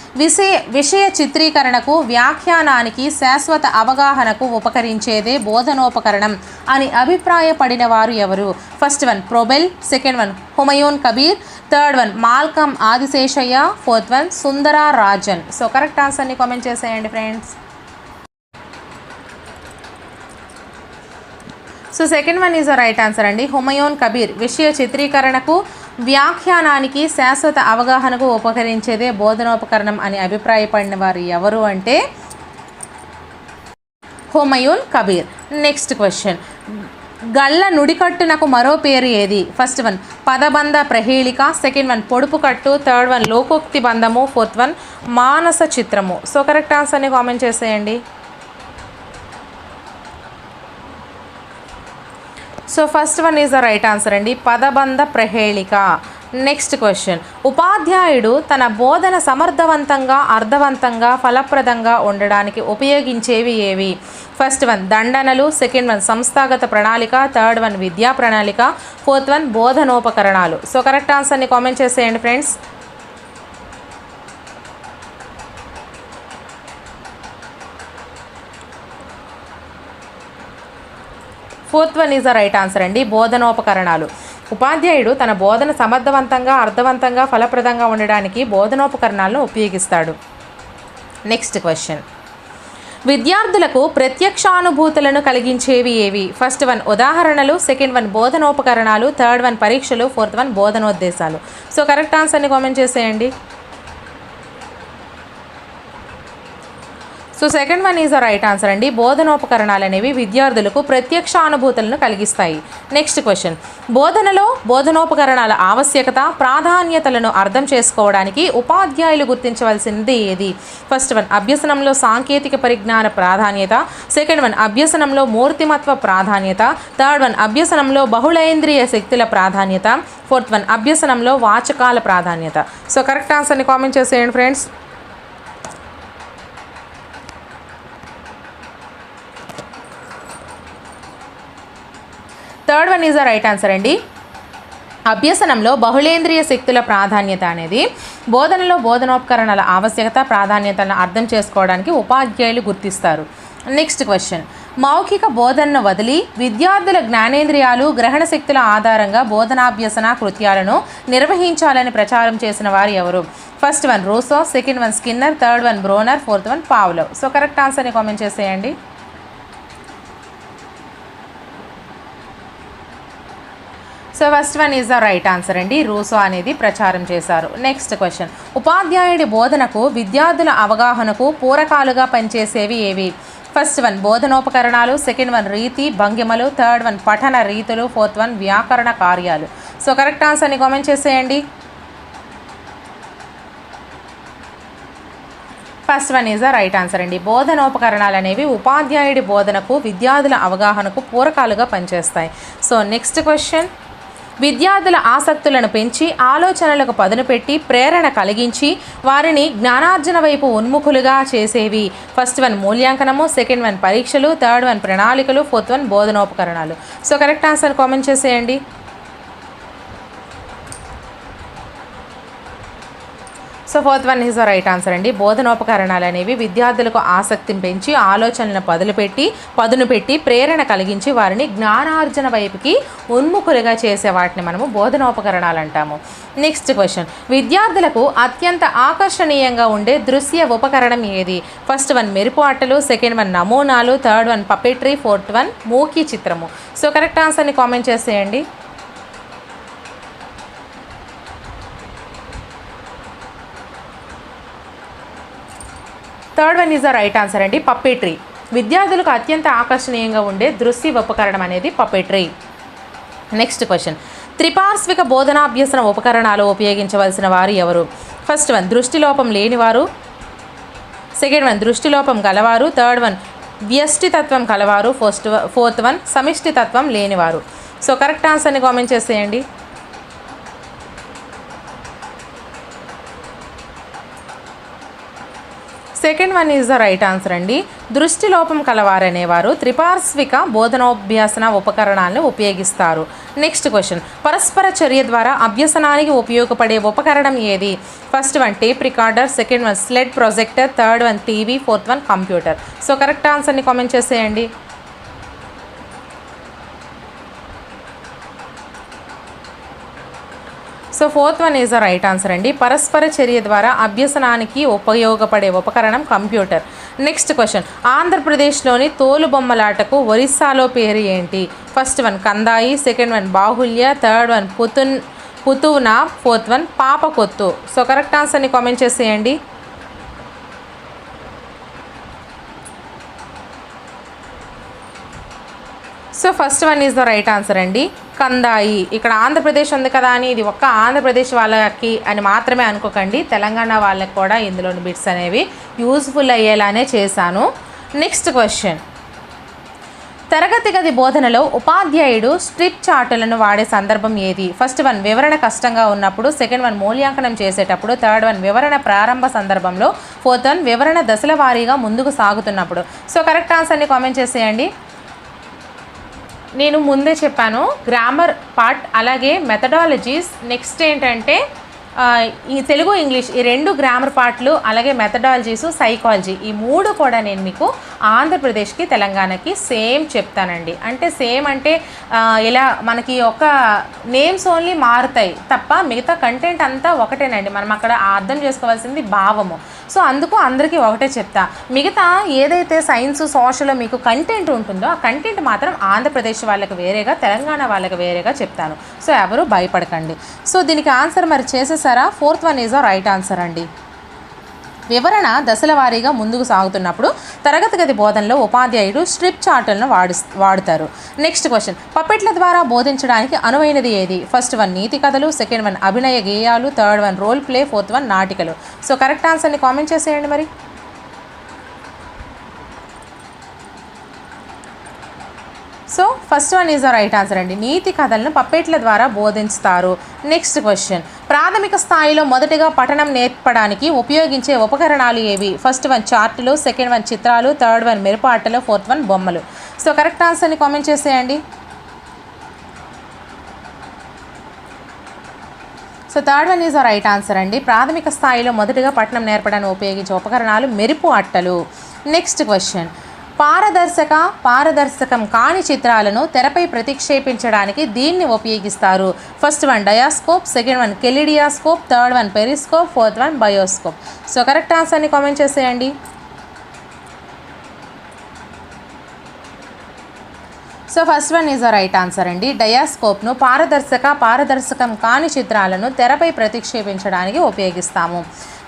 విషయ చిత్రీకరణకు, వ్యాఖ్యానానికి, శాశ్వత అవగాహనకు ఉపకరించేదే బోధనోపకరణం అని అభిప్రాయపడిన వారు ఎవరు? First one Froebel, second one Humayun Kabir, third one Malcolm Adiseshiah, fourth one Sundara Rajan. So correct ఆన్సర్ని కామెంట్ చేసేయండి friends. So second one is the right answer అండి, హుమయూన్ కబీర్. విషయ చిత్రీకరణకు, వ్యాఖ్యానానికి, శాశ్వత అవగాహనకు ఉపకరించేదే బోధనోపకరణం అని అభిప్రాయపడిన వారు ఎవరు అంటే హుమయూన్ కబీర్. నెక్స్ట్ క్వశ్చన్, గళ్ళ నుడికట్టునకు మరో పేరు ఏది? ఫస్ట్ వన్ పదబంధ ప్రహేళిక, సెకండ్ వన్ పొడుపు కట్టు, థర్డ్ వన్ లోకోక్తి బంధము, ఫోర్త్ వన్ మానస చిత్రము. సో కరెక్ట్ ఆన్సర్ని కామెంట్ చేసేయండి. So first one is the right answer అండి, పదబంధ ప్రహేళిక. నెక్స్ట్ క్వశ్చన్, ఉపాధ్యాయుడు తన బోధన సమర్థవంతంగా, అర్థవంతంగా, ఫలప్రదంగా ఉండడానికి ఉపయోగించేవి ఏవి? ఫస్ట్ వన్ దండనలు, సెకండ్ వన్ సంస్థాగత ప్రణాళిక, థర్డ్ వన్ విద్యా ప్రణాళిక, ఫోర్త్ వన్ బోధనోపకరణాలు. సో కరెక్ట్ ఆన్సర్ని కామెంట్ చేసేయండి friends. Fourth one is the right answer అండి, బోధనోపకరణాలు. ఉపాధ్యాయుడు తన బోధన సమర్థవంతంగా, అర్థవంతంగా, ఫలప్రదంగా ఉండడానికి బోధనోపకరణాలను ఉపయోగిస్తాడు. నెక్స్ట్ క్వశ్చన్, విద్యార్థులకు ప్రత్యక్షానుభూతులను కలిగించేవి ఏవి? ఫస్ట్ వన్ ఉదాహరణలు, సెకండ్ వన్ బోధనోపకరణాలు, థర్డ్ వన్ పరీక్షలు, ఫోర్త్ వన్ బోధనోద్దేశాలు. సో కరెక్ట్ ఆన్సర్ని కామెంట్ చేసేయండి. So second one is the right answer అండి, బోధనోపకరణాలు అనేవి విద్యార్థులకు ప్రత్యక్షానుభూతులను కలిగిస్తాయి. నెక్స్ట్ క్వశ్చన్, బోధనలో బోధనోపకరణాల ఆవశ్యకత, ప్రాధాన్యతలను అర్థం చేసుకోవడానికి ఉపాధ్యాయులు గుర్తించవలసింది ఏది? ఫస్ట్ వన్ అభ్యసనంలో సాంకేతిక పరిజ్ఞాన ప్రాధాన్యత, సెకండ్ వన్ అభ్యసనంలో మూర్తిమత్వ ప్రాధాన్యత, థర్డ్ వన్ అభ్యసనంలో బహుళేంద్రియ శక్తుల ప్రాధాన్యత, ఫోర్త్ వన్ అభ్యసనంలో వాచకాల ప్రాధాన్యత. సో కరెక్ట్ ఆన్సర్ని కామెంట్ చేసేయండి friends. Third one is the right answer అండి, అభ్యసనంలో బహుళేంద్రియ శక్తుల ప్రాధాన్యత అనేది బోధనలో బోధనోపకరణాల ఆవశ్యకత ప్రాధాన్యతలను అర్థం చేసుకోవడానికి ఉపాధ్యాయులు గుర్తిస్తారు. నెక్స్ట్ క్వశ్చన్, మౌఖిక బోధనను వదిలి విద్యార్థుల జ్ఞానేంద్రియాలు గ్రహణ శక్తుల ఆధారంగా బోధనాభ్యసన కృత్యాలను నిర్వహించాలని ప్రచారం చేసిన వారు ఎవరు? First one Russo, second one Skinner, third one Bruner, fourth one Pavlov. So correct ఆన్సర్ని కామెంట్ చేసేయండి. So first one is the right answer అండి. రూసో అనేది ప్రచారం చేశారు. నెక్స్ట్ క్వశ్చన్, ఉపాధ్యాయుడి బోధనకు విద్యార్థుల అవగాహనకు పూరకాలుగా పనిచేసేవి ఏవి? ఫస్ట్ వన్ బోధనోపకరణాలు, సెకండ్ వన్ రీతి భంగిమలు, థర్డ్ వన్ పఠన రీతులు, ఫోర్త్ వన్ వ్యాకరణ కార్యాలు. సో కరెక్ట్ ఆన్సర్ని కామెంట్ చేసేయండి. First one is the right answer అండి. బోధనోపకరణాలు అనేవి ఉపాధ్యాయుడి బోధనకు విద్యార్థుల అవగాహనకు పూరకాలుగా పనిచేస్తాయి. సో నెక్స్ట్ క్వశ్చన్, విద్యార్థుల ఆసక్తులను పెంచి ఆలోచనలకు పదును పెట్టి ప్రేరణ కలిగించి వారిని జ్ఞానార్జన వైపు ఉన్ముఖులుగా చేసేవి? ఫస్ట్ వన్ మూల్యాంకనము, సెకండ్ వన్ పరీక్షలు, థర్డ్ వన్ ప్రణాళికలు, ఫోర్త్ వన్ బోధనోపకరణాలు. సో కరెక్ట్ ఆన్సర్ కామెంట్ చేసేయండి. So fourth one is the right answer అండి. బోధనోపకరణాలు అనేవి విద్యార్థులకు ఆసక్తిని పెంచి ఆలోచనలను పదును పెట్టి ప్రేరణ కలిగించి వారిని జ్ఞానార్జన వైపుకి ఉన్ముఖులుగా చేసే వాటిని మనము బోధనోపకరణాలు అంటాము. నెక్స్ట్ క్వశ్చన్, విద్యార్థులకు అత్యంత ఆకర్షణీయంగా ఉండే దృశ్య ఉపకరణం ఏది? ఫస్ట్ వన్ మెరుపు ఆటలు, సెకండ్ వన్ నమూనాలు, third one puppetry, fourth one మూకీ చిత్రము. సో కరెక్ట్ ఆన్సర్ని కామెంట్ చేసేయండి. Third one is the right answer అండి. పపెట్రీ. విద్యార్థులకు అత్యంత ఆకర్షణీయంగా ఉండే దృశ్య ఉపకరణం అనేది పపెట్రీ. నెక్స్ట్ క్వశ్చన్, త్రిపార్శ్విక బోధనాభ్యసన ఉపకరణాలు ఉపయోగించవలసిన వారు ఎవరు? ఫస్ట్ వన్ దృష్టిలోపం లేనివారు, సెకండ్ వన్ దృష్టిలోపం గలవారు, థర్డ్ వన్ వ్యష్టితత్వం కలవారు, ఫోర్త్ వన్ సమిష్టితత్వం లేనివారు. సో కరెక్ట్ ఆన్సర్ని కామెంట్ చేసేయండి. Second one is the right answer అండి. దృష్టిలోపం కలవారనేవారు త్రిపార్శ్విక బోధనోభ్యాసన ఉపకరణాలను ఉపయోగిస్తారు. నెక్స్ట్ క్వశ్చన్, పరస్పర చర్య ద్వారా అభ్యసనానికి ఉపయోగపడే ఉపకరణం ఏది? First one tape recorder, second one sled projector, third one TV, fourth one computer. So correct ఆన్సర్ని కామెంట్ చేసేయండి. So fourth one is the right answer అండి. పరస్పర చర్య ద్వారా అభ్యసనానికి ఉపయోగపడే ఉపకరణం కంప్యూటర్. నెక్స్ట్ క్వశ్చన్, ఆంధ్రప్రదేశ్లోని తోలుబొమ్మలాటకు ఒరిస్సాలో పేరు ఏంటి? First one Kandhei, second one బాహుల్య, థర్డ్ వన్ పుతునా, ఫోర్త్ వన్ పాపకొత్తు. సో కరెక్ట్ ఆన్సర్ని కామెంట్ చేసేయండి. So first one is the right answer అండి. కందాయి. ఇక్కడ ఆంధ్రప్రదేశ్ ఉంది కదా అని ఇది ఒక్క ఆంధ్రప్రదేశ్ వాళ్ళకి అని మాత్రమే అనుకోకండి, తెలంగాణ వాళ్ళకి కూడా ఇందులోని బిట్స్ అనేవి యూజ్ఫుల్ అయ్యేలానే చేశాను. నెక్స్ట్ క్వశ్చన్, తరగతి గది బోధనలో ఉపాధ్యాయుడు స్ట్రిప్ చార్టులను వాడే సందర్భం ఏది? ఫస్ట్ వన్ వివరణ కష్టంగా ఉన్నప్పుడు, సెకండ్ వన్ మూల్యాంకనం చేసేటప్పుడు, థర్డ్ వన్ వివరణ ప్రారంభ సందర్భంలో, ఫోర్త్ వన్ వివరణ దశల వారీగా ముందుకు సాగుతున్నప్పుడు. సో కరెక్ట్ ఆన్సర్ని కామెంట్ చేసేయండి. నేను ముందే చెప్పాను గ్రామర్ పార్ట్ అలాగే మెథడాలజీస్, నెక్స్ట్ ఏంటంటే ఈ తెలుగు ఇంగ్లీష్ ఈ రెండు గ్రామర్ పార్ట్లు అలాగే మెథడాలజీసు సైకాలజీ ఈ మూడు కూడా నేను మీకు ఆంధ్రప్రదేశ్కి తెలంగాణకి సేమ్ చెప్తానండి. అంటే సేమ్ అంటే ఇలా మనకి ఒక నేమ్స్ ఓన్లీ మారుతాయి తప్ప మిగతా కంటెంట్ అంతా ఒకటేనండి. మనం అక్కడ అర్థం చేసుకోవాల్సింది భావము. సో అందుకు అందరికీ ఒకటే చెప్తా. మిగతా ఏదైతే సైన్స్ సోషల్ మీకు కంటెంట్ ఉంటుందో ఆ కంటెంట్ మాత్రం ఆంధ్రప్రదేశ్ వాళ్ళకి వేరేగా తెలంగాణ వాళ్ళకి వేరేగా చెప్తాను. సో ఎవరు భయపడకండి. సో దీనికి ఆన్సర్ మరి చేసేసారా? Fourth one is the right answer అండి. వివరణ దశల వారీగా ముందుకు సాగుతున్నప్పుడు తరగతి గది బోధనలో ఉపాధ్యాయుడు స్ట్రిప్ చార్టులను వాడుతారు. నెక్స్ట్ క్వశ్చన్, పప్పెట్ల ద్వారా బోధించడానికి అనువైనది ఏది? ఫస్ట్ వన్ నీతి కథలు, సెకండ్ వన్ అభినయ గేయాలు, third one role play, fourth one నాటికలు. సో కరెక్ట్ ఆన్సర్ని కామెంట్ చేసేయండి మరి. So first one is the right answer అండి. నీతి కథలను పప్పెట్ల ద్వారా బోధిస్తారు. నెక్స్ట్ క్వశ్చన్, ప్రాథమిక స్థాయిలో మొదటిగా పఠనం నేర్పడానికి ఉపయోగించే ఉపకరణాలు ఏవి? ఫస్ట్ వన్ చార్టులు, సెకండ్ వన్ చిత్రాలు, థర్డ్ వన్ మెరుపు ఆటలు, ఫోర్త్ వన్ బొమ్మలు. సో కరెక్ట్ ఆన్సర్ని కామెంట్ చేసేయండి. So third one is right answer అండి. ప్రాథమిక స్థాయిలో మొదటిగా పఠనం నేర్పడానికి ఉపయోగించే ఉపకరణాలు మెరుపు అట్టలు. నెక్స్ట్ క్వశ్చన్, పారదర్శకం కాని చిత్రాలను తెరపై ప్రతిక్షేపించడానికి దీన్ని ఉపయోగిస్తారు. First one diascope, second one kaleidoscope, third one periscope, fourth one bioscope. So correct ఆన్సర్ని కామెంట్ చేసేయండి. So first one is right answer అండి. డయాస్కోప్ను పారదర్శకం కాని చిత్రాలను తెరపై ప్రతిక్షేపించడానికి ఉపయోగిస్తాము.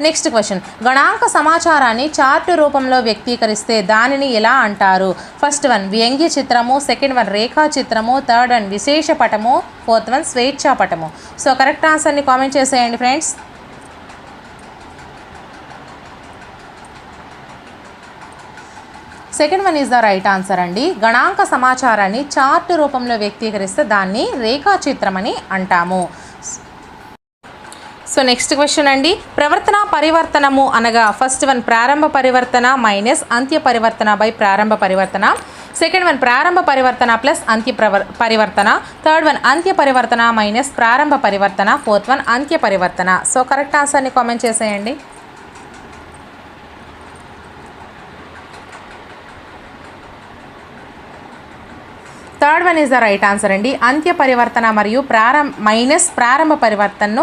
నెక్స్ట్ క్వశ్చన్, గణాంక సమాచారాన్ని చార్టు రూపంలో వ్యక్తీకరిస్తే దానిని ఎలా అంటారు. ఫస్ట్ వన్ వ్యంగ్య చిత్రము, సెకండ్ వన్ రేఖా చిత్రము, థర్డ్ వన్ విశేష పటము, ఫోర్త్ వన్ స్వేచ్ఛా పటము. సో కరెక్ట్ ఆన్సర్ని కామెంట్ చేసేయండి friends. Second one is the right answer అండి. గణాంక సమాచారాన్ని చార్ట్ రూపంలో వ్యక్తీకరిస్తే దాన్ని రేఖాచిత్రం అని అంటాము. సో నెక్స్ట్ క్వశ్చన్ అండి, ప్రవర్తన పరివర్తనము అనగా ఫస్ట్ వన్ ప్రారంభ పరివర్తన మైనస్ అంత్య పరివర్తన బై ప్రారంభ పరివర్తన, సెకండ్ వన్ ప్రారంభ పరివర్తన ప్లస్ అంత్య పరివర్తన, థర్డ్ వన్ అంత్య పరివర్తన మైనస్ ప్రారంభ పరివర్తన, ఫోర్త్ వన్ అంత్య పరివర్తన. సో కరెక్ట్ ఆన్సర్ని కామెంట్ చేసేయండి. Third one is the right answer అండి. అంత్య పరివర్తన మరియు ప్రారంభ పరివర్తనను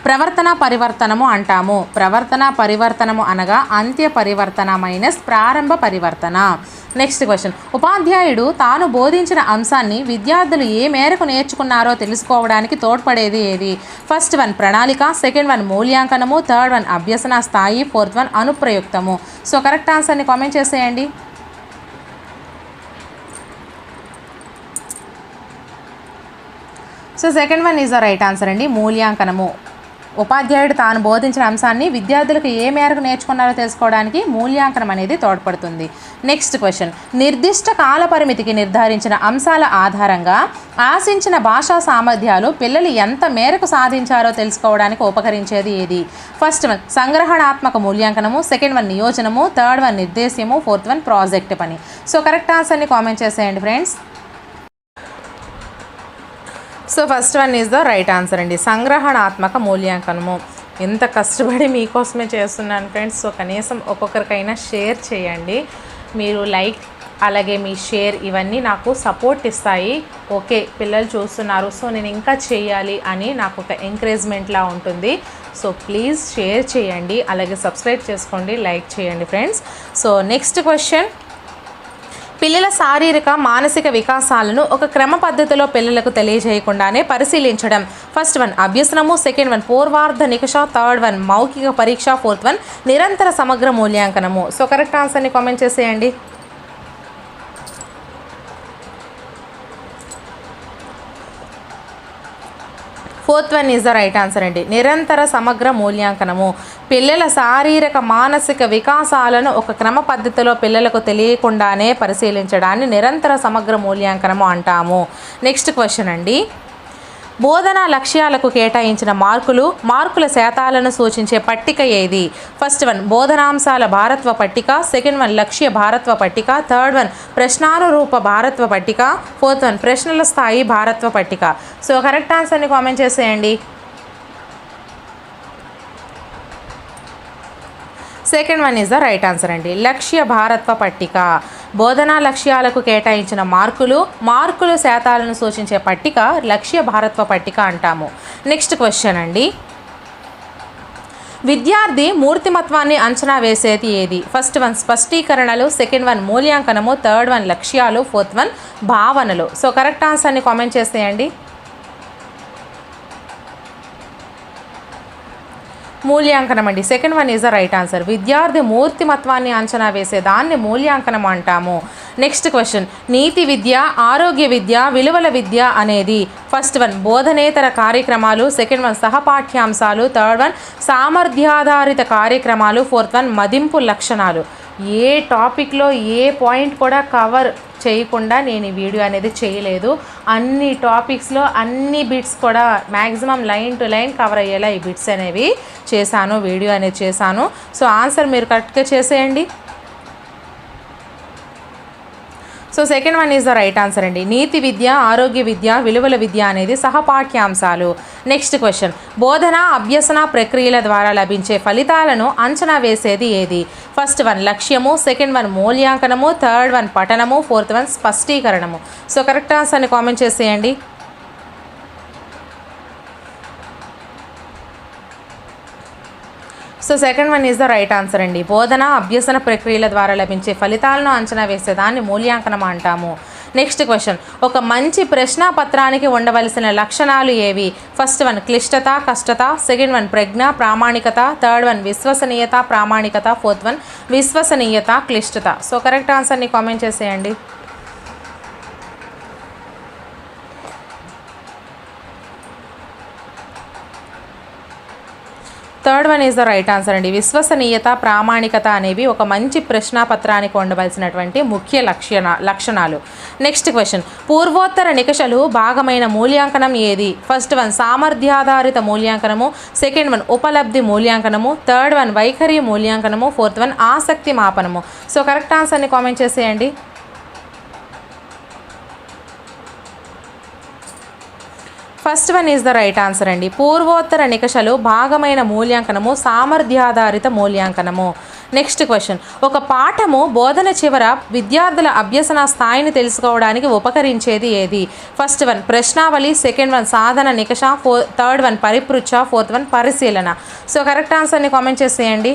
ప్రవర్తన పరివర్తనము అంటాము. ప్రవర్తన పరివర్తనము అనగా అంత్య పరివర్తన మైనస్ ప్రారంభ పరివర్తన. నెక్స్ట్ క్వశ్చన్, ఉపాధ్యాయుడు తాను బోధించిన అంశాన్ని విద్యార్థులు ఏ మేరకు నేర్చుకున్నారో తెలుసుకోవడానికి తోడ్పడేది ఏది. ఫస్ట్ వన్ ప్రణాళిక, సెకండ్ వన్ మూల్యాంకనము, థర్డ్ వన్ అభ్యసన స్థాయి, ఫోర్త్ వన్ అనుప్రయుక్తము. సో కరెక్ట్ ఆన్సర్ని కామెంట్ చేసేయండి. So second one is the right answer అండి. మూల్యాంకనము, ఉపాధ్యాయుడు తాను బోధించిన అంశాన్ని విద్యార్థులకు ఏ మేరకు నేర్చుకున్నారో తెలుసుకోవడానికి మూల్యాంకనం అనేది తోడ్పడుతుంది. నెక్స్ట్ క్వశ్చన్, నిర్దిష్ట కాల పరిమితికి నిర్ధారించిన అంశాల ఆధారంగా ఆశించిన భాషా సామర్థ్యాలు పిల్లలు ఎంత మేరకు సాధించారో తెలుసుకోవడానికి ఉపకరించేది ఏది. ఫస్ట్ వన్ సంగ్రహణాత్మక మూల్యాంకనము, సెకండ్ వన్ నియోజనము, థర్డ్ వన్ నిర్దేశము, ఫోర్త్ వన్ ప్రాజెక్ట్ పని. సో కరెక్ట్ ఆన్సర్ని కామెంట్ చేసేయండి friends. So first one is the right answer అండి. సంగ్రహణాత్మక మూల్యాంకనము. ఎంత కష్టపడి మీకోసమే చేస్తున్నాను ఫ్రెండ్స్. సో కనీసం ఒక్కొక్కరికైనా షేర్ చేయండి. మీరు లైక్ అలాగే మీ షేర్ ఇవన్నీ నాకు సపోర్ట్ ఇస్తాయి. ఓకే పిల్లలు చూస్తున్నారు, సో నేను ఇంకా చేయాలి అని నాకు ఒక ఎంకరేజ్మెంట్లా ఉంటుంది. సో ప్లీజ్ షేర్ చేయండి, అలాగే సబ్స్క్రైబ్ చేసుకోండి, లైక్ చేయండి ఫ్రెండ్స్. సో నెక్స్ట్ క్వశ్చన్, పిల్లల శారీరక మానసిక వికాసాలను ఒక క్రమ పద్ధతిలో పిల్లలకు తెలియజేయకుండానే పరిశీలించడం. ఫస్ట్ వన్ అభ్యసనము, సెకండ్ వన్ పూర్వార్ధ నికష, థర్డ్ వన్ మౌఖిక పరీక్ష, ఫోర్త్ వన్ నిరంతర సమగ్ర మూల్యాంకనము. సో కరెక్ట్ ఆన్సర్ని కామెంట్ చేసేయండి. Fourth one is the right answer అండి. నిరంతర సమగ్ర మూల్యాంకనము. పిల్లల శారీరక మానసిక వికాసాలను ఒక క్రమ పద్ధతిలో పిల్లలకు తెలియకుండానే పరిశీలించడాన్ని నిరంతర సమగ్ర మూల్యాంకనము అంటాము. నెక్స్ట్ క్వశ్చన్ అండి, బోధనా లక్ష్యాలకు కేటాయించిన మార్కుల శాతాలను సూచించే పట్టిక ఏది. ఫస్ట్ వన్ బోధనాంశాల భారత్వ పట్టిక, సెకండ్ వన్ లక్ష్య భారత్వ పట్టిక, థర్డ్ వన్ ప్రశ్నానురూప భారత్వ పట్టిక, ఫోర్త్ వన్ ప్రశ్నల స్థాయి భారత్వ పట్టిక. సో కరెక్ట్ ఆన్సర్ని కామెంట్ చేసేయండి. Second one is the right answer అండి. లక్ష్య భారత్వ పట్టిక. బోధనా లక్ష్యాలకు కేటాయించిన మార్కులు శాతాలను సూచించే పట్టిక లక్ష్య భారత్వ పట్టిక అంటాము. నెక్స్ట్ క్వశ్చన్ అండి, విద్యార్థి మూర్తిమత్వాన్ని అంచనా వేసేది ఏది. ఫస్ట్ వన్ స్పష్టీకరణలు, సెకండ్ వన్ మూల్యాంకనము, థర్డ్ వన్ లక్ష్యాలు, ఫోర్త్ వన్ భావనలు. సో కరెక్ట్ ఆన్సర్ని కామెంట్ చేసేయండి. మూల్యాంకనం అండి. Second one is the right answer. విద్యార్థి మూర్తిమత్వాన్ని అంచనా వేసే దాన్ని మూల్యాంకనం అంటాము. నెక్స్ట్ క్వశ్చన్, నీతి విద్య, ఆరోగ్య విద్య, విలువల విద్య అనేది ఫస్ట్ వన్ బోధనేతర కార్యక్రమాలు, సెకండ్ వన్ సహపాఠ్యాంశాలు, థర్డ్ వన్ సామర్థ్యాధారిత కార్యక్రమాలు, ఫోర్త్ వన్ మదింపు లక్షణాలు. ఏ టాపిక్లో ఏ పాయింట్ కూడా కవర్ చేయకుండా నేను ఈ వీడియో అనేది చేయలేదు. అన్ని టాపిక్స్లో అన్ని బిట్స్ కూడా maximum line to line cover అయ్యేలా ఈ బిట్స్ అనేవి చేశాను, వీడియో అనేది చేశాను. సో ఆన్సర్ మీరు కరెక్ట్గా చేసేయండి. So second one is the right answer అండి. నీతి విద్య, ఆరోగ్య విద్య, విలువల విద్య అనేది సహపాఠ్యాంశాలు. నెక్స్ట్ క్వశ్చన్, బోధన అభ్యసన ప్రక్రియల ద్వారా లభించే ఫలితాలను అంచనా వేసేది ఏది? ఫస్ట్ వన్ లక్ష్యము, సెకండ్ వన్ మూల్యాంకనము, థర్డ్ వన్ పఠనము, ఫోర్త్ వన్ స్పష్టీకరణము. సో కరెక్ట్ ఆన్సర్ని కామెంట్ చేసేయండి. So second one is the right answer అండి. బోధన అభ్యసన ప్రక్రియల ద్వారా లభించే ఫలితాలను అంచనా వేసేదాన్ని మూల్యాంకనం అంటాము. నెక్స్ట్ క్వశ్చన్, ఒక మంచి ప్రశ్నాపత్రానికి ఉండవలసిన లక్షణాలు ఏవి? ఫస్ట్ వన్ క్లిష్టత, కష్టత, సెకండ్ వన్ ప్రజ్ఞ, ప్రామాణికత, థర్డ్ వన్ విశ్వసనీయత, ప్రామాణికత, ఫోర్త్ వన్ విశ్వసనీయత, క్లిష్టత. సో కరెక్ట్ ఆన్సర్ని కామెంట్ చేసేయండి. Third one is the right answer అండి. విశ్వసనీయత, ప్రామాణికత అనేవి ఒక మంచి ప్రశ్నాపత్రానికి ఉండవలసినటువంటి ముఖ్య లక్షణాలు. నెక్స్ట్ క్వశ్చన్, పూర్వోత్తర నికషలు భాగమైన మూల్యాంకనం ఏది? ఫస్ట్ వన్ సామర్థ్యాధారిత మూల్యాంకనము, సెకండ్ వన్ ఉపలబ్ధి మూల్యాంకనము, థర్డ్ వన్ వైఖరి మూల్యాంకనము, ఫోర్త్ వన్ ఆసక్తి మాపనము. సో కరెక్ట్ ఆన్సర్ని కామెంట్ చేసేయండి. First one is the right answer అండి. పూర్వోత్తర నికషలు భాగమైన మూల్యాంకనము సామర్థ్యాధారిత మూల్యాంకనము. నెక్స్ట్ క్వశ్చన్, ఒక పాఠము బోధన చివర విద్యార్థుల అభ్యసన స్థాయిని తెలుసుకోవడానికి ఉపకరించేది ఏది? ఫస్ట్ వన్ ప్రశ్నావళి, సెకండ్ వన్ సాధన నికష, థర్డ్ వన్ పరిపృచ్ఛ, ఫోర్త్ వన్ పరిశీలన. సో కరెక్ట్ ఆన్సర్ని కామెంట్ చేసేయండి.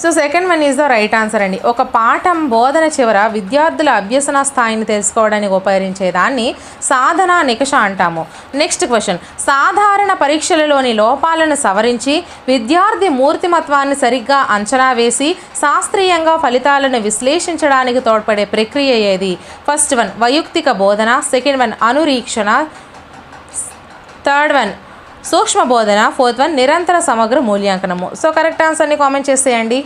So second one is the right answer అండి. ఒక పాఠం బోధన చివర విద్యార్థుల అభ్యసన స్థాయిని తెలుసుకోవడానికి ఉపకరించేదాన్ని సాధన నికష అంటాము. నెక్స్ట్ క్వశ్చన్, సాధారణ పరీక్షలలోని లోపాలను సవరించి విద్యార్థి మూర్తిమత్వాన్ని సరిగ్గా అంచనా వేసి శాస్త్రీయంగా ఫలితాలను విశ్లేషించడానికి తోడ్పడే ప్రక్రియ ఏది? ఫస్ట్ వన్ వైయక్తిక బోధన, సెకండ్ వన్ అనురీక్షణ, థర్డ్ వన్ సూక్ష్మ బోధన, ఫోర్త్ వన్ నిరంతర సమగ్ర మూల్యాంకనము. సో కరెక్ట్ ఆన్సర్ని కామెంట్ చేసేయండి.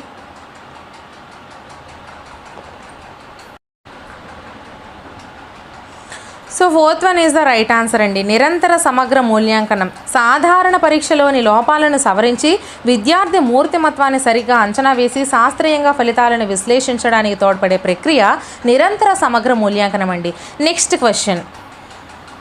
So fourth one is the right answer అండి. నిరంతర సమగ్ర మూల్యాంకనం సాధారణ పరీక్షలోని లోపాలను సవరించి విద్యార్థి మూర్తిమత్వాన్ని సరిగ్గా అంచనా వేసి శాస్త్రీయంగా ఫలితాలను విశ్లేషించడానికి తోడ్పడే ప్రక్రియ నిరంతర సమగ్ర మూల్యాంకనం అండి. నెక్స్ట్ క్వశ్చన్,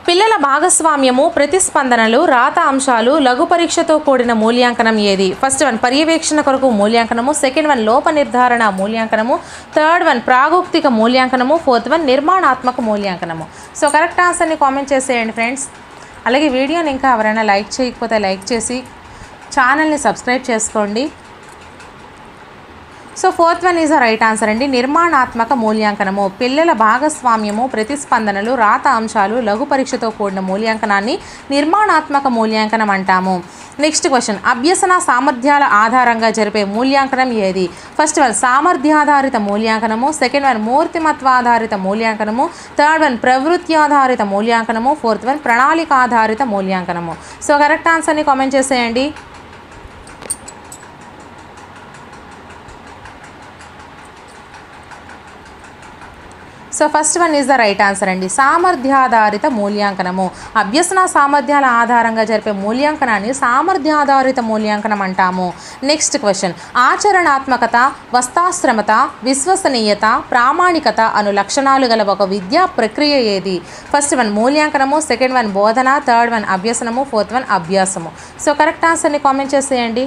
పిల్లల భాగస్వామ్యము, ప్రతిస్పందనలు, రాత అంశాలు, లఘు పరీక్షతో కూడిన మూల్యాంకనం ఏది? ఫస్ట్ వన్ పర్యవేక్షణ కొరకు మూల్యాంకనము, సెకండ్ వన్ లోప నిర్ధారణ మూల్యాంకనము, థర్డ్ వన్ ప్రాగోక్తిక మూల్యాంకనము, ఫోర్త్ వన్ నిర్మాణాత్మక మూల్యాంకనము. సో కరెక్ట్ ఆన్సర్ని కామెంట్ చేసేయండి ఫ్రెండ్స్. అలాగే వీడియోని ఇంకా ఎవరైనా లైక్ చేయకపోతే లైక్ చేసి ఛానల్ని సబ్స్క్రైబ్ చేసుకోండి. So fourth one is the right answer అండి. నిర్మాణాత్మక మూల్యాంకనము పిల్లల భాగస్వామ్యము, ప్రతిస్పందనలు, రాత అంశాలు, లఘు పరీక్షతో కూడిన మూల్యాంకనాన్ని నిర్మాణాత్మక మూల్యాంకనం అంటాము. నెక్స్ట్ క్వశ్చన్, అభ్యసన సామర్థ్యాల ఆధారంగా జరిపే మూల్యాంకనం ఏది? ఫస్ట్ వన్ సామర్థ్యాధారిత మూల్యాంకనము, సెకండ్ వన్ మూర్తిమత్వాధారిత మూల్యాంకనము, థర్డ్ వన్ ప్రవృత్తి ఆధారిత మూల్యాంకనము, ఫోర్త్ వన్ ప్రణాళిక ఆధారిత మూల్యాంకనము. సో కరెక్ట్ ఆన్సర్ని కామెంట్ చేసేయండి. So first one is the right answer అండి. సామర్థ్యాధారిత మూల్యాంకనము అభ్యసన సామర్థ్యాల ఆధారంగా జరిపే మూల్యాంకనాన్ని సామర్థ్యాధారిత మూల్యాంకనం అంటాము. నెక్స్ట్ క్వశ్చన్, ఆచరణాత్మకత, వస్తాశ్రమత, విశ్వసనీయత, ప్రామాణికత అను లక్షణాలు గల ఒక విద్యా ప్రక్రియ ఏది? ఫస్ట్ వన్ మూల్యాంకనము, సెకండ్ వన్ బోధన, థర్డ్ వన్ అభ్యసనము, ఫోర్త్ వన్ అభ్యాసము. సో కరెక్ట్ ఆన్సర్ని కామెంట్ చేసేయండి.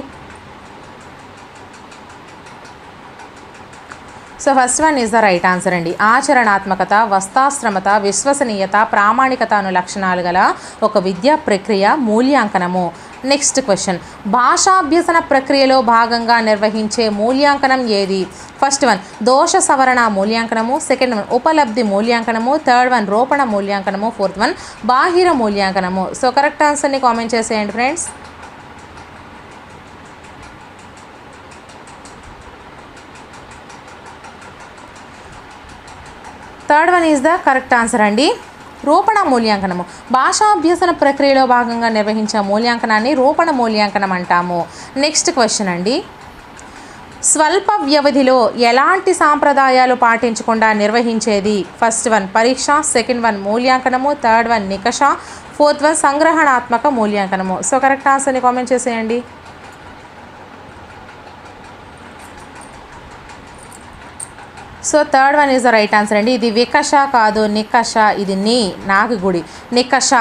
So first one is the right answer అండి. ఆచరణాత్మకత, వస్తాశ్రమత, విశ్వసనీయత, ప్రామాణికత అను లక్షణాలు గల ఒక విద్యా ప్రక్రియ మూల్యాంకనము. నెక్స్ట్ క్వశ్చన్, భాషాభ్యసన ప్రక్రియలో భాగంగా నిర్వహించే మూల్యాంకనం ఏది? ఫస్ట్ వన్ దోష సవరణ మూల్యాంకనము, సెకండ్ వన్ ఉపలబ్ధి మూల్యాంకనము, థర్డ్ వన్ రూపణ మూల్యాంకనము, ఫోర్త్ వన్ బాహిర మూల్యాంకనము. సో కరెక్ట్ ఆన్సర్ని కామెంట్ చేసేయండి friends. Third one is the correct answer అండి. రూపణ మూల్యాంకనము భాషాభ్యసన ప్రక్రియలో భాగంగా నిర్వహించే మూల్యాంకనాన్ని రూపణ మూల్యాంకనం అంటాము. నెక్స్ట్ క్వశ్చన్ అండి, స్వల్ప వ్యవధిలో ఎలాంటి సాంప్రదాయాలు పాటించకుండా నిర్వహించేది? ఫస్ట్ వన్ పరీక్ష, సెకండ్ వన్ మూల్యాంకనము, థర్డ్ వన్ నికష, ఫోర్త్ వన్ సంగ్రహణాత్మక మూల్యాంకనము. సో కరెక్ట్ ఆన్సర్ని కామెంట్ చేసేయండి. So third one is the right answer అండి. ఇది వికష కాదు, నికష. ఇది నాగగుడి నికష.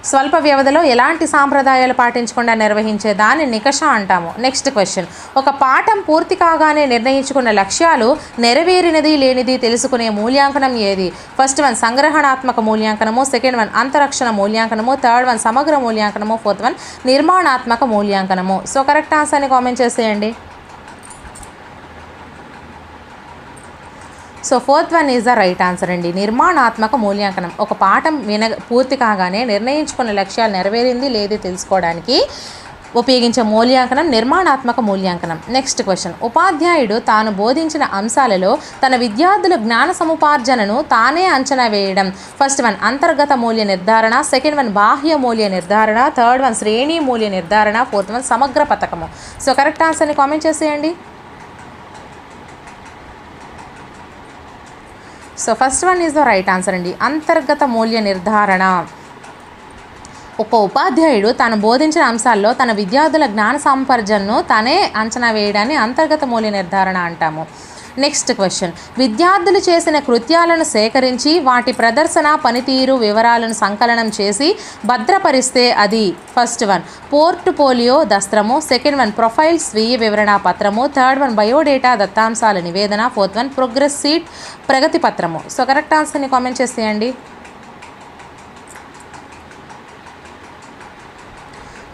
స్వల్ప వ్యవధిలో ఎలాంటి సాంప్రదాయాలు పాటించకుండా నిర్వహించే దాన్ని నికష అంటాము. నెక్స్ట్ క్వశ్చన్, ఒక పాఠం పూర్తి కాగానే నిర్ణయించుకున్న లక్ష్యాలు నెరవేరినది లేనిది తెలుసుకునే మూల్యాంకనం ఏది? ఫస్ట్ వన్ సంగ్రహణాత్మక మూల్యాంకనము, సెకండ్ వన్ అంతరక్షణ మూల్యాంకనము, థర్డ్ వన్ సమగ్ర మూల్యాంకనము, ఫోర్త్ వన్ నిర్మాణాత్మక మూల్యాంకనము. సో కరెక్ట్ ఆన్సర్ని కామెంట్ చేసేయండి. So fourth one is the right answer అండి. నిర్మాణాత్మక మూల్యాంకనం ఒక పాఠం పూర్తి కాగానే నిర్ణయించుకున్న లక్ష్యాలు నెరవేరింది లేదో తెలుసుకోవడానికి ఉపయోగించే మూల్యాంకనం నిర్మాణాత్మక మూల్యాంకనం. నెక్స్ట్ క్వశ్చన్, ఉపాధ్యాయుడు తాను బోధించిన అంశాలలో తన విద్యార్థుల జ్ఞాన సముపార్జనను తానే అంచనా వేయడం. ఫస్ట్ వన్ అంతర్గత మూల్య నిర్ధారణ, సెకండ్ వన్ బాహ్య మూల్య నిర్ధారణ, థర్డ్ వన్ శ్రేణి మూల్య నిర్ధారణ, ఫోర్త్ వన్ సమగ్ర పథకము. సో కరెక్ట్ ఆన్సర్ని కామెంట్ చేసేయండి. So first one is the right answer అండి. అంతర్గత మూల్య నిర్ధారణ ఒక ఉపాధ్యాయుడు తాను బోధించిన అంశాల్లో తన విద్యార్థుల జ్ఞాన సముపార్జనను తానే అంచనా వేయడాన్ని అంతర్గత మూల్య నిర్ధారణ అంటాము. నెక్స్ట్ క్వశ్చన్, విద్యార్థులు చేసిన కృత్యాలను సేకరించి వాటి ప్రదర్శన పనితీరు వివరాలను సంకలనం చేసి భద్రపరిస్తే అది ఫస్ట్ వన్ పోర్ట్ఫోలియో దస్త్రము, సెకండ్ వన్ ప్రొఫైల్ స్వీయ వివరణ పత్రము, థర్డ్ వన్ బయోడేటా దత్తాంశాల నివేదన, ఫోర్త్ వన్ ప్రోగ్రెస్ షీట్ ప్రగతి పత్రము. సో కరెక్ట్ ఆన్సర్ని కామెంట్ చేసేయండి.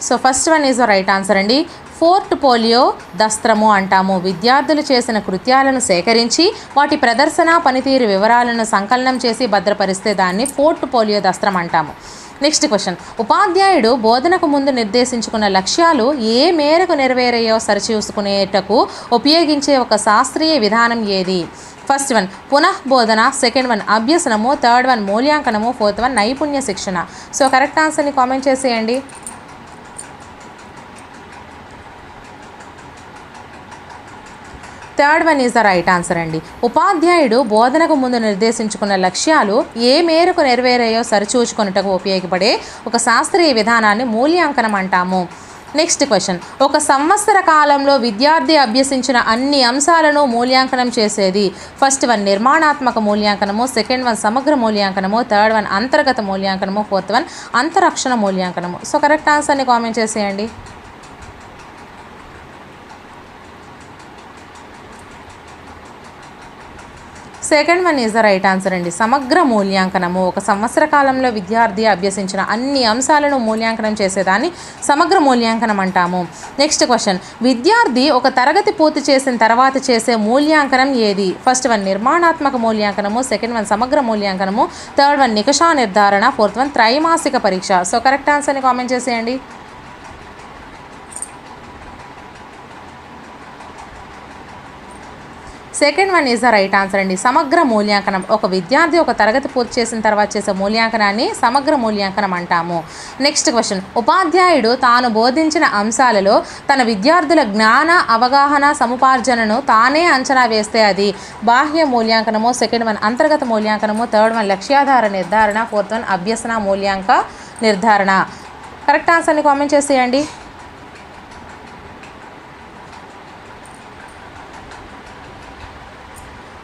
So first one is the right answer అండి. పోర్ట్ఫోలియో దస్త్రము అంటాము. విద్యార్థులు చేసిన కృత్యాలను సేకరించి వాటి ప్రదర్శన పనితీరు వివరాలను సంకలనం చేసి భద్రపరిస్తే దాన్ని పోర్ట్ఫోలియో దస్త్రం అంటాము. నెక్స్ట్ క్వశ్చన్, ఉపాధ్యాయుడు బోధనకు ముందు నిర్దేశించుకున్న లక్ష్యాలు ఏ మేరకు నెరవేరాయో సరిచూసుకునేటకు ఉపయోగించే ఒక శాస్త్రీయ విధానం ఏది? ఫస్ట్ వన్ పునఃబోధన, సెకండ్ వన్ అభ్యసనము, థర్డ్ వన్ మూల్యాంకనము, ఫోర్త్ వన్ నైపుణ్య శిక్షణ. సో కరెక్ట్ ఆన్సర్ని కామెంట్ చేసేయండి. Third one is the right answer అండి. ఉపాధ్యాయుడు బోధనకు ముందు నిర్దేశించుకున్న లక్ష్యాలు ఏ మేరకు నెరవేరాయో సరిచూచుకొనుటకు ఉపయోగపడే ఒక శాస్త్రీయ విధానాన్ని మూల్యాంకనం అంటాము. నెక్స్ట్ క్వశ్చన్, ఒక సంవత్సర కాలంలో విద్యార్థి అభ్యసించిన అన్ని అంశాలను మూల్యాంకనం చేసేది. ఫస్ట్ వన్ నిర్మాణాత్మక మూల్యాంకనము, సెకండ్ వన్ సమగ్ర మూల్యాంకనము, థర్డ్ వన్ అంతర్గత మూల్యాంకనము, ఫోర్త్ వన్ అంతరక్షణ మూల్యాంకనము. సో కరెక్ట్ ఆన్సర్ని కామెంట్ చేసేయండి. Second one is the right answer అండి. సమగ్ర మూల్యాంకనము ఒక సంవత్సర కాలంలో విద్యార్థి అభ్యసించిన అన్ని అంశాలను మూల్యాంకనం చేసేదాన్ని సమగ్ర మూల్యాంకనం అంటాము. నెక్స్ట్ క్వశ్చన్, విద్యార్థి ఒక తరగతి పూర్తి చేసిన తర్వాత చేసే మూల్యాంకనం ఏది? ఫస్ట్ వన్ నిర్మాణాత్మక మూల్యాంకనము, సెకండ్ వన్ సమగ్ర మూల్యాంకనము, థర్డ్ వన్ నికషా నిర్ధారణ, ఫోర్త్ వన్ త్రైమాసిక పరీక్ష. సో కరెక్ట్ ఆన్సర్ని కామెంట్ చేసేయండి. Second one is the right answer అండి. సమగ్ర మూల్యాంకనం ఒక విద్యార్థి ఒక తరగతి పూర్తి చేసిన తర్వాత చేసే మూల్యాంకనాన్ని సమగ్ర మూల్యాంకనం అంటాము. నెక్స్ట్ క్వశ్చన్, ఉపాధ్యాయుడు తాను బోధించిన అంశాలలో తన విద్యార్థుల జ్ఞాన అవగాహన సముపార్జనను తానే అంచనా వేస్తే అది బాహ్య మూల్యాంకనము, సెకండ్ వన్ అంతర్గత మూల్యాంకనము, థర్డ్ వన్ లక్ష్యాధార నిర్ధారణ, ఫోర్త్ వన్ అభ్యసన మూల్యాంక నిర్ధారణ. కరెక్ట్ ఆన్సర్ని కామెంట్ చేసేయండి.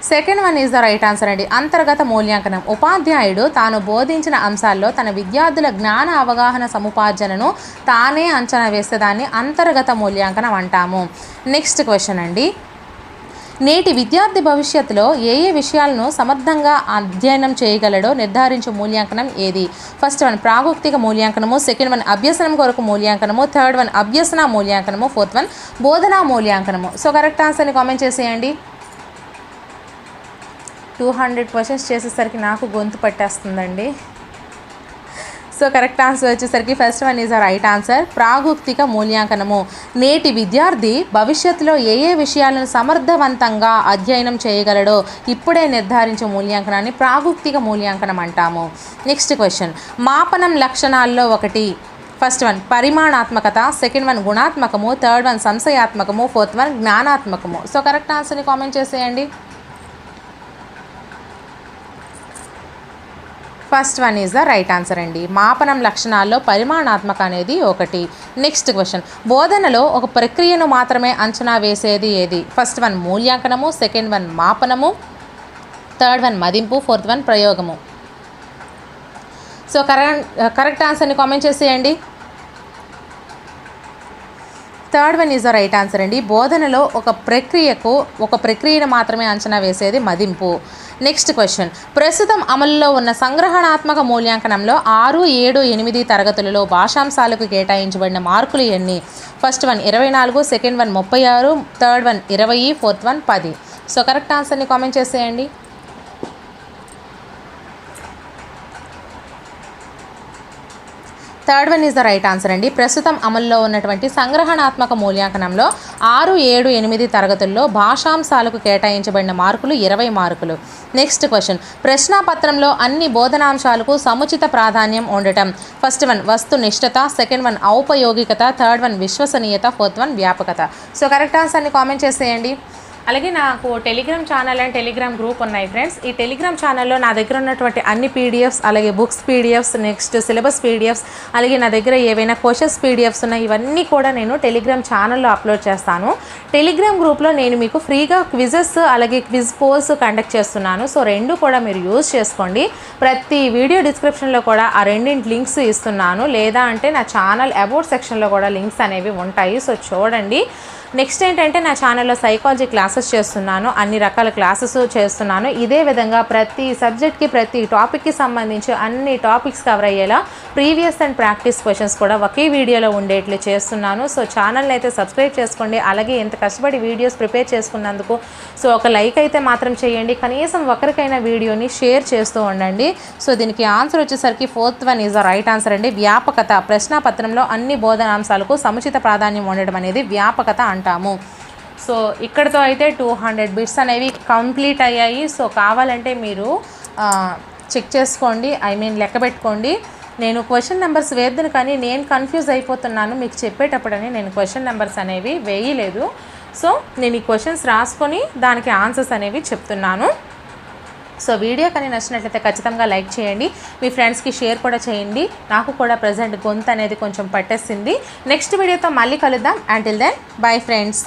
Second one is the right answer అండి. అంతర్గత మూల్యాంకనం ఉపాధ్యాయుడు తాను బోధించిన అంశాల్లో తన విద్యార్థుల జ్ఞాన అవగాహన సముపార్జనను తానే అంచనా వేస్తే దాన్ని అంతర్గత మూల్యాంకనం అంటాము. నెక్స్ట్ క్వశ్చన్ అండి, నేటి విద్యార్థి భవిష్యత్తులో ఏ ఏ విషయాలను సమర్థంగా అధ్యయనం చేయగలడో నిర్ధారించే మూల్యాంకనం ఏది? ఫస్ట్ వన్ ప్రాగుక్తిక మూల్యాంకనము, సెకండ్ వన్ అభ్యసనం కొరకు మూల్యాంకనము, థర్డ్ వన్ అభ్యసన మూల్యాంకనము, ఫోర్త్ వన్ బోధనా మూల్యాంకనము. సో కరెక్ట్ ఆన్సర్ని కామెంట్ చేసేయండి. 200 క్వశ్చన్స్ చేసేసరికి నాకు గొంతు పట్టేస్తుందండి. సో కరెక్ట్ ఆన్సర్ వచ్చేసరికి first one is the right answer. ప్రాగుక్తిక మూల్యాంకనము నేటి విద్యార్థి భవిష్యత్తులో ఏ ఏ విషయాలను సమర్థవంతంగా అధ్యయనం చేయగలడో ఇప్పుడే నిర్ధారించే మూల్యాంకనాన్ని ప్రాగుక్తిక మూల్యాంకనం అంటాము. నెక్స్ట్ క్వశ్చన్, మాపనం లక్షణాల్లో ఒకటి. ఫస్ట్ వన్ పరిమాణాత్మకత, సెకండ్ వన్ గుణాత్మకము, థర్డ్ వన్ సంశయాత్మకము, ఫోర్త్ వన్ జ్ఞానాత్మకము. సో కరెక్ట్ ఆన్సర్ని కామెంట్ చేసేయండి. First one is the right answer అండి. మాపనం లక్షణాల్లో పరిమాణాత్మక అనేది ఒకటి. నెక్స్ట్ క్వశ్చన్, బోధనలో ఒక ప్రక్రియను మాత్రమే అంచనా వేసేది ఏది? ఫస్ట్ వన్ మూల్యాంకనము, సెకండ్ వన్ మాపనము, థర్డ్ వన్ మదింపు, ఫోర్త్ వన్ ప్రయోగము. సో కరెక్ట్ ఆన్సర్ని కామెంట్ చేసేయండి. Third one is the right answer అండి. బోధనలో ఒక ప్రక్రియను మాత్రమే అంచనా వేసేది మదింపు. నెక్స్ట్ క్వశ్చన్, ప్రస్తుతం అమలులో ఉన్న సంగ్రహణాత్మక మూల్యాంకనంలో 6, 7, 8 తరగతులలో భాషాంశాలకు కేటాయించబడిన మార్కులు ఎన్ని? First one 24, second one 36, third one 20, fourth one 10. So correct ఆన్సర్ని కామెంట్ చేసేయండి. Third one is the right answer అండి. ప్రస్తుతం అమల్లో ఉన్నటువంటి సంగ్రహణాత్మక మూల్యాంకనంలో 6, 7, 8 తరగతుల్లో భాషాంశాలకు కేటాయించబడిన మార్కులు 20 మార్కులు. నెక్స్ట్ క్వశ్చన్, ప్రశ్నాపత్రంలో అన్ని బోధనాంశాలకు సముచిత ప్రాధాన్యం ఉండటం. ఫస్ట్ వన్ వస్తునిష్టత, సెకండ్ వన్ ఔపయోగికత, థర్డ్ వన్ విశ్వసనీయత, ఫోర్త్ వన్ వ్యాపకత. సో కరెక్ట్ ఆన్సర్ని కామెంట్ చేసేయండి. అలాగే నాకు Telegram channel and Telegram group ఉన్నాయి ఫ్రెండ్స్. ఈ టెలిగ్రామ్ ఛానల్లో నా దగ్గర ఉన్నటువంటి అన్ని పీడిఎఫ్స్, అలాగే books PDFs, next syllabus PDFs, అలాగే నా దగ్గర ఏవైనా క్వశ్చన్స్ పీడిఎఫ్స్ ఉన్నాయి, ఇవన్నీ కూడా నేను టెలిగ్రామ్ ఛానల్లో అప్లోడ్ చేస్తాను. టెలిగ్రామ్ గ్రూప్లో నేను మీకు ఫ్రీగా క్విజెస్ అలాగే క్విజ్ పోల్స్ కండక్ట్ చేస్తున్నాను. సో రెండు కూడా మీరు యూజ్ చేసుకోండి. ప్రతి వీడియో డిస్క్రిప్షన్లో కూడా ఆ రెండింటి లింక్స్ ఇస్తున్నాను, లేదా అంటే నా ఛానల్ అబౌట్ సెక్షన్లో కూడా లింక్స్ అనేవి ఉంటాయి. సో చూడండి. నెక్స్ట్ ఏంటంటే నా ఛానల్లో సైకాలజీ క్లాసెస్ చేస్తున్నాను, అన్ని రకాల క్లాసెస్ చేస్తున్నాను. ఇదే విధంగా ప్రతి సబ్జెక్ట్కి ప్రతి టాపిక్కి సంబంధించి అన్ని టాపిక్స్ కవర్ అయ్యేలా ప్రీవియస్ అండ్ ప్రాక్టీస్ క్వశ్చన్స్ కూడా ఒకే వీడియోలో ఉండేట్లు చేస్తున్నాను. సో ఛానల్ని అయితే సబ్స్క్రైబ్ చేసుకోండి. అలాగే ఎంత కష్టపడి వీడియోస్ ప్రిపేర్ చేసుకున్నందుకు సో ఒక లైక్ అయితే మాత్రం చేయండి. కనీసం ఒకరికైనా వీడియోని షేర్ చేస్తూ ఉండండి. సో దీనికి ఆన్సర్ వచ్చేసరికి fourth one is the right answer అండి. వ్యాపకత. ప్రశ్నాపత్రంలో అన్ని బోధనాంశాలకు సముచిత ప్రాధాన్యం ఉండడం అనేది వ్యాపకత అంటాము. సో ఇక్కడతో అయితే 200 బిట్స్ అనేవి కంప్లీట్ అయ్యాయి. సో కావాలంటే మీరు చెక్ చేసుకోండి, లెక్క పెట్టుకోండి. నేను క్వశ్చన్ నెంబర్స్ వేద్దును, కానీ నేను కన్ఫ్యూజ్ అయిపోతున్నాను మీకు చెప్పేటప్పుడని నేను క్వశ్చన్ నెంబర్స్ అనేవి వేయలేదు. సో నేను ఈ క్వశ్చన్స్ రాసుకొని దానికి ఆన్సర్స్ అనేవి చెప్తున్నాను. సో వీడియో కానీ నచ్చినట్లయితే ఖచ్చితంగా లైక్ చేయండి, మీ ఫ్రెండ్స్కి షేర్ కూడా చేయండి. నాకు కూడా ప్రజెంట్ గొంతు అనేది కొంచెం పట్టేసింది. నెక్స్ట్ వీడియోతో మళ్ళీ కలుద్దాం. Until then bye friends.